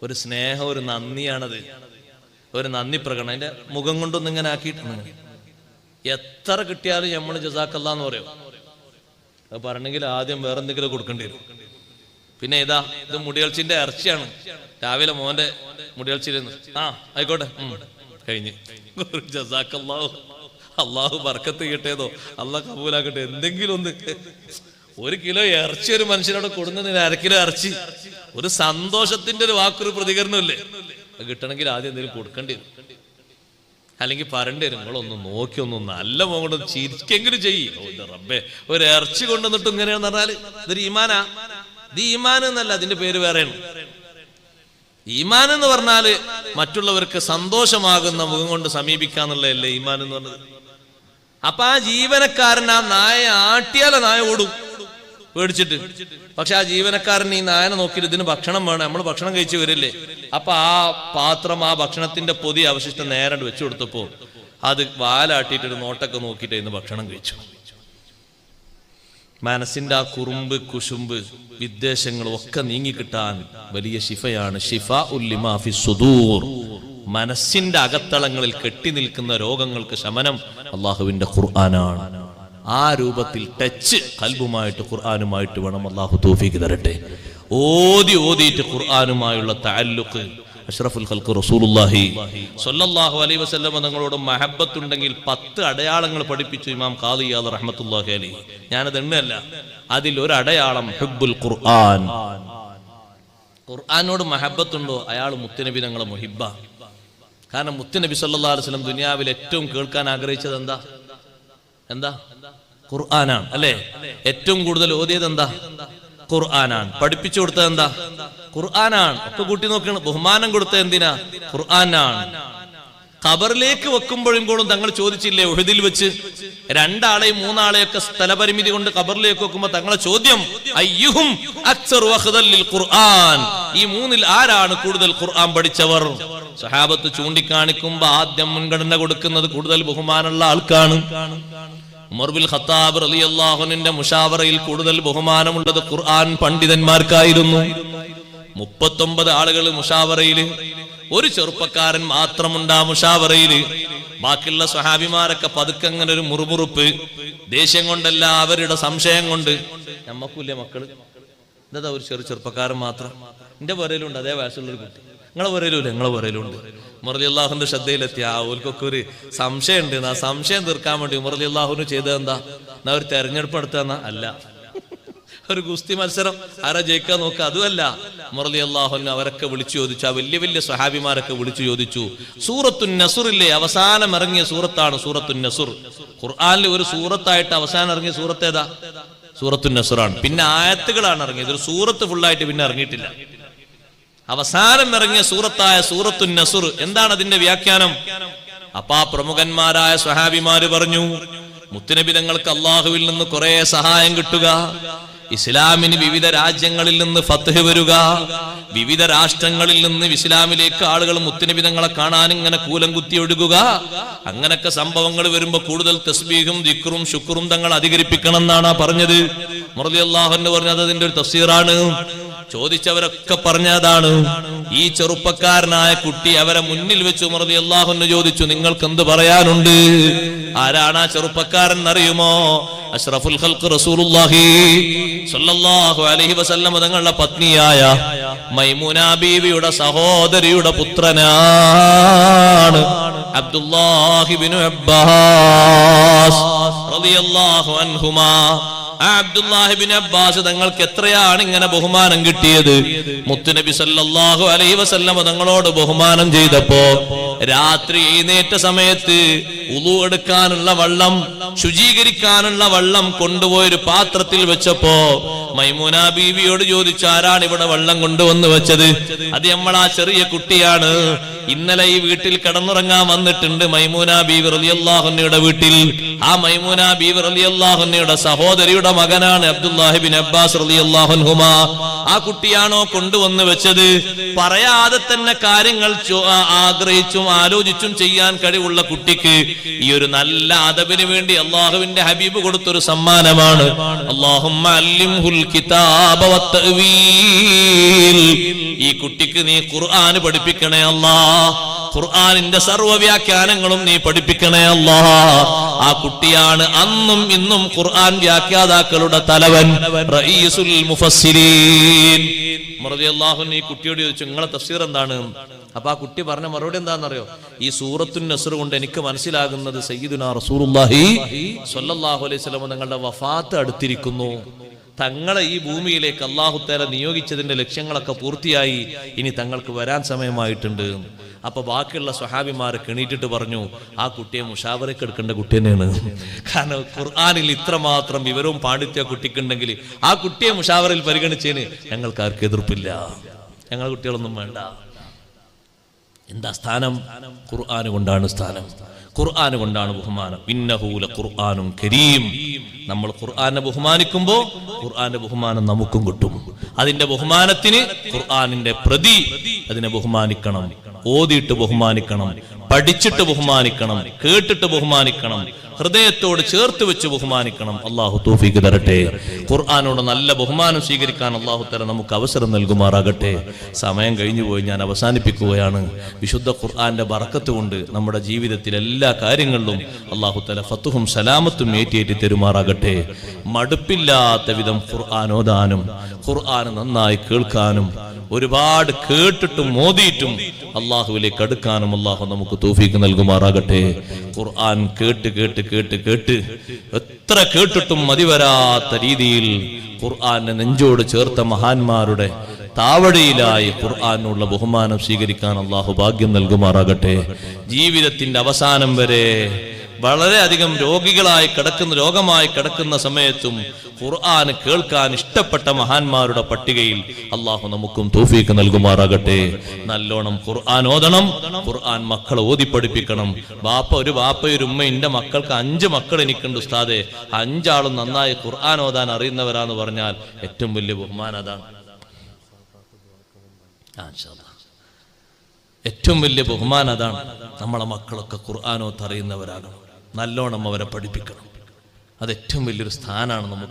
ഒരു സ്നേഹം, ഒരു നന്ദിയാണത്, ഒരു നന്ദി പ്രകടനം. അതിന്റെ മുഖം കൊണ്ടൊന്നും ഇങ്ങനെ ആക്കിയിട്ടുണ്ട്. എത്ര കിട്ടിയാലും നമ്മൾ ജസാക്കല്ലാന്ന് പറയും. അത് പറഞ്ഞെങ്കിൽ ആദ്യം വേറെന്തെങ്കിലും കൊടുക്കേണ്ടി വരും. പിന്നെ ഇത് മുടിയൽച്ചിന്റെ ഇറച്ചിയാണ്. രാവിലെ മോന്റെ മുടിയൽച്ചിരുന്നു. ആയിക്കോട്ടെ, കഴിഞ്ഞ്. ജസാക്കല്ലാഹു, അള്ളാഹു ബർക്കത്ത് കിട്ടേതോ, അള്ളാഹ് കബൂലാക്കട്ടെ. എന്തെങ്കിലും ഒന്ന്, 1 കിലോ ഇറച്ചി ഒരു മനുഷ്യനോട് കൊടുക്കുന്നതിന് 1/2 കിലോ ഇറച്ചി, ഒരു സന്തോഷത്തിന്റെ ഒരു വാക്കൊരു പ്രതികരണമല്ലേ? അത് കിട്ടണമെങ്കിൽ ആദ്യം എന്തെങ്കിലും കൊടുക്കേണ്ടി വരും. അല്ലെങ്കിൽ പറയേണ്ടി വരും, നിങ്ങളൊന്ന് നോക്കി ഒന്ന് നല്ല മോകൊണ്ട് ചിരിക്കെങ്കിലും ചെയ്യും. റബ്ബേ, ഒരു ഇറച്ചി കൊണ്ടുവന്നിട്ട് ഇങ്ങനെയാന്ന് പറഞ്ഞാല് ഇതൊരു ഈമാനാ? ഇത് ഈമാൻ എന്നല്ല, അതിന്റെ പേര് വേറെയാണ്. ഈമാൻ എന്ന് പറഞ്ഞാല് മറ്റുള്ളവർക്ക് സന്തോഷമാകുന്ന മുഖം കൊണ്ട് സമീപിക്കാന്നുള്ളതല്ലേ ഈമാൻ എന്ന് പറഞ്ഞത്. അപ്പൊ ആ ജീവനക്കാരൻ ആ നായ ആട്ടിയാല നായ ഓടും പേടിച്ചിട്ട്. പക്ഷെ ആ ജീവനക്കാരൻ ഈ നായനെ നോക്കിയിട്ട് ഇതിന് ഭക്ഷണം വേണം, നമ്മൾ ഭക്ഷണം കഴിച്ചു വരില്ലേ. അപ്പൊ ആ പാത്രം, ആ ഭക്ഷണത്തിന്റെ പൊതി അവശിഷ്ടം നേരെ വെച്ചു കൊടുത്തപ്പോ അത് വാലാട്ടിയിട്ട് നോട്ടൊക്കെ നോക്കിയിട്ട് ഇന്ന് ഭക്ഷണം കഴിച്ചു. മനസ്സിന്റെ ആ കുറുമ്പ്, കുശുമ്പ്, വിദ്വേഷങ്ങളും ഒക്കെ നീങ്ങിക്കിട്ടാൻ വലിയ ശിഫയാണ്. ശിഫാഉൽ ലിമാ ഫിസ് സുദൂർ. മനസ്സിന്റെ അകത്തളങ്ങളിൽ കെട്ടി നിൽക്കുന്ന രോഗങ്ങൾക്ക് ശമനം അള്ളാഹുവിന്റെ ഖുർആനാണ്. ആ രൂപത്തിൽ ടച്ച് ഖൽബുമായിട്ട് ഖുർആനുമായിട്ട് വേണം. അള്ളാഹു തൗഫീഖ് തരട്ടെ. ഓതിയിട്ട് ഖുർആനുമായുള്ള തഅല്ലുഖ്. അഷ്റഫുൽ ഖൽഖ് റസൂലുള്ളാഹി സ്വല്ലല്ലാഹു അലൈഹി വസല്ലം തങ്ങളോട് മഹബ്ബത്ത് ഉണ്ടെങ്കിൽ 10 അടയാളങ്ങൾ പഠിപ്പിച്ചു ഇമാം ഖാദി ഇയാദ് റഹ്മത്തുള്ളാഹി അലൈഹി. ഞാനത് എണ്ണല്ല. അതിൽ ഒരു അടയാളം ഹുബ്ബുൽ ഖുർആൻ. ഖുർആനോട് മഹബ്ബത്തുണ്ടോ അയാൾ മുത്തുനബി തങ്ങളെ മുഹിബ്ബ. കാരണം മുത്തുനബി സല്ലല്ലാഹു അലൈഹി വസല്ലം ദുനിയാവിൽ ഏറ്റവും കേൾക്കാൻ ആഗ്രഹിച്ചത് എന്താ? ഖുർആനാണ് അല്ലേ? ഏറ്റവും കൂടുതൽ ഓതിയത് എന്താ? ഖുർആനാണ്. പഠിപ്പിച്ചു കൊടുത്തത് എന്താ? ഖുർആനാണ്. ഒക്കെ കൂട്ടി നോക്കണം. ബഹുമാനം കൊടുത്തത് എന്തിനാ? ഖുർആനാണ്. ഖബറിലേക്ക് വെക്കുമ്പോഴും തങ്ങൾ ചോദിച്ചില്ലേ ഉഹദിൽ വെച്ച് 2 ആളെയും 3 ആളെയൊക്കെ സ്ഥലപരിമിതി കൊണ്ട് ഖബറിലേക്ക് വെക്കുമ്പോ തങ്ങളെ ചോദ്യം അയ്യുഹും അക്സറു അഖ്ദൽ ലിൽ ഖുർആൻ, ഈ 3-ൽ ആരാണ് കൂടുതൽ ഖുർആൻ പഠിച്ചവർ? സഹാബത്ത് ചൂണ്ടിക്കാണിക്കുമ്പോ ആദ്യം മുൻഗണന കൊടുക്കുന്നത് കൂടുതൽ ബഹുമാനമുള്ള ആൾക്കാണ്. ഉമർ ബിൻ ഖത്താബ് റളിയല്ലാഹു അൻഹുവിന്റെ മുശാവറയിൽ കൂടുതൽ ബഹുമാനമുള്ളത് ഖുർആൻ പണ്ഡിതന്മാർക്കായിരുന്നു. 39 ആളുകൾ മുശാവറയില്, ഒരു ചെറുപ്പക്കാരൻ മാത്രമുണ്ട് ആ മുശാവറയില്. ബാക്കിയുള്ള സ്വഹാബിമാരൊക്കെ പതുക്കെ അങ്ങനെ ഒരു മുറുമുറുപ്പ്, ദേഷ്യം കൊണ്ടല്ല, അവരുടെ സംശയം കൊണ്ട്. നമ്മക്കൂല്ലേ മക്കള്? എന്താ ഒരു ചെറുപ്പക്കാരൻ മാത്രം? എന്റെ പുരയിലുണ്ട് അതേ വയസ്സുള്ളൊരു കുട്ടി. നിങ്ങളെ പുരയിലൂല്ലേ? നിങ്ങളെ പുരയിലുണ്ട്. ഉമർ റളിയല്ലാഹുവിന്റെ ശ്രദ്ധയിലെത്തി ഓൽക്കൊക്കെ ഒരു സംശയം ഉണ്ട്. ആ സംശയം തീർക്കാൻ വേണ്ടി ഉമർ റളിയല്ലാഹുവിന് ചെയ്തത് എന്താ? ഒരു തെരഞ്ഞെടുപ്പ് നടത്തുക അല്ല, ഒരു ഗുസ്തി മത്സരം, ആരാ ജയിക്കാൻ നോക്കുക, അതുമല്ല. ഉമർ റളിയല്ലാഹു അവരൊക്കെ വിളിച്ചു ചോദിച്ചു, ആ വലിയ സ്വഹാബിമാരൊക്കെ വിളിച്ചു ചോദിച്ചു, സൂറത്തുൻ നസ്റില്ലേ, അവസാനം ഇറങ്ങിയ സൂറത്താണ് സൂറത്തുൻ നസ്ർ. ഖുർആനിൽ ഒരു സൂറത്തായിട്ട് അവസാനം ഇറങ്ങിയ സൂറത്ത് ഏതാ? സൂറത്തുൻ നസ്റാണ്. പിന്നെ ആയത്തുകളാണ് ഇറങ്ങിയത്, ഒരു സൂറത്ത് ഫുള്ളായിട്ട് പിന്നെ ഇറങ്ങിയിട്ടില്ല. അവസാനം ഇറങ്ങിയ സൂറത്തായ സൂറത്തുൻ നസ്ർ. എന്താണ് അതിന്റെ വ്യാഖ്യാനം? അപ്പാ പ്രമുഖന്മാരായ സ്വഹാബിമാര് പറഞ്ഞു, മുത്തുനബി തങ്ങൾക്ക് അള്ളാഹുവിൽ നിന്ന് കുറെ സഹായം കിട്ടുക, ഇസ്ലാമിന് വിവിധ രാജ്യങ്ങളിൽ നിന്ന് ഫത്ഹ് വരിക, വിവിധ രാഷ്ട്രങ്ങളിൽ നിന്ന് ഇസ്ലാമിലേക്ക് ആളുകൾ മുത്തുനബി തങ്ങളെ കാണാൻ ഇങ്ങനെ കൂലം കുത്തി ഒഴുകുക, അങ്ങനൊക്കെ സംഭവങ്ങൾ വരുമ്പോ കൂടുതൽ തസ്ബീഹും ദിക്റും ശുക്റും തങ്ങൾ അധികരിപ്പിക്കണം എന്നാണ് പറഞ്ഞത്. ഉമർ റളിയല്ലാഹു അൻഹു പറഞ്ഞത് അതിന്റെ ഒരു തഫ്സീറാണ്. ചോദിച്ചവരൊക്കെ പറഞ്ഞതാണ്. ഈ ചെറുപ്പക്കാരനായ കുട്ടി അവരെ മുന്നിൽ വെച്ച് ഉമർ റളിയല്ലാഹു അൻഹു ചോദിച്ചു, നിങ്ങൾക്ക് എന്ത് പറയാനുണ്ട്? ആരാണ് ആ ചെറുപ്പക്കാരൻ അറിയുമോ? അഷ്റഫുൽ ഖൽഖ് റസൂലുള്ളാഹി സ്വല്ലല്ലാഹു അലൈഹി വസല്ലം തങ്ങളുടെ പത്നിയായ മൈമൂന ബീവിയുടെ സഹോദരിയുടെ പുത്രനാണ് അബ്ദുല്ലാഹി ഇബ്നു അബ്ബാസ് റളിയല്ലാഹു അൻഹുമാ. അബ്ദുല്ലാഹി ഇബ്നു അബ്ബാസ് തങ്ങൾക്ക് എത്രയാണ് ഇങ്ങനെ ബഹുമാനം കിട്ടിയത്? മുത്തുനബി സല്ലല്ലാഹു അലൈഹി വസല്ലം തങ്ങളോട് ബഹുമാനം ചെയ്തപ്പോ രാത്രി എഴുന്നേറ്റ സമയത്ത് വുളു എടുക്കാനുള്ള വെള്ളം, ശുചീകരിക്കാനുള്ള വെള്ളം കൊണ്ടുപോയൊരു പാത്രത്തിൽ വെച്ചപ്പോ മൈമൂന ബീവിയോട് ചോദിച്ചു, ആരാണ് ഇവിടെ വെള്ളം കൊണ്ടുവന്ന് വെച്ചത്? അത് നമ്മളാ ചെറിയ കുട്ടിയാണ്. ഇന്നലെ ഈ വീട്ടിൽ കിടന്നുറങ്ങാൻ വന്നിട്ടുണ്ട് മൈമൂന ബീവി റളിയല്ലാഹു അൻഹയുടെ വീട്ടിൽ. ആ മൈമൂന ബീവി റളിയല്ലാഹു അൻഹയുടെ സഹോദരിയുടെ മകനാണ് അബ്ദുല്ലാഹി ബിൻ അബ്ബാസ് റളിയല്ലാഹു അൻഹുമാ. ആ കുട്ടിയാണോ കൊണ്ടുവന്ന് വെച്ചത്? പറയാതെ തന്നെ കാര്യങ്ങൾ ആഗ്രഹിച്ചും ആലോചിച്ചും ചെയ്യാൻ കഴിവുള്ള കുട്ടിക്ക് ഈ ഒരു നല്ല അദബിന് വേണ്ടി അള്ളാഹുവിന്റെ ഹബീബ് കൊടുത്തൊരു സമ്മാനമാണ്. അല്ലാഹുമ്മ അല്ലിംഹുൽ കിതാബ വത്തഅ്വീൽ. ഈ കുട്ടിക്ക് നീ ഖുർആൻ പഠിപ്പിക്കണേ അല്ലാഹ്. ഖുർആനിന്റെ സർവ്വ വ്യാഖ്യാനങ്ങളും നീ പഠിപ്പിക്കണേ അല്ലാഹ്. ആ കുട്ടിയാണ് അന്നും ഇന്നും ഖുർആൻ വ്യാഖ്യാതാക്കളുടെ തലവൻ, റഈസുൽ മുഫസ്സിരീൻ റളിയല്ലാഹു അൻഹു. ഈ കുട്ടിയോട് ചോദിച്ചു, നിങ്ങളെ തഫ്സീർ എന്താണ്? അപ്പൊ ആ കുട്ടി പറഞ്ഞ മറുപടി എന്താണെന്നറിയോ? ഈ സൂറത്തുൻ നസ്ർ കൊണ്ട് എനിക്ക് മനസ്സിലാകുന്നത് സയ്യിദുനാ റസൂലുള്ളാഹി സ്വല്ലല്ലാഹു അലൈഹി വസല്ലം തങ്ങളുടെ വഫാത്ത് അടുത്തിരിക്കുന്നു. തങ്ങളെ ഈ ഭൂമിയിലേക്ക് അല്ലാഹു തആല നിയോഗിച്ചതിന്റെ ലക്ഷ്യങ്ങളൊക്കെ പൂർത്തിയായി, ഇനി തങ്ങൾക്ക് വരാൻ സമയമായിട്ടുണ്ട്. അപ്പൊ ബാക്കിയുള്ള സ്വഹാബിമാർ എണീറ്റിട്ട് പറഞ്ഞു, ആ കുട്ടിയെ മുഷാവറയ്ക്ക് എടുക്കേണ്ട കുട്ടി തന്നെയാണ്. കാരണം ഖുർആനിൽ ഇത്രമാത്രം വിവരവും പാണ്ഡിത്യ കുട്ടിക്കുണ്ടെങ്കിൽ ആ കുട്ടിയെ മുഷാവറയിൽ പരിഗണിച്ചതിന് ഞങ്ങൾക്ക് ആർക്കും എതിർപ്പില്ല. ഞങ്ങൾ കുട്ടികളൊന്നും വേണ്ട. എന്താ സ്ഥാനം? ഖുർആൻ കൊണ്ടാണ് സ്ഥാനം, ഖുർആൻ കൊണ്ടാണ് ബഹുമാനം. ഇന്നഹു ലഖുർആനുൻ കരീം. നമ്മൾ ഖുർആനെ ബഹുമാനിക്കുമ്പോൾ ഖുർആന്റെ ബഹുമാനം നമുക്കും കിട്ടും. അതിന്റെ ബഹുമാനത്തിന് ഖുർആനിന്റെ പ്രതി അതിനെ ബഹുമാനിക്കണം, ഓതിയിട്ട് ബഹുമാനിക്കണം, പഠിച്ചിട്ട് ബഹുമാനിക്കണം, കേട്ടിട്ട് ബഹുമാനിക്കണം, ഹൃദയത്തോട് ചേർത്ത് വെച്ച് ബഹുമാനിക്കണം. അള്ളാഹു തൗഫീഖ് തരട്ടെ. ഖുർആനോട് നല്ല ബഹുമാനം സ്വീകരിക്കാൻ അള്ളാഹു തആല നമുക്ക് അവസരം നൽകുമാറാകട്ടെ. സമയം കഴിഞ്ഞു പോയി, ഞാൻ അവസാനിപ്പിക്കുകയാണ്. വിശുദ്ധ ഖുർആന്റെ ബറക്കത്ത് കൊണ്ട് നമ്മുടെ ജീവിതത്തിൽ എല്ലാ കാര്യങ്ങളിലും അള്ളാഹു തആല ഫത്തുഹും സലാമത്തും ഏറ്റിയേറ്റി തരുമാറാകട്ടെ. മടുപ്പില്ലാത്ത വിധം ഖുർആൻ ഓതാനും ഖുർആൻ നന്നായി കേൾക്കാനും ഒരുപാട് കേട്ടിട്ടും മോദിയിട്ടും അള്ളാഹുവിലേക്ക് അടുക്കാനും അള്ളാഹു നമുക്ക് തൗഫീഖ് നൽകുമാറാകട്ടെ. ഖുർആൻ കേട്ട് കേട്ട് കേട്ട് കേട്ട് എത്ര കേട്ടിട്ടും മതിവരാത്ത രീതിയിൽ ഖുർആനെ നെഞ്ചോട് ചേർത്ത മഹാന്മാരുടെ താവടിയിലായി ഖുർആനുള്ള ബഹുമാനം സ്വീകരിക്കാൻ അള്ളാഹു ഭാഗ്യം നൽകുമാറാകട്ടെ. ജീവിതത്തിന്റെ അവസാനം വരെ വളരെയധികം രോഗമായി കിടക്കുന്ന സമയത്തും ഖുർആൻ കേൾക്കാൻ ഇഷ്ടപ്പെട്ട മഹാന്മാരുടെ പട്ടികയിൽ അള്ളാഹു നമുക്കും തൗഫീഖ് നൽകുമാറാകട്ടെ. നല്ലോണം ഖുർആൻ ഓതണം, ഖുർആൻ മക്കളെ ഓതി പഠിപ്പിക്കണം. ഒരു ഉമ്മ എന്റെ മക്കൾക്ക് 5 മക്കൾ എനിക്കുണ്ട് ഉസ്താദെ, 5 ആളും നന്നായി ഖുർആൻ ഓതാൻ അറിയുന്നവരാന്ന് പറഞ്ഞാൽ ഏറ്റവും വലിയ ബഹുമാനം അതാണ്. ഏറ്റവും വലിയ ബഹുമാനം അതാണ്. നമ്മളെ മക്കളൊക്കെ ഖുർആനോത്ത് അറിയുന്നവരാകണം, നല്ലോണം അവരെ പഠിപ്പിക്കണം. അത് ഏറ്റവും വലിയൊരു സ്ഥാനമാണ്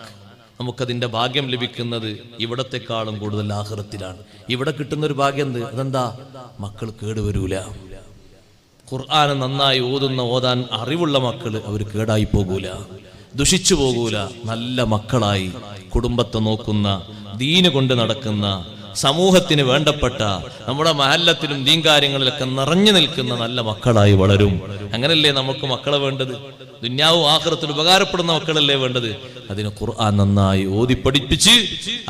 നമുക്കതിന്റെ ഭാഗ്യം ലഭിക്കുന്നത് ഇവിടത്തെക്കാളും കൂടുതൽ ആഖിറത്തിലാണ്. ഇവിടെ കിട്ടുന്ന ഒരു ഭാഗ്യം അതെന്താ? മക്കൾ കേടുവരൂല. ഖുർആൻ നന്നായി ഓതാൻ അറിവുള്ള മക്കള് അവർ കേടായി പോകൂല, ദുഷിച്ചു പോകൂല. നല്ല മക്കളായി കുടുംബത്തെ നോക്കുന്ന, ദീന് കൊണ്ട് നടക്കുന്ന, സമൂഹത്തിന് വേണ്ടപ്പെട്ട, നമ്മുടെ മഹല്ലത്തിലും ദീൻ കാര്യങ്ങളിലൊക്കെ നിറഞ്ഞു നിൽക്കുന്ന നല്ല മക്കളായി വളരും. അങ്ങനല്ലേ നമുക്ക് മക്കളെ വേണ്ടത്? ദുന്യാവും ആഖിറത്തിൽ ഉപകാരപ്പെടുന്ന മക്കളല്ലേ വേണ്ടത്? അതിന് ഖുർആൻ നന്നായി ഓതി പഠിപ്പിച്ച്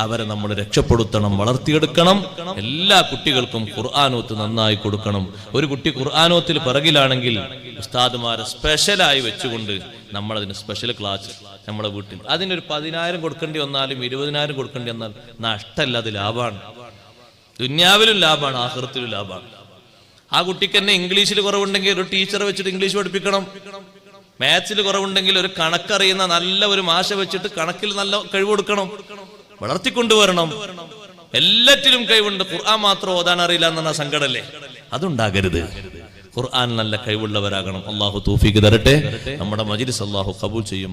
അവരെ നമ്മൾ രക്ഷപ്പെടുത്തണം, വളർത്തിയെടുക്കണം. എല്ലാ കുട്ടികൾക്കും ഖുർആനോത്ത് നന്നായി കൊടുക്കണം. ഒരു കുട്ടി ഖുർആനോത്തിൽ പിറകിലാണെങ്കിൽ ഉസ്താദുമാരെ സ്പെഷ്യലായി വെച്ചുകൊണ്ട് നമ്മളതിന് സ്പെഷ്യൽ ക്ലാസ് നമ്മളെ വീട്ടിൽ അതിനൊരു 10,000 കൊടുക്കേണ്ടി വന്നാലും 20,000 കൊടുക്കേണ്ടി വന്നാലും നഷ്ടമല്ല, അത് ലാഭമാണ്. ദുന്യാവിലും ലാഭമാണ്, ആഖിറത്തിലും ലാഭമാണ്. ആ കുട്ടിക്ക് തന്നെ ഇംഗ്ലീഷിൽ കുറവുണ്ടെങ്കിൽ ഒരു ടീച്ചറെ വെച്ചിട്ട് ഇംഗ്ലീഷ് പഠിപ്പിക്കണം. മാത്സിൽ കുറവുണ്ടെങ്കിൽ ഒരു കണക്കറിയുന്ന നല്ല ഒരു മാഷ വെച്ചിട്ട് കണക്കിൽ നല്ല കഴിവ് കൊടുക്കണം, വളർത്തിക്കൊണ്ടുവരണം. എല്ലാറ്റിലും കഴിവുണ്ട്, ഖുർആൻ മാത്രം ഓതാൻ അറിയില്ല എന്ന സങ്കടല്ലേ? അതുണ്ടാകരുത്. ഖുർആൻ നല്ല കഴിവുള്ളവരാകണം. അള്ളാഹു തൗഫീഖ് തരട്ടെ. നമ്മുടെ മജ്ലിസ് അള്ളാഹു ഖബൂൽ ചെയ്യുമാറാകട്ടെ.